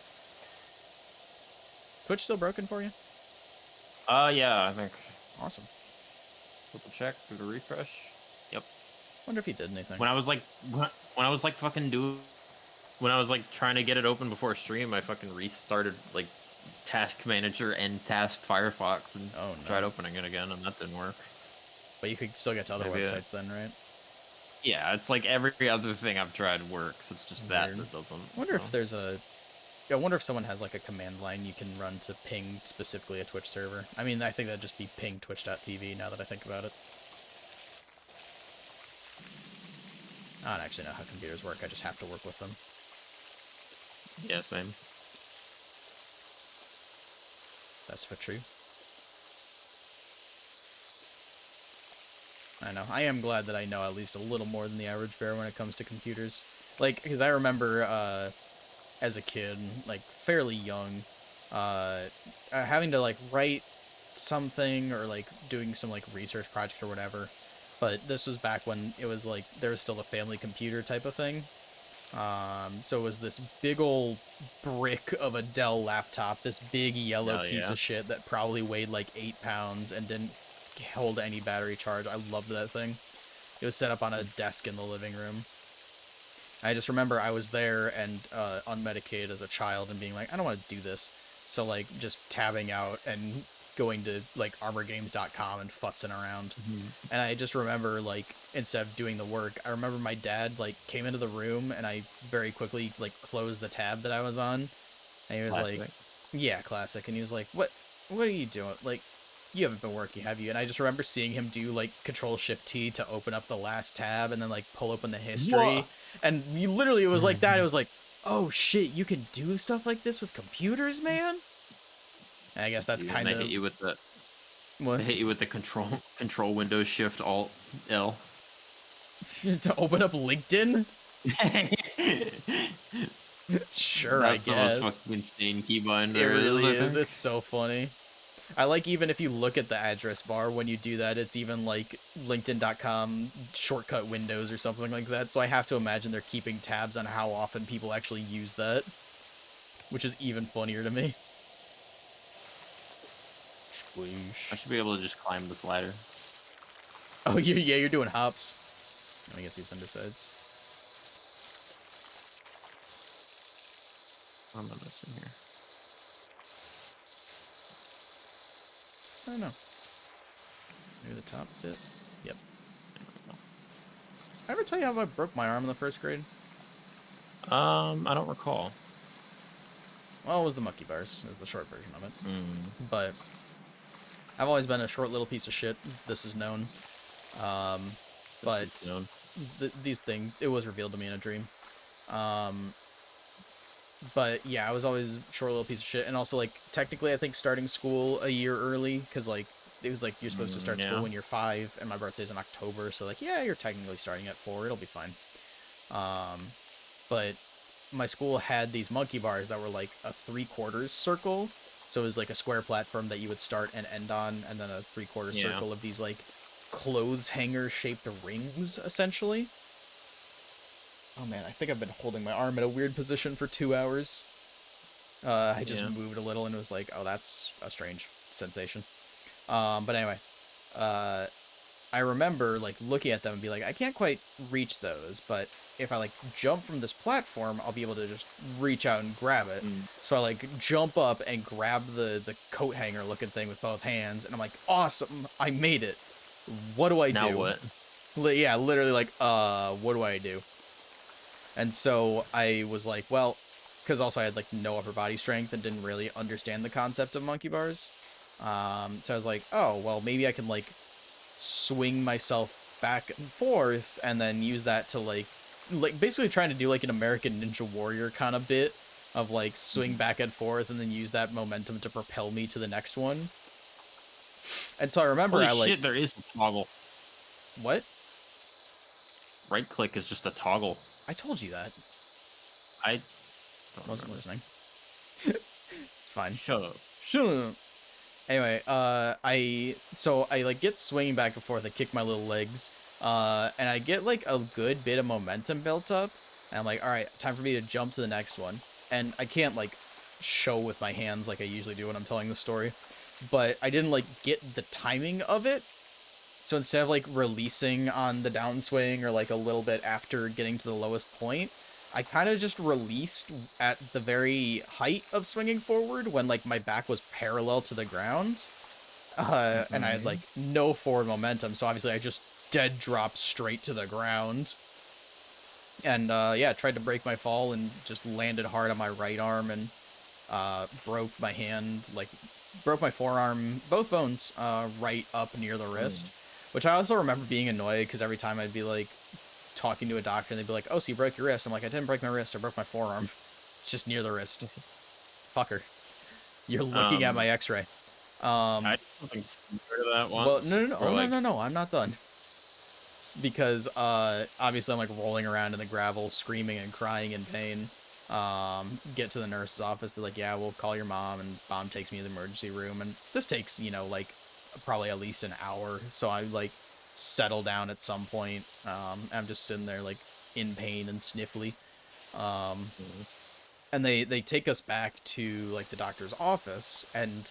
Twitch still broken for you? Yeah, I think. Awesome. Triple check through the refresh. Yep. Wonder if he did anything. When I was like fucking doing when I was like trying to get it open before stream, I fucking restarted like Task Manager and Task Firefox and Oh tried no. opening it again, and that didn't work. But you could still get to other Maybe, websites then, right? yeah, it's like every other thing I've tried works. It's just that Weird. that doesn't. I wonder if So there's a... I wonder if someone has like a command line you can run to ping specifically a Twitch server. I mean, I think that'd just be ping twitch.tv now that I think about it. I don't actually know how computers work. I just have to work with them. yeah, same. That's for true. I know. I am glad that I know at least a little more than the average bear when it comes to computers. Like, because I remember as a kid, like fairly young, having to like write something or like doing some like research project or whatever. But this was back when it was like there was still a family computer type of thing. So it was this big old brick of a Dell laptop, this big yellow Oh piece yeah. of shit that probably weighed like 8 pounds and didn't hold any battery charge. I loved that thing. It was set up on a desk in the living room. I just remember I was there and unmedicated as a child and being like, I don't want to do this. So like just tabbing out and going to like armorgames.com and futzing around. Mhm. And I just remember like instead of doing the work, I remember my dad like came into the room and I very quickly like closed the tab that I was on. And he was like, Classic. yeah, classic. And he was like, what are you doing? Like, you haven't been working, have you? And I just remember seeing him do like Control Shift T to open up the last tab and then like pull open the history. What? And you literally, it was like that. It was like, oh shit, you can do stuff like this with computers, man. And I guess that's Dude, and kind they of hit you with the what they hit you with the control Windows Shift Alt L. to open up LinkedIn. Sure, I That's the most guess. fucking insane keybind It there is, really I is. think. It's so funny. I like even if you look at the address bar when you do that, it's even like LinkedIn.com shortcut windows or something like that. So I have to imagine they're keeping tabs on how often people actually use that, which is even funnier to me. I Sploosh. should be able to just climb this ladder. Oh, yeah, you're doing hops. Let me get these undersides. I'm not missing here. I don't know. Maybe the top bit. Yep. I ever tell you how I broke my arm in the first grade? I don't recall. Well, it was the monkey bars, is the short version of it. Mm. But I've always been a short little piece of shit. This is known. But Known. these things, it was revealed to me in a dream. But yeah, I was always a short little piece of shit. And also, like, technically, I think starting school a year early, because, like, it was like you're supposed to start school Yeah. when you're 5, and my birthday's in October, so, like, yeah, you're technically starting at 4, it'll be fine. But my school had these monkey bars that were like a 3/4 circle. So it was like a square platform that you would start and end on, and then a 3/4 Yeah. circle of these like clothes hanger shaped rings, essentially. Oh man, I think I've been holding my arm in a weird position for 2 hours. I just Yeah. moved a little and it was like, oh, that's a strange sensation. But anyway, I remember like looking at them and be like, I can't quite reach those, but if I like jump from this platform, I'll be able to just reach out and grab it. Mm. So I like jump up and grab the coat hanger looking thing with both hands, and I'm like, awesome, I made it. What do I Now do? what? Yeah, literally like, what do I do? And so I was like, well, because also I had like no upper body strength and didn't really understand the concept of monkey bars. So I was like, oh, well, maybe I can like swing myself back and forth and then use that to like basically trying to do like an American Ninja Warrior kind of bit of like swing back and forth and then use that momentum to propel me to the next one. And so I remember Holy I like shit, there is a toggle. what? Right click is just a toggle. I told you that. I Wasn't remember. listening. It's fine. Shut up. Shut up. Anyway, I like get swinging back and forth. I kick my little legs, and I get like a good bit of momentum built up. And I'm like, all right, time for me to jump to the next one. And I can't like show with my hands like I usually do when I'm telling the story, but I didn't like get the timing of it. So instead of like releasing on the downswing or like a little bit after getting to the lowest point, I kind of just released at the very height of swinging forward when like my back was parallel to the ground, and I had Mm-hmm. like no forward momentum, so obviously I just dead dropped straight to the ground. And yeah, tried to break my fall and just landed hard on my right arm and broke my hand, like broke my forearm, both bones, right up near the wrist. Which I also remember being annoyed because every time I'd be like talking to a doctor and they'd be like, "Oh, so you broke your wrist?" I'm like, "I didn't break my wrist. I broke my forearm. It's just near the wrist." Fucker, you're looking at Um, my X-ray. I Um, did something similar to that well, once, no, no, no, where oh no, like, no, no, I'm not done. Because obviously I'm like rolling around in the gravel, screaming and crying in pain. Get to the nurse's office. They're like, "Yeah, we'll call your mom," and mom takes me to the emergency room. And this takes, like probably at least an hour. So I like settle down at some point. I'm just sitting there like in pain and sniffly. Um, Mhm. and they take us back to like the doctor's office, and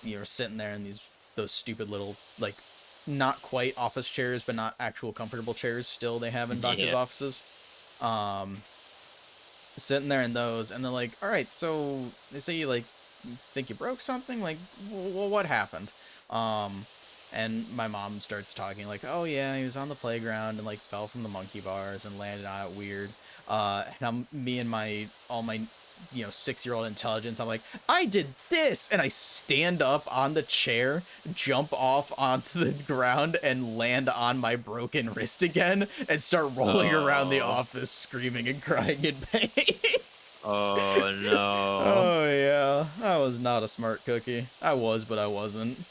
you're sitting there in those stupid little like not quite office chairs, but not actual comfortable chairs. Still, they have in doctors' Yeah. offices. Um, Sitting there in those, and they're like, "All right, so they say you like think you broke something. Like, well, what happened?" Um, and my mom starts talking like, "Oh yeah, he was on the playground and like fell from the monkey bars and landed on it weird." And me and my all my 6-year-old intelligence, I'm like, "I did this," and I stand up on the chair, jump off onto the ground, and land on my broken wrist again, and start rolling around the Oh. office, screaming and crying in pain. Oh no. Oh yeah, I was not a smart cookie. I was, but I wasn't.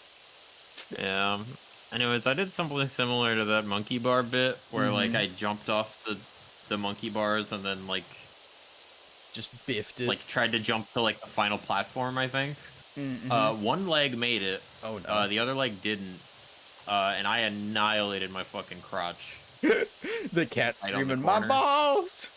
Yeah. Anyways, I did something similar to that monkey bar bit where like Mm-hmm. I jumped off the monkey bars and then Just biffed it. like tried to jump to like the final platform, I think. Mm-hmm. One leg made it. Oh no. The other leg didn't. And I annihilated my fucking crotch The cat right on the screaming, "My corner. balls!"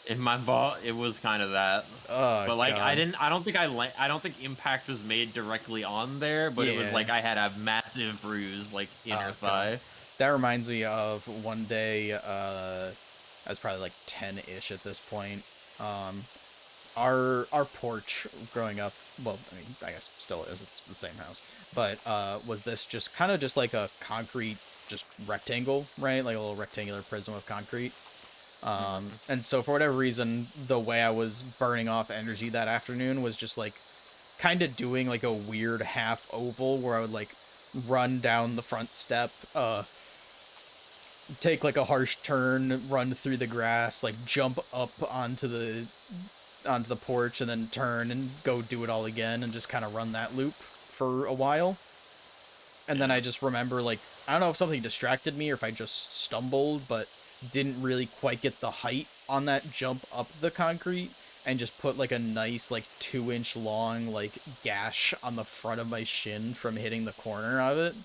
In my ball, it was kind of that. Oh But like god. I don't think I don't think impact was made directly on there, but it was Yeah. like I had a massive bruise like inner Oh god. thigh. That reminds me of one day, I was probably like 10-ish at this point. Um, our porch growing up, well, I mean, I guess still is, it's the same house, but was this just kind of just like a concrete, just rectangle, right? Like a little rectangular prism of concrete. Mhm. And so for whatever reason, the way I was burning off energy that afternoon was just like kind of doing like a weird half oval where I would like run down the front step, take like a harsh turn, run through the grass, like jump up onto the porch and then turn and go do it all again and just kind of run that loop for a while. And then I Yeah. just remember like I don't know if something distracted me or if I just stumbled, but didn't really quite get the height on that jump up the concrete and just put like a nice like 2-inch long like gash on the front of my shin from hitting the corner of it.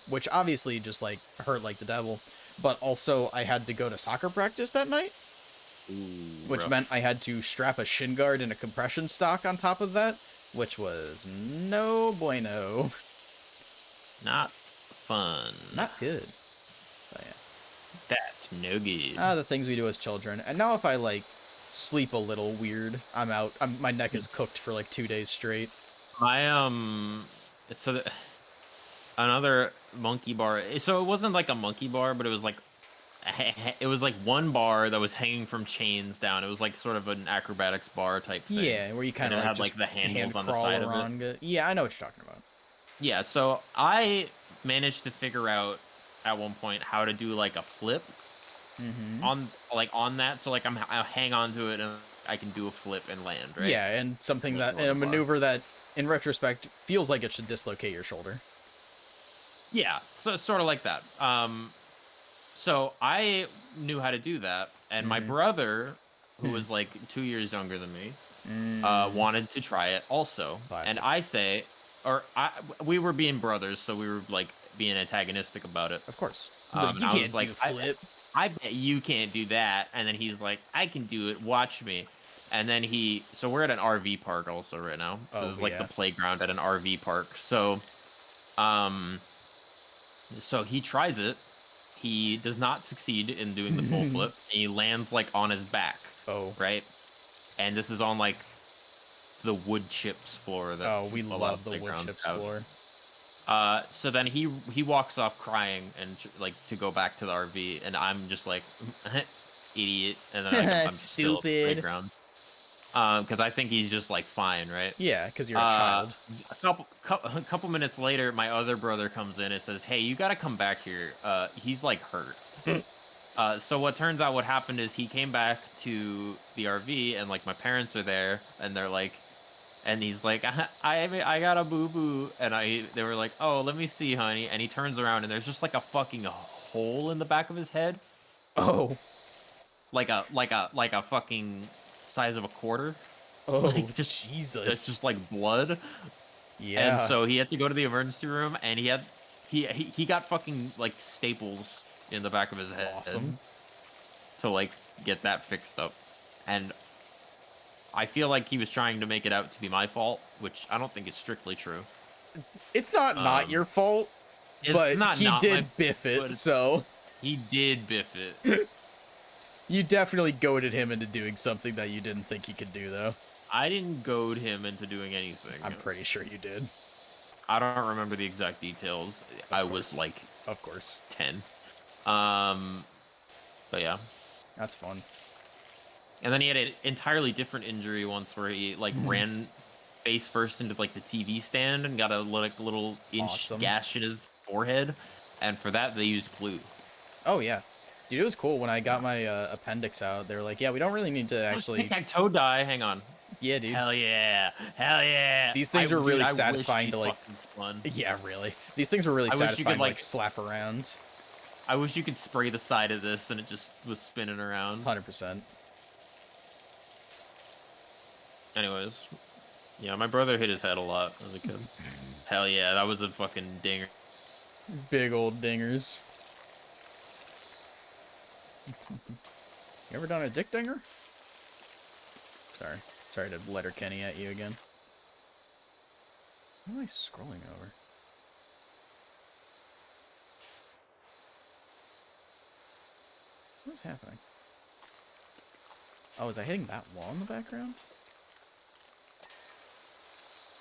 Which obviously just like hurt like the devil. But also I had to go to soccer practice that night, Ooh, which meant I rough. had to strap a shin guard and a compression stock on top of that, which was no bueno. Not fun. Not good. But yeah. That's no good. The things we do as children. And now if I like sleep a little weird, I'm out. My neck is cooked for like 2 days straight. My so the, another monkey bar. So it wasn't like a monkey bar, but it was like it was like one bar that was hanging from chains down. It was like sort of an acrobatics bar type thing, Yeah, where you and kind it of like had just like the handles hand on the crawl side of it. around it. Yeah, I know what you're talking about. Yeah, so I managed to figure out at one point how to do like a flip Mm-hmm. on that. So like I hang on to it and I can do a flip and land right Yeah, and something on that, on and the a bar. maneuver that, in retrospect, feels like it should dislocate your shoulder. Yeah, so sort of like that. So I knew how to do that, and my Mm-hmm. brother, who Hmm. was like 2 years younger than me, Mm. wanted to try it also. And Classic. I say, or I, we were being brothers, so we were like being antagonistic about it. Of course. Like, And you I was can't like, do flip. I bet you can't do that. And then he's like, I can do it. Watch me. And then so we're at an RV park also right now. So Oh it's like the yeah. playground at an RV park. Um, so he tries it he does not succeed in doing the full flip. And he lands like on his back, Oh. right? And this is on like the wood chips floor that Oh, we a lot of love the wood playgrounds chips have. floor. So then he walks off crying and like to go back to the RV, and I'm just like idiot, and then I'm still at the Stupid. playground. Because I think he's just like fine, right? Yeah, because you're a Uh, child. a couple minutes later, my other brother comes in and says, "Hey, you gotta come back here. He's like hurt." So what turns out what happened is he came back to the RV and like my parents are there and they're like, and he's like, I got a boo boo, and they were like, oh, let me see, honey, and he turns around and there's just like a fucking hole in the back of his head, Oh. like a fucking size of a quarter, Oh, like just that's Jesus. just like blood. And Yeah. so he had to go to the emergency room, and he got fucking like staples in the back of his head Awesome. to like get that fixed up. And I feel like he was trying to make it out to be my fault, which I don't think is strictly true. It's not Um, your fault, it's but he not my, did biff it, but so he did biff it. you definitely goaded him into doing something that you didn't think he could do, though. I didn't goad him into doing anything. I'm pretty sure you did. I don't remember the exact details. Of I was course. like Of course. 10. Um, but yeah. That's fun. And then he had an entirely different injury once where he like ran face first into like the TV stand and got a like little inch Awesome. gash in his forehead. And for that they used glue. Oh, yeah. Dude, it was cool when I got my appendix out. They were like, yeah, we don't really need to actually... Tic-tac-toe die. Hang on. Yeah, dude. Hell yeah. Hell yeah. These things are really I satisfying wish to, they like... fucking spun. Yeah, really. These things were really I wish you satisfying could, to, like, like, slap around. I wish you could spray the side of this and it just was spinning around. 100%. Anyways. Yeah, my brother hit his head a lot as a kid. Hell yeah, that was a fucking dinger. Big old dingers. You ever done a dick dinger? Sorry. Sorry to letter Kenny at you again. What am I scrolling over? What's happening? Oh, was I hitting that wall in the background?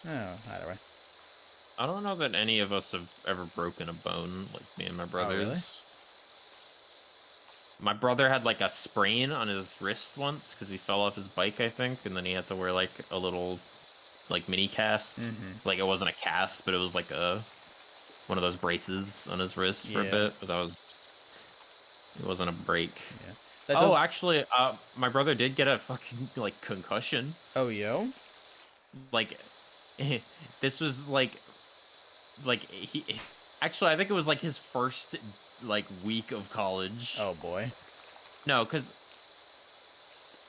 Oh, either way. I don't know that any of us have ever broken a bone, like me and my brothers. really? My brother had like a sprain on his wrist once because he fell off his bike, I think, and then he had to wear like a little like mini cast. Like it wasn't a cast, but it was like a one of those braces on his wrist for a Yeah. bit. But it wasn't a break. Yeah. That Oh, does... actually, my brother did get a fucking like concussion. Oh, yo? Like this was like he actually I think it was like his first like week of college. Oh, boy. No, because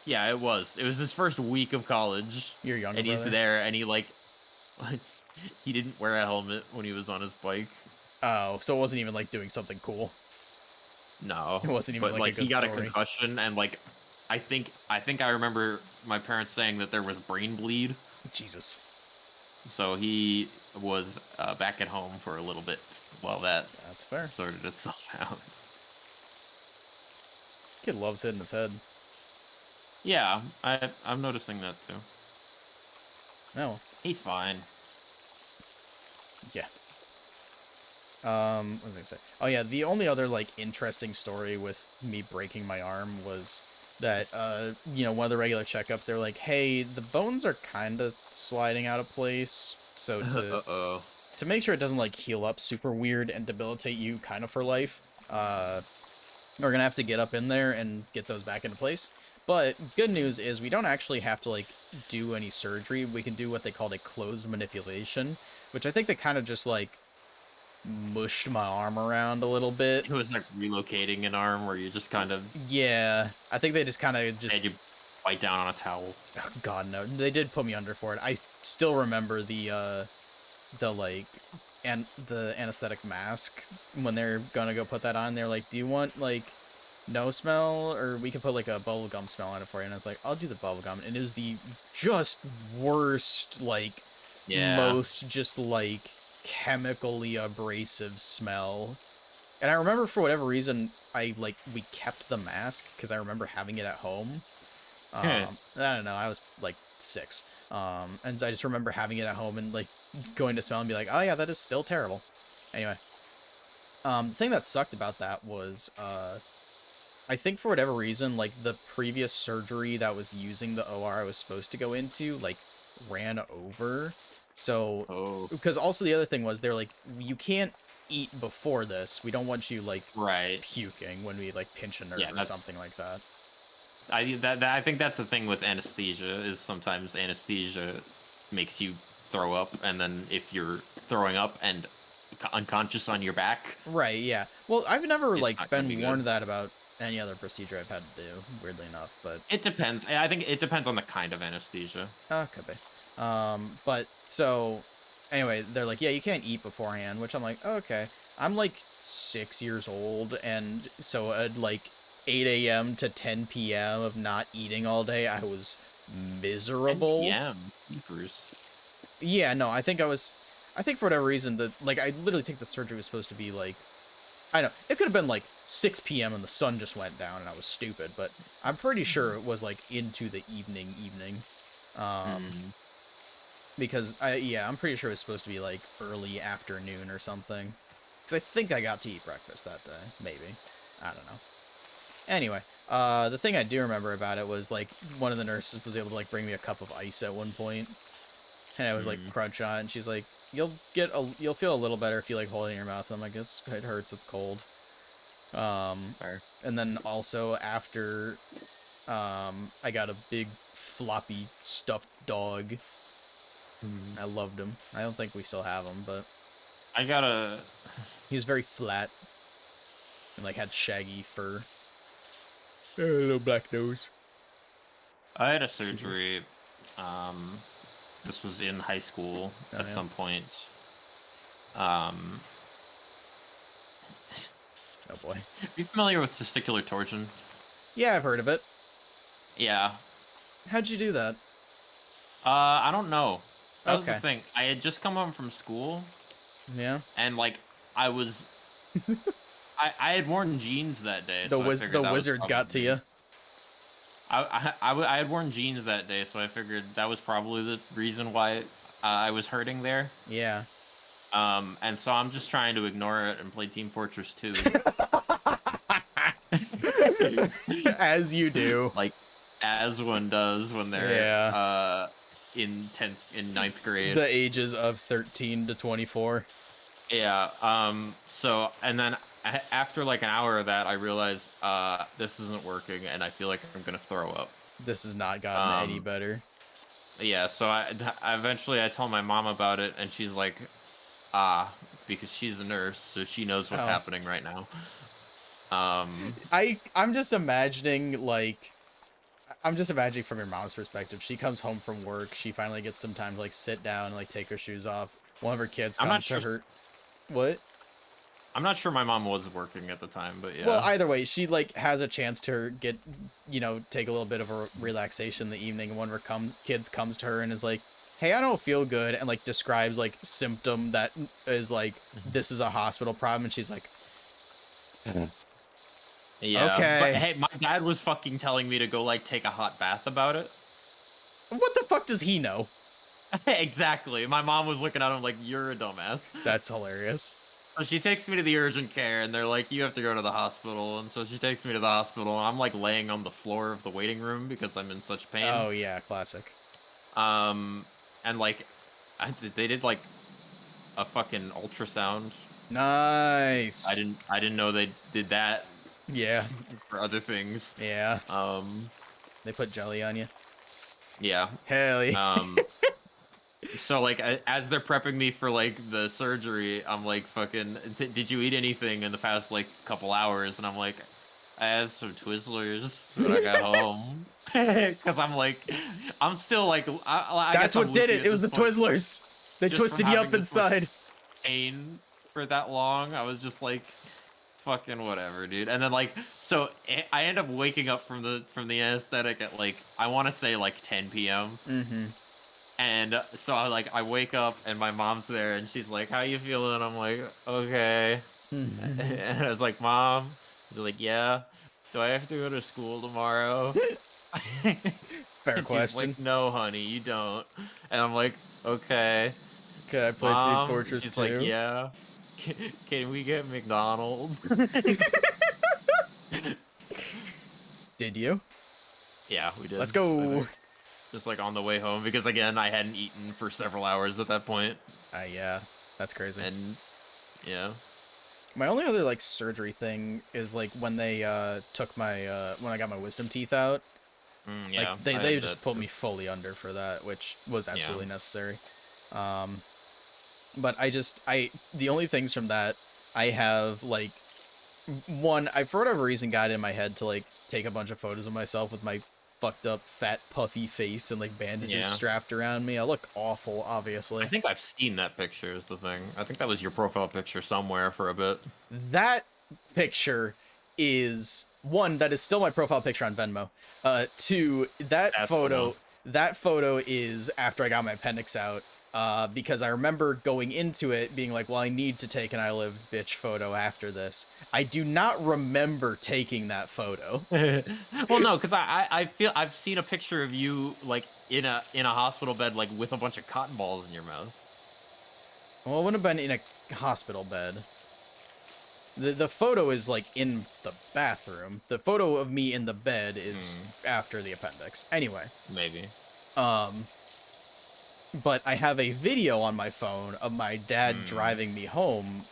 yeah, it was his first week of college. Your younger And he's brother? there and he like he didn't wear a helmet when he was on his bike. Oh, so it wasn't even, like, doing something cool. No, It wasn't even, but like, a he good got story. a concussion, and like I think I remember my parents saying that there was brain bleed, Jesus. so he was back at home for a little bit while that That's fair. sorted itself out. Kid loves hitting his head. Yeah, I'm noticing that too. Oh, He's fine. yeah. What was I gonna say? Oh yeah, the only other like interesting story with me breaking my arm was that you know, one of the regular checkups, they're like, hey, the bones are kind of sliding out of place, so Uh-oh. to make sure it doesn't like heal up super weird and debilitate you kind of for life, we're gonna have to get up in there and get those back into place. But good news is we don't actually have to like do any surgery. We can do what they called a closed manipulation, which I think they kind of just like mushed my arm around a little bit. It was like relocating an arm where you just kind of Yeah, I think they just kind of just... had you bite down on a towel. Oh, God, no. They did put me under for it. I still remember the like, and the anesthetic mask when they're gonna go put that on. They're like, do you want, like, no smell, or we can put, like, a bubblegum smell on it for you? And I was like, I'll do the bubblegum. And it was the just worst, like, Yeah. most just, like, chemically abrasive smell. And I remember for whatever reason, we kept the mask because I remember having it at home. I don't know, I was like 6. And I just remember having it at home and like going to smell and be like, oh yeah, that is still terrible. Anyway, the thing that sucked about that was, I think for whatever reason, like the previous surgery that was using the OR I was supposed to go into, like ran over. So, Oh, because also the other thing was they're like, you can't eat before this. We don't want you like right. puking when we like pinch a Yeah, nerve or that's something like that. I think that's the thing with anesthesia is sometimes anesthesia makes you throw up, and then if you're throwing up and unconscious on your back, Right, yeah. Well, I've never it's like not gonna be been warned good. that about any other procedure I've had to do, weirdly enough, but It depends. I think it depends on the kind of anesthesia. could be. But so anyway, they're like, yeah, you can't eat beforehand, which I'm like, oh, okay. I'm like 6 years old, and so at like 8 a.m. to 10 p.m. of not eating all day, I was 10 miserable. p.m. Keepers. Yeah, no, I think for whatever reason, I literally think the surgery was supposed to be like, I know, it could have been like 6 p.m. and the sun just went down and I was stupid, but I'm pretty sure it was like into the evening. Um, Hmm. because yeah, I'm pretty sure it was supposed to be like early afternoon or something. Because I think I got to eat breakfast that day, maybe. I don't know. Anyway, the thing I do remember about it was like one of the nurses was able to like bring me a cup of ice at one point, and I was like Hmm. crunch on it, and she's like, you'll feel a little better if you like hold it in your mouth. And I'm like, it hurts, it's cold. Um, Fair. and then also after, I got a big floppy stuffed dog. Hmm. I loved him. I don't think we still have him, but I gotta. he was very flat and like had shaggy fur. A little black nose. I had a Excuse me. surgery. This was in high school Oh at yeah. some point. Um, Oh boy. are you familiar with testicular torsion? Yeah, I've heard of it. Yeah. How'd you do that? I don't know. That was the Okay. thing. I had just come home from school, Yeah. and like I was, I had worn jeans that day, so I The figured that was wizards got to probably. you. I had worn jeans that day, so I figured that was probably the reason why I was hurting there. Yeah. And so I'm just trying to ignore it and play Team Fortress 2. As you do. Like as one does when they're Yeah. in ninth grade. The ages of 13 to 24. Yeah. So and then after like an hour of that, I realized this isn't working, and I feel like I'm gonna throw up. This has not gotten any Um. better. Yeah. So I eventually I told my mom about it, and she's like, because she's a nurse, so she knows what's Oh. happening right now. Um. I'm just imagining like I'm just imagining from your mom's perspective. She comes home from work. She finally gets some time to like sit down and like take her shoes off. One of her kids I'm not comes to sure. her. What? I'm not sure my mom was working at the time, but Well, yeah. either way, she like has a chance to get, take a little bit of a relaxation in the evening. And one of her kids comes to her and is like, "Hey, I don't feel good," and like describes like symptom that is like this is a hospital problem, and she's like, Yeah, but "Okay, hey, my dad was fucking telling me to go like take a hot bath about it. what the fuck does he know?" Exactly. My mom was looking at him like you're a dumbass. That's hilarious. So she takes me to the urgent care, and they're like, "You have to go to the hospital." And so she takes me to the hospital, and I'm like laying on the floor of the waiting room because I'm in such pain. Oh yeah, classic. Um, and like, they did like a fucking ultrasound. Nice. I didn't know they did that Yeah, for other things. yeah. Um, They put jelly on you. yeah. Hell yeah. Um, so like as they're prepping me for like the surgery, I'm like, fucking, did you eat anything in the past like couple hours? And I'm like, I had some Twizzlers when I got home. Because I'm like, I'm still like, I That's guess I'm what did loopy it. at It was this the point, Twizzlers. They just from twisted you having up this much inside. pain for that long. I was just like, fucking whatever, dude. And then like, so I end up waking up from the anesthetic at like, I want to say like 10 p.m. Mm-hmm. And so I wake up and my mom's there and she's like, "How you feeling?" I'm like, "Okay." And I was like, Mom, they're like, yeah. Do I have to go to school tomorrow? Fair And she's like, question. no, honey, you don't. And I'm like, okay. Could I play Team Mom, Fortress she's like, 2? yeah. Can we get McDonald's? Did you? Yeah, we did, Let's I go. think. Just like on the way home, because again, I hadn't eaten for several hours at that point. Yeah, that's crazy. And yeah. My only other like surgery thing is like when they took my when I got my wisdom teeth out. Like Yeah, I they had that just put too. me fully under for that, which was Yeah. absolutely necessary. Um, but I the only things from that I have like one, I for whatever reason got it in my head to like take a bunch of photos of myself with my fucked up fat puffy face and like bandages Yeah. strapped around me. I look awful, I obviously. think I've seen that picture is the thing. I think that was your profile picture somewhere for a bit. That picture is one that is still my profile picture on Venmo. Two, That's the one. that photo is after I got my appendix out. Because I remember going into it being like, well, I need to take an I Live bitch photo after this. I do not remember taking that photo. Well, no, because I feel I've seen a picture of you like in a hospital bed, like with a bunch of cotton balls in your mouth. Well, it wouldn't have been in a hospital bed. The photo is like in the bathroom. The photo of me in the bed is after the appendix. Anyway, Maybe. um, but I have a video on my phone of my dad driving me home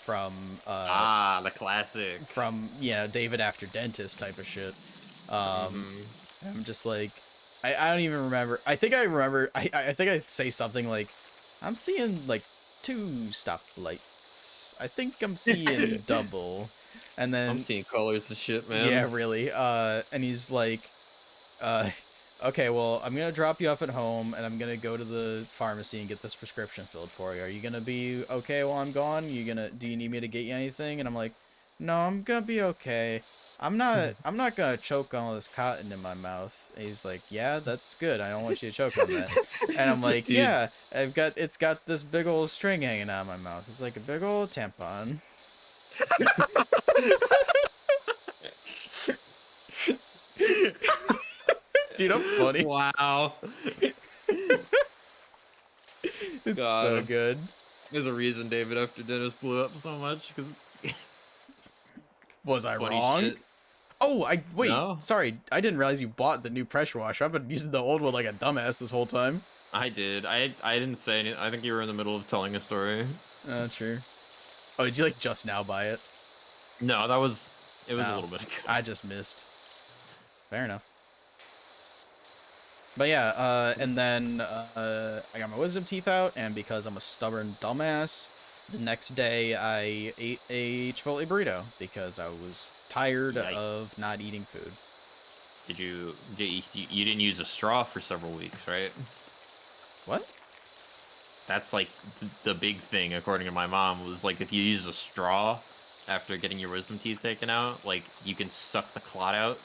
The classic. from David After Dentist type of shit. Hmm. I'm just like, I don't even remember. I think I remember. I think I say something like, I'm seeing like two stoplights. I think I'm seeing double. And I'm then seeing colors and shit, man. yeah, really. And he's like, uh, okay, well, I'm gonna drop you off at home, and I'm gonna go to the pharmacy and get this prescription filled for you. Are you gonna be okay while I'm gone? Do you need me to get you anything? And I'm like, no, I'm gonna be okay. I'm not gonna choke on all this cotton in my mouth. And he's like, yeah, that's good. I don't want you to choke on that. And I'm like, Dude, yeah, it's got this big old string hanging out of my mouth. It's like a big old tampon. Dude, I'm funny. wow. It's so God. good. There's a reason David After Dentist blew up so much, because Was I funny wrong? shit. Oh, wait. No, Sorry, I didn't realize you bought the new pressure washer. I've been using the old one like a dumbass this whole time. I did. I didn't say anything. I think you were in the middle of telling a story. Oh, true. Oh, did you like just now buy it? No, it was a Oh, little bit ago. I just missed. Fair enough. But yeah, and then I got my wisdom teeth out, and because I'm a stubborn dumbass, the next day I ate a Chipotle burrito because I was tired Yikes. of not eating food. You didn't use a straw for several weeks, right? What? That's like the big thing, according to my mom, was like if you use a straw after getting your wisdom teeth taken out, like you can suck the clot out,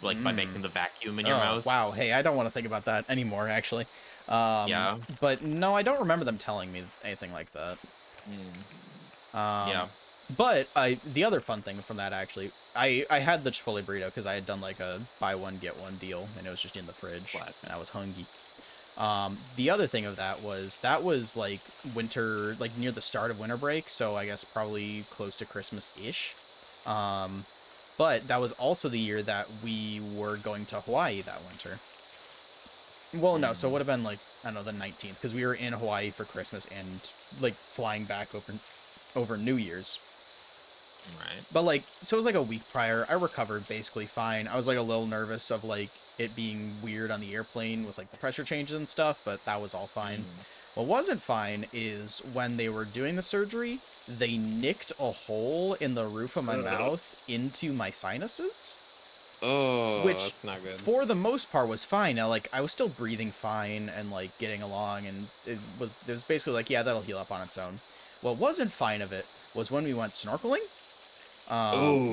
like by making the vacuum in your Oh, mouth. wow. Hey, I don't want to think about that anymore, actually. Yeah. But no, I don't remember them telling me anything like that. Yeah. But the other fun thing from that, actually, I had the Chipotle burrito because I had done like a buy one get one deal, and it was just in the fridge, Classic. and I was hungry. The other thing of that was like winter, like near the start of winter break, so I guess probably close to Christmas-ish. But that was also the year that we were going to Hawaii that winter. Well, no, so it would have been like, I don't know, the 19th, because we were in Hawaii for Christmas and like flying back over New Year's. Right. But like, so it was like a week prior. I recovered basically fine. I was like a little nervous of like it being weird on the airplane with like the pressure changes and stuff, but that was all fine. What wasn't fine is when they were doing the surgery, they nicked a hole in the roof of my mouth into my sinuses, Oh, which that's not good. for the most part was fine. Now, like I was still breathing fine and like getting along, and it was basically like, yeah, that'll heal up on its own. What wasn't fine of it was when we went snorkeling.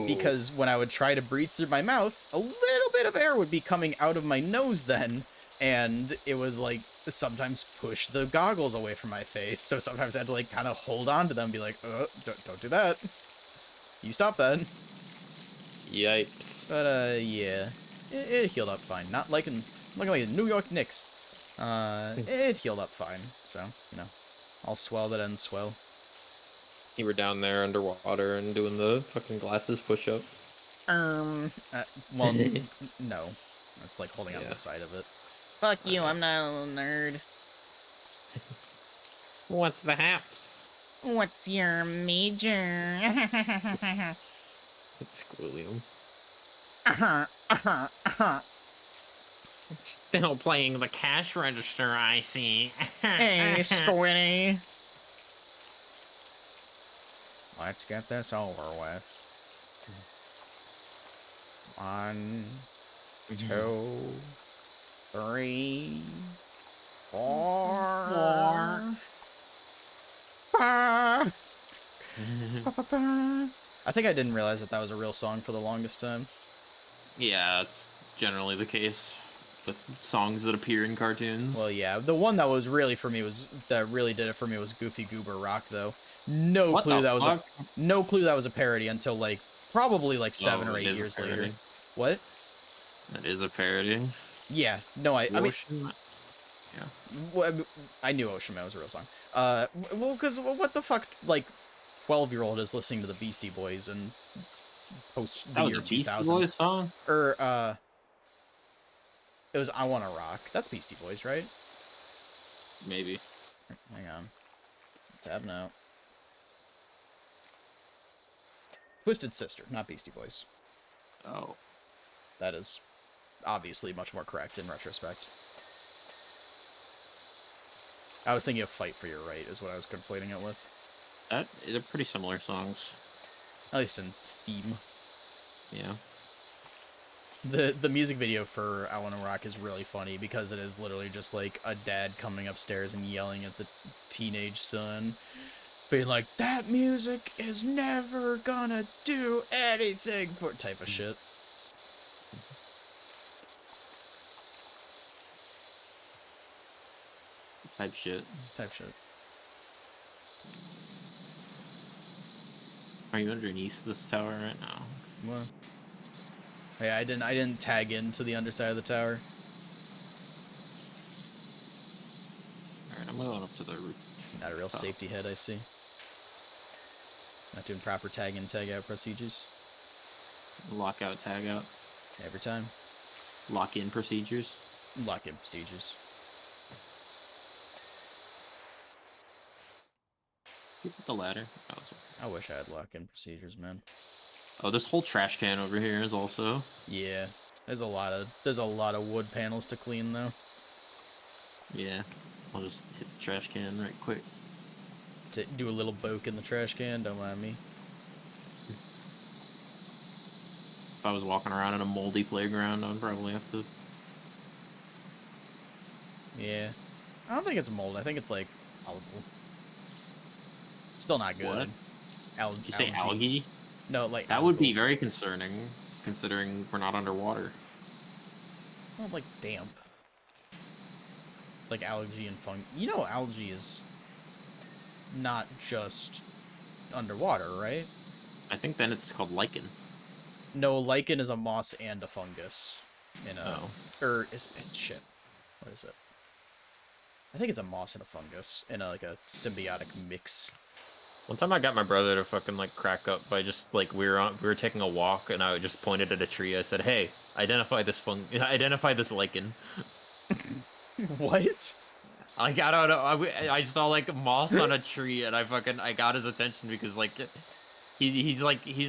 Because when I would try to breathe through my mouth, a little bit of air would be coming out of my nose then, and it was like sometimes push the goggles away from my face. So sometimes I had to like kind of hold on to them and be like, don't do that. You stop that. Yipes. But yeah, it healed up fine. Not like the New York Knicks. It healed up fine. So all swell that ends swell. You were down there underwater and doing the fucking glasses push up. Well, no, it's like holding on to the side of it. Fuck you, I'm not a little nerd. What's the haps? What's your major? Squilliam. Uh-huh, uh-huh, uh-huh. Still playing the cash register, I see. Hey, Squiddy. Let's get this over with. 1, 2, 3, 4. I think I didn't realize that was a real song for the longest time. Yeah, that's generally the case with songs that appear in cartoons. Well, yeah, the one that was really for me that really did it for me was Goofy Goober Rock, though. No What clue the that was fuck? no clue that was a parody until like probably like 7 or 8 it is a years later. parody. What? That is a parody. Yeah, no, I mean, yeah. well, I knew Ocean Man was a real song. Well, because what the fuck, like, 12-year-old is listening to the Beastie Boys and post the That was year a Beastie 2000. Boys song? Or, it was I Wanna Rock. That's Beastie Boys, right? Maybe. Hang on. Tab now. Twisted Sister, not Beastie Boys. Oh. That is obviously much more correct in retrospect. I was thinking of Fight for Your Right is what I was conflating it with. They're pretty similar songs. At least in theme. Yeah. The music video for I Wanna Rock is really funny because it is literally just like a dad coming upstairs and yelling at the teenage son, being like, that music is never gonna do anything for type of shit. Type shit. Type shit. Are you underneath this tower right now? What? Yeah, I didn't tag into the underside of the tower. Alright, I'm going up to the roof. Not a real safety head, I see. Not doing proper tag in, tag out procedures. Lockout, tag out. Every time. Lock in procedures. Lock in procedures. Keep the ladder. Oh, I wish I had lock in procedures, man. oh, this whole trash can over here is also. Yeah. There's a lot of wood panels to clean though. Yeah. I'll just hit the trash can right quick. To do a little boke in the trash can, don't mind me. If I was walking around in a moldy playground, I'd probably have to. Yeah. I don't think it's mold. I think it's like algal. Still not good. What? Did you say algae? No, like that would be very concerning, considering we're not underwater. Well, like damp. Like algae and fungi. You know, algae is not just underwater, right? I think then it's called lichen. No, lichen is a moss and a fungus. In a, oh. Or is it shit? What is it? I think it's a moss and a fungus in like a symbiotic mix. One time I got my brother to fucking like crack up by just like we were taking a walk and I just pointed at a tree. I said, "Hey, identify this lichen." What? Like I don't know. I saw like moss on a tree and I got his attention because like he's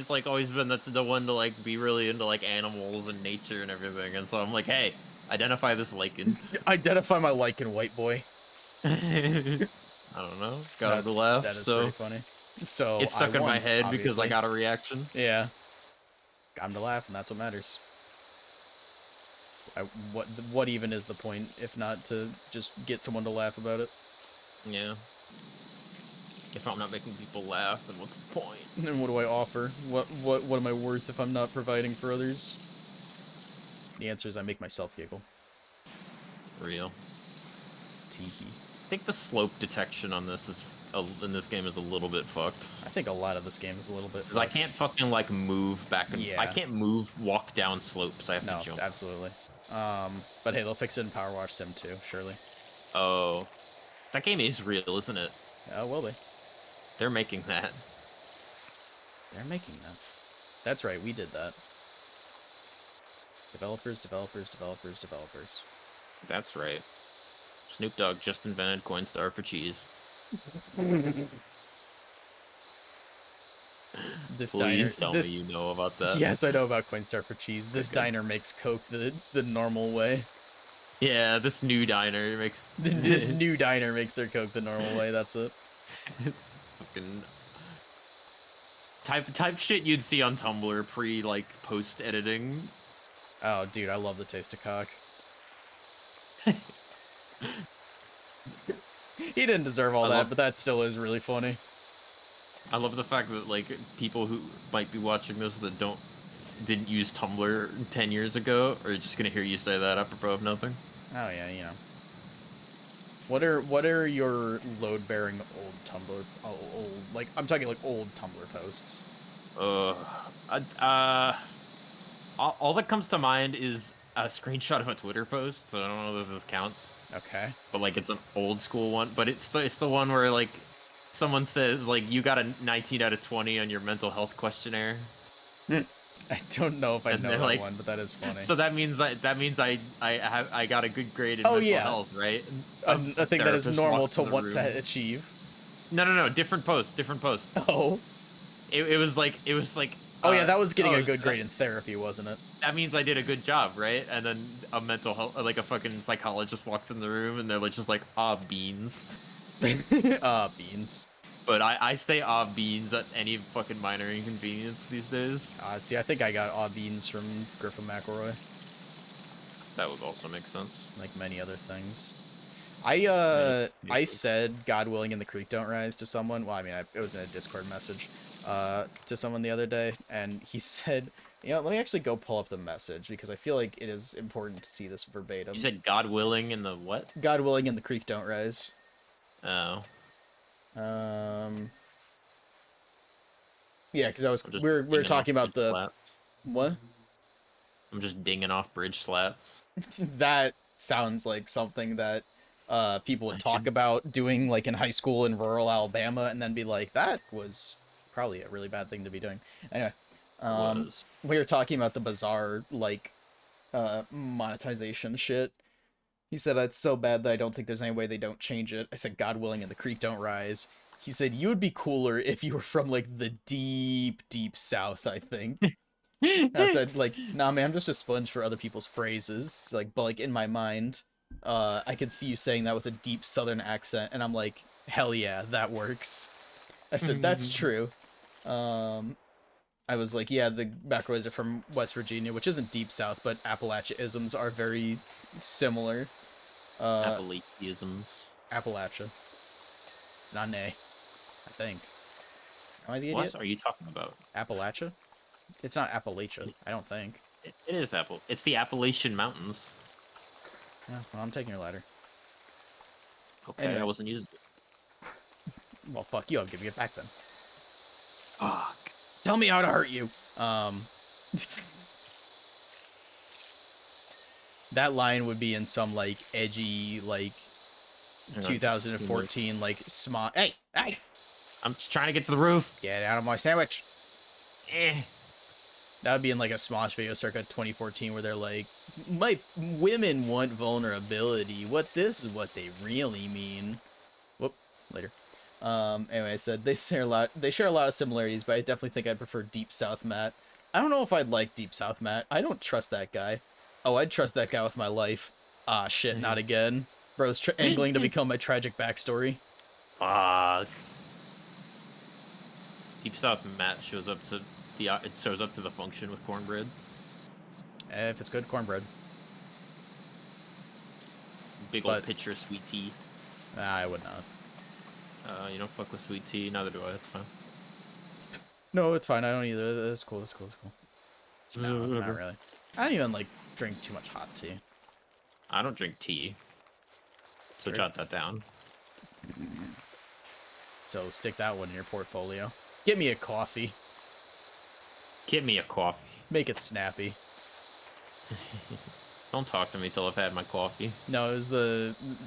like always been that's the one to like be really into like animals and nature and everything. And so I'm like, "Hey, identify this lichen." Identify my lichen, white boy. I don't know. Got him to laugh. That is so pretty funny. So it stuck in my head obviously. because I got a reaction. Yeah. Got him to laugh, and that's what matters. What even is the point if not to just get someone to laugh about it? Yeah. If I'm not making people laugh, then what's the point? And what do I offer? What am I worth if I'm not providing for others? The answer is I make myself giggle. Real. Tiki. I think the slope detection on this is in this game is a little bit fucked. I think a lot of this game is a little bit Because I fucked. can't fucking like move back and I Yeah. can't walk down slopes. I have No, to jump. absolutely. But hey, they'll fix it in Powerwash Sim too, surely. Oh, that game is real, isn't it? Will be. They're making that. They're making that. That's right, we did that. Developers, developers, developers, developers. That's right. Snoop Dogg just invented Coinstar for cheese. This Please diner. tell me you know about that. Yes, I know about Coinstar for cheese. This Okay. diner makes Coke the normal way. Yeah, this new diner makes This new diner makes their Coke the normal way. That's it. it's fucking type shit you'd see on Tumblr pre like post editing. Oh, dude, I love the taste of cock. He didn't deserve all that, but that still is really funny. I love the fact that like people who might be watching this that didn't use Tumblr 10 years ago are just gonna hear you say that apropos of nothing. Oh yeah, you know. What are your load bearing old Tumblr like I'm talking like old Tumblr posts? All that comes to mind is a screenshot of a Twitter post, so I don't know if this counts. Okay. But like it's an old school one, but it's the one where like someone says like you got a 19 out of 20 on your mental health questionnaire. I don't know if I know that like, one, but that is funny. So that means I got a good grade in mental health, right? A thing that is normal to want to achieve. No, different post. Oh. It was like oh yeah, that was getting a good grade in therapy, wasn't it? That means I did a good job, right? And then a mental health, like a fucking psychologist walks in the room and they're like, just like, beans. Beans. But I say beans at any fucking minor inconvenience these days. See, I think I got beans from Griffin McElroy. That would also make sense. Like many other things. I said, God willing and the creek don't rise to someone. Well, I mean, it was in a Discord message to someone the other day, and he said, you know, let me actually go pull up the message, because I feel like it is important to see this verbatim. You said God willing and the what? God willing and the creek don't rise. Oh. Yeah, because we were talking about the slats. What? I'm just dinging off bridge slats. That sounds like something that people would talk about doing like in high school in rural Alabama, and then be like, that was probably a really bad thing to be doing. Anyway, we were talking about the bizarre like monetization shit. He said, it's so bad that I don't think there's any way they don't change it. I said, God willing and the creek don't rise. He said, you would be cooler if you were from like the deep, deep South, I think. I said, like, nah, man, I'm just a sponge for other people's phrases. Like, but like in my mind, I could see you saying that with a deep Southern accent, and I'm like, hell yeah, that works. I said, that's true. I was like, yeah, the McElroys are from West Virginia, which isn't deep South, but Appalachia-isms are very similar. Appalachianisms. Appalachia. It's not an A, I think. Am I the idiot? What are you talking about? Appalachia? It's not Appalachia, I don't think. It is It's the Appalachian Mountains. Yeah, well, I'm taking your ladder. Okay, anyway. I wasn't using it. Well, fuck you, I'll give you it back then. Fuck. Tell me how to hurt you. That line would be in some, like, edgy, like, 2014, like, smart. Hey! I'm just trying to get to the roof. Get out of my sandwich. That would be in, like, a Smosh video circa 2014 where they're like, my women want vulnerability. This is what they really mean. Whoop, later. Anyway, I said, they share a lot of similarities, but I definitely think I'd prefer Deep South Matt. I don't know if I'd like Deep South Matt. I don't trust that guy. Oh, I'd trust that guy with my life. Ah, shit, not again. Bro's angling to become my tragic backstory. Fuck. Deep South Matt shows up to the function with cornbread. If it's good cornbread. Big old pitcher of sweet tea. Nah, I would not. You don't fuck with sweet tea, neither do I, it's fine. No, it's fine, I don't either. It's cool. No, not really. I don't even, like, drink too much hot tea. I don't drink tea. So jot that down. So stick that one in your portfolio. Get me a coffee. Get me a coffee. Make it snappy. Don't talk to me till I've had my coffee. No, it was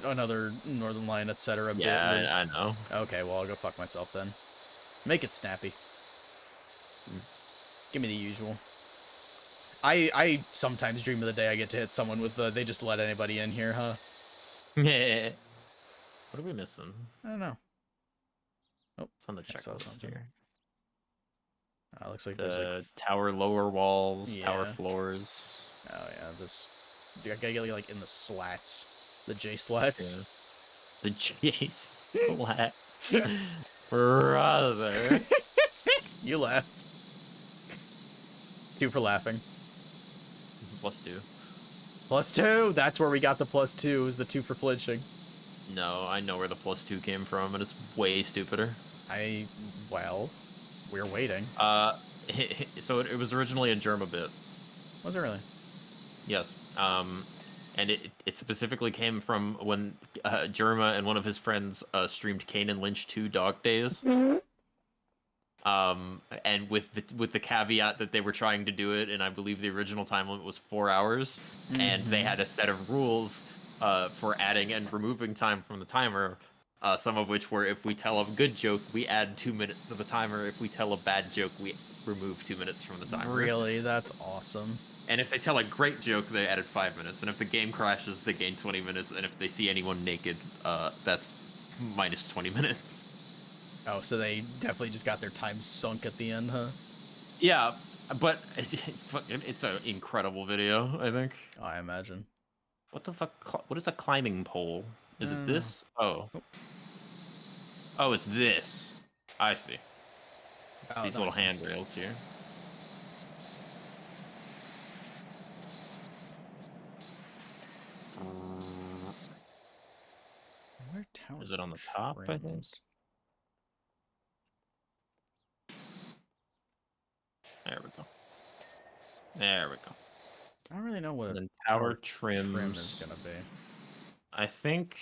another Northern Line, etc. bit Yeah, was... I know. Okay, well, I'll go fuck myself then. Make it snappy. Give me the usual. I sometimes dream of the day I get to hit someone with the, they just let anybody in here, huh? Yeah. What are we missing? I don't know. Oh, It's on the I saw checklist something. here. Looks like there's like... tower lower walls, Yeah. tower floors. Oh, yeah, this... Dude, I gotta get, like, in the slats. The J-slats. Yeah. The J slats. Brother. You laughed. 2 for laughing. +2. +2! That's where we got the +2, is the 2 for flinching. No, I know where the +2 came from, and it's way stupider. Well, we're waiting. So it was originally a Germa bit. Was it really? Yes. And it specifically came from when Germa and one of his friends streamed Kane and Lynch 2 Dog Days. And with the caveat that they were trying to do it, and I believe the original time limit was 4 hours, and they had a set of rules for adding and removing time from the timer. Some of which were, if we tell a good joke, we add 2 minutes to the timer. If we tell a bad joke, we remove 2 minutes from the timer. Really? That's awesome. And if they tell a great joke, they added 5 minutes. And if the game crashes, they gain 20 minutes. And if they see anyone naked, that's minus 20 minutes. Oh, so they definitely just got their time sunk at the end, huh? Yeah, but it's an incredible video, I think. Oh, I imagine. What the fuck? What is a climbing pole? Is it this? Oh. Oh. Oh, it's this. I see. It's Oh, these that little makes sense. handrails here. Where tower Is it on the top, I think? trims? There we go. There we go. I don't really know what And a then tower tower trims. trim is gonna be. I think.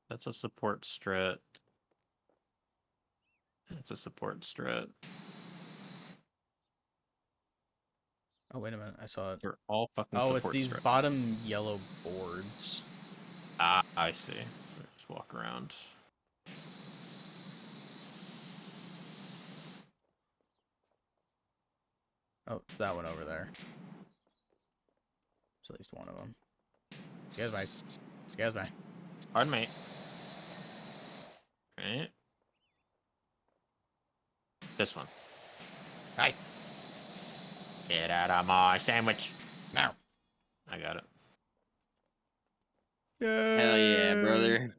That's a support strat. It's a support strat. Oh, wait a minute. I saw it. They're all fucking Oh, support it's these strats. bottom yellow boards. Ah, I see. Just walk around. Oh, it's that one over there. It's at least one of them. Excuse me. Excuse me. Pardon me. Right. This one. Hi. Get out of my sandwich. Now. I got it. Yay. Hell yeah, brother.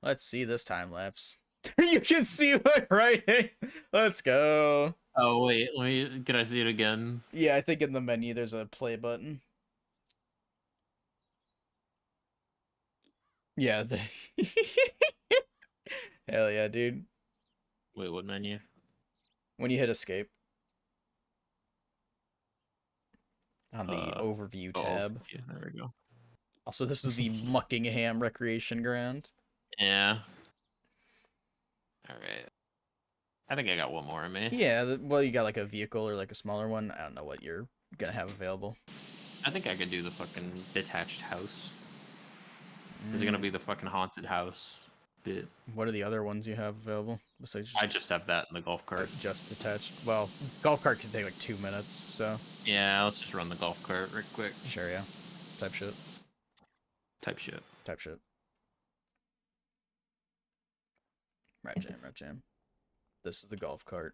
Let's see this time lapse. You can see my writing. Let's go. Oh wait, can I see it again? Yeah, I think in the menu there's a play button. Yeah, hell yeah, dude. Wait, what menu? When you hit escape. On the overview tab. Yeah, there we go. Also, this is the Muckingham Recreation Ground. Yeah. Alright. I think I got one more in me. Yeah, well, you got like a vehicle or like a smaller one. I don't know what you're gonna have available. I think I could do the fucking detached house. Is it gonna be the fucking haunted house bit? What are the other ones you have available? Besides I just have that in the golf cart. Just detached. Well, golf cart can take like 2 minutes, so. Yeah, let's just run the golf cart real quick. Sure, yeah. Type shit. Type shit. Type shit. Right jam, right jam. This is the golf cart.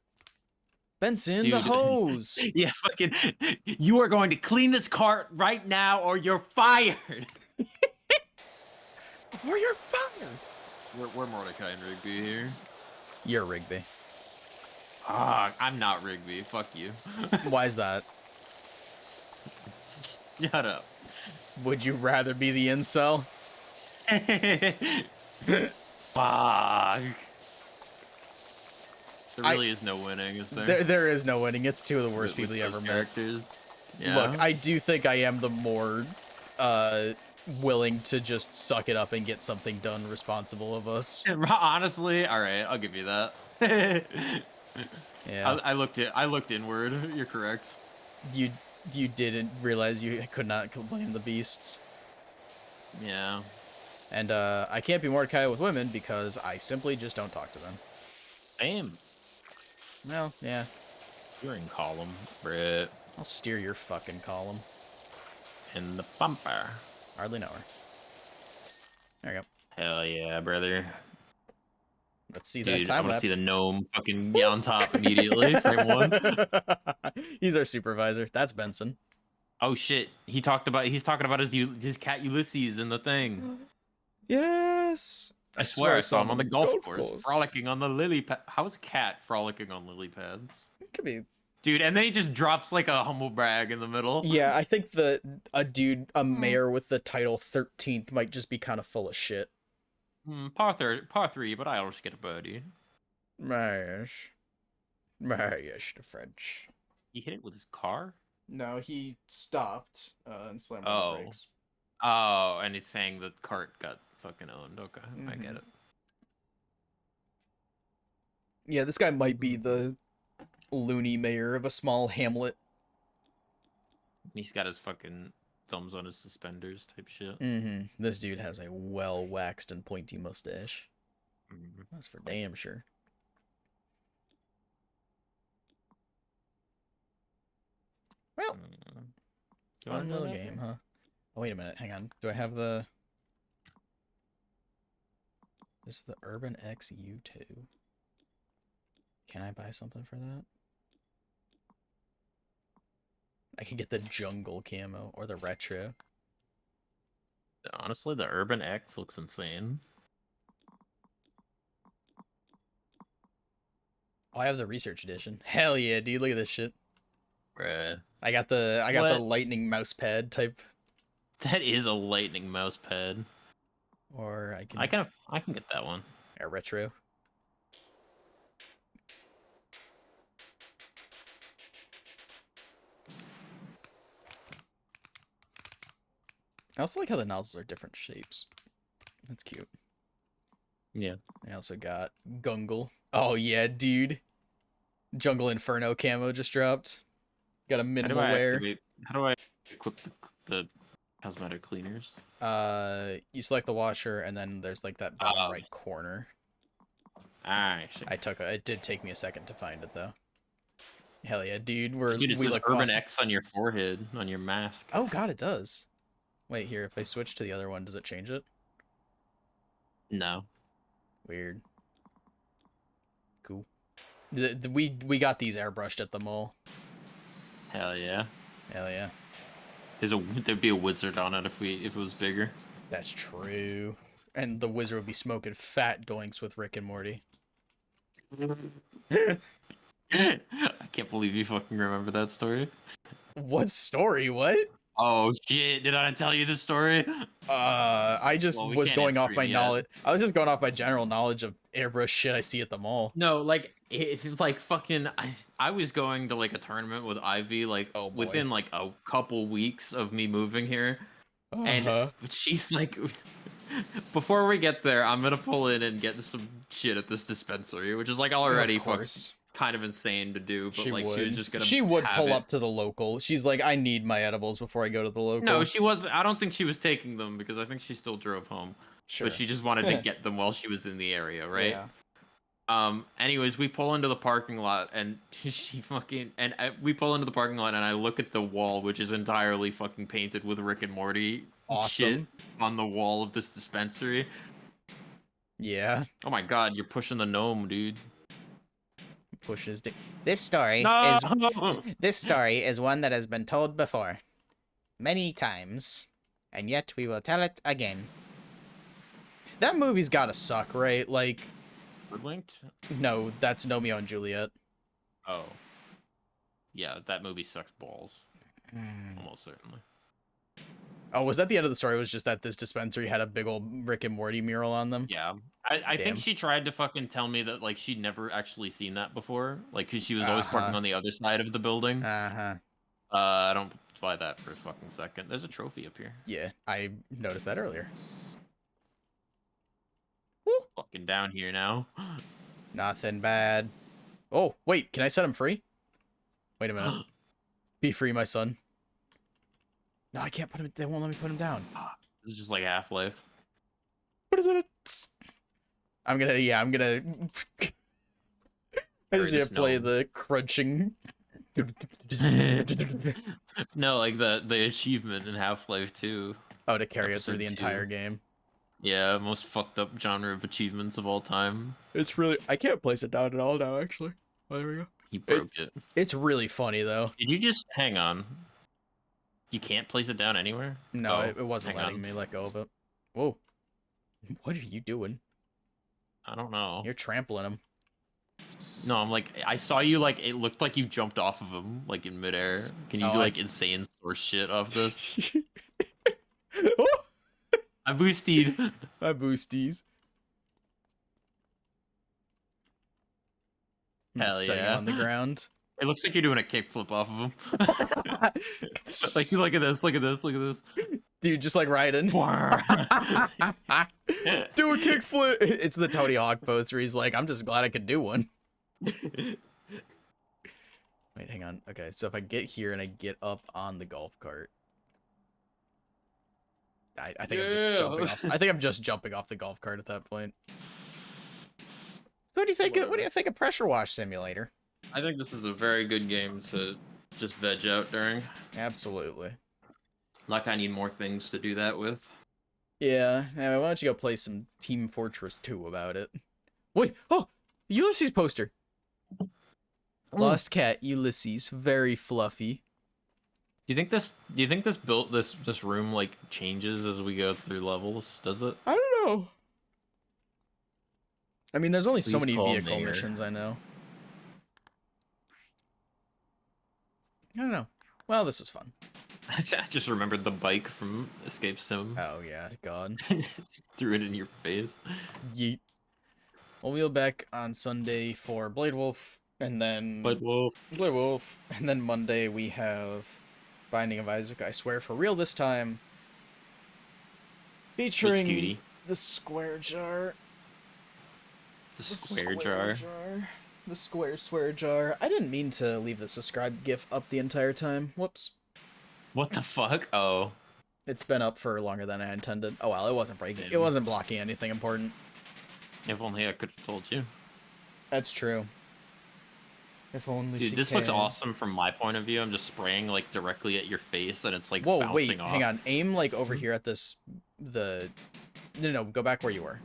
Benson, Dude. the hose! Yeah, fucking. You are going to clean this cart right now or you're fired! Or you're fired! We're Mordecai and Rigby here. You're Rigby. Ah, I'm not Rigby. Fuck you. Why is that? Shut up. Would you rather be the incel? Fuck. There I really is no winning, is there? there is no winning. It's two of the worst people With you those ever met. characters. Look, Yeah. I do think I am the more uh willing to just suck it up and get something done responsible of us. Honestly, all right, I'll give you that. Yeah. I looked inward. You're correct. You you didn't realize you could not blame the beasts. Yeah. And I can't be Mordecai with women because I simply just don't talk to them. Same. Well, yeah. You're in column, Brit. I'll steer your fucking column. In the bumper. Hardly know her. There you go. Hell yeah, brother. Let's see that Dude, I time want to see lapse. the gnome fucking get on top immediately. Frame one. He's our supervisor. That's Benson. Oh shit. He's talking about his cat Ulysses in the thing. Yes. I swear I saw him on the golf course course. frolicking on the lily pad. How is a cat frolicking on lily pads? It could be. Dude, and then he just drops like a humble brag in the middle. Yeah, I think a mayor with the title 13th might just be kind of full of shit. Par three, but I always get a birdie. Yes. Yes, the French. He hit it with his car? No, he stopped and slammed on Oh. the brakes. Oh, and it's saying the cart got fucking owned. Okay, I get it. Yeah, this guy might be the loony mayor of a small hamlet. He's got his fucking thumbs on his suspenders type shit. This dude has a well-waxed and pointy mustache. That's for damn sure. Well, fun little game, huh? Oh, wait a minute. Hang on. Do I have the... This is the Urban X U2. Can I buy something for that? I can get the jungle camo or the retro. Honestly, the Urban X looks insane. Oh, I have the research edition. Hell yeah, dude! Look at this shit. Bruh. I got the lightning mouse pad type. That is a lightning mouse pad. Or I can get that one. A retro. I also like how the nozzles are different shapes. That's cute. Yeah. I also got Gungle. Oh yeah, dude. Jungle Inferno camo just dropped. Got a minimal wear. How do I equip the cosmetic cleaners? You select the washer, and then there's like that bottom right corner. It did take me a second to find it though. Hell yeah, dude. Dude, it says Urban X on your forehead, on your mask. Oh god, it does. Wait, here, if I switch to the other one, does it change it? No. Weird. Cool. We got these airbrushed at the mall. Hell yeah. Hell yeah. There'd be a wizard on it if it was bigger. That's true. And the wizard would be smoking fat doinks with Rick and Morty. I can't believe you fucking remember that story. What story? What? Oh shit, did I tell you the story? I just was going off my knowledge. I was just going off my general knowledge of airbrush shit I see at the mall. No, like it's like fucking. I was going to like a tournament with Ivy like within like a couple weeks of me moving here, and she's like, before we get there, I'm gonna pull in and get some shit at this dispensary, which is like already fucking kind of insane to do, but she was just gonna. She would pull up to the local. She's like, I need my edibles before I go to the local. No, she was. I don't think she was taking them because I think she still drove home. Sure. But she just wanted to get them while she was in the area, right? Yeah. Anyways, we pull into the parking lot and we pull into the parking lot and I look at the wall, which is entirely fucking painted with Rick and Morty shit on the wall of this dispensary. Yeah. Oh my god, you're pushing the gnome, dude. Pushes. This story is one that has been told before, many times, and yet we will tell it again. That movie's gotta suck, right? Like, Linked? No, that's Romeo and Juliet. Oh, yeah, that movie sucks balls. Almost certainly. Oh, was that the end of the story? It was just that this dispensary had a big old Rick and Morty mural on them? Yeah, I think Damn. she tried to fucking tell me that like she'd never actually seen that before, like because she was always parking Uh-huh. on the other side of the building. Uh-huh. I don't buy that for a fucking second. There's a trophy up here. Yeah, I noticed that earlier. Woo! Fucking down here now. Nothing bad. Oh, wait, can I set him free? Wait a minute. Be free, my son. No, I can't put him. They won't let me put him down. This is just like Half-Life. What is it? I'm gonna. Yeah, I'm gonna. I just need to play the crunching. No, like the achievement in Half-Life 2. Oh, to carry it through Episode the 2. entire game. Yeah, most fucked up genre of achievements of all time. It's really. I can't place it down at all now, actually. Oh, there we go. He broke it. It's really funny, though. Did you just hang on? You can't place it down anywhere? No, Oh, it wasn't letting me let go of it. Whoa. What are you doing? I don't know. You're trampling him. No, I'm like, I saw you, like, it looked like you jumped off of him, like, in midair. Can you do, like, insane source shit off this? Oh! I boosted. I boosties. I'm just Hell setting him yeah. on the ground. It looks like you're doing a kickflip off of him. Like, look at this, look at this, look at this. Dude, just like riding. Do a kickflip. It's the Tony Hawk pose where he's like, I'm just glad I could do one. Wait, hang on. Okay, so if I get here and I get up on the golf cart, I think I'm just jumping off. I think I'm just jumping off the golf cart at that point. So what do you think? What do you think of Pressure Wash Simulator? I think this is a very good game to just veg out during. Absolutely. Like, I need more things to do that with. Yeah. Anyway, why don't you go play some Team Fortress 2 about it? Wait. Oh, Ulysses poster. Lost cat Ulysses, very fluffy. Do you think this room like changes as we go through levels? Does it? I don't know. I mean, there's only so Please many call vehicle Mayor. missions I know. I don't know. Well, this was fun. I just remembered the bike from Escape Sim. Oh yeah, God. Just threw it in your face. Yeet. We'll be back on Sunday for Blade Wolf, and then But wolf. Blade Wolf, and then Monday we have Binding of Isaac. I swear for real this time. Featuring Cutie. the Square Jar. The square jar. The swear jar. I didn't mean to leave the subscribe gif up the entire time. Whoops. What the fuck? Oh. It's been up for longer than I intended. Oh well, it wasn't breaking. Damn. It wasn't blocking anything important. If only I could have told you. That's true. If only Dude, she this can. looks awesome from my point of view. I'm just spraying like directly at your face and it's like Whoa, bouncing wait, off. hang on. Aim like over here at this No, go back where you were.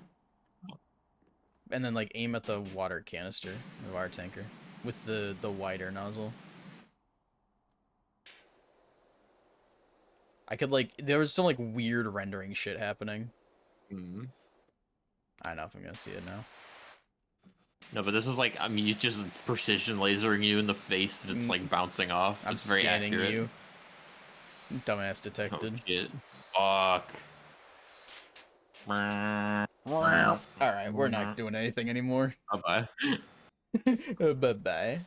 And then like aim at the water canister, the water tanker with the wider nozzle. I could like there was some like weird rendering shit happening. Mm. I don't know if I'm gonna see it now. No, but this is like, I mean, you just precision lasering you in the face and it's like bouncing off. I'm it's very scanning accurate. you. Dumbass Oh detected. shit. Fuck. Alright, we're not doing anything anymore. Bye-bye. Bye-bye.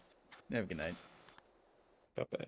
Have a good night. Bye-bye.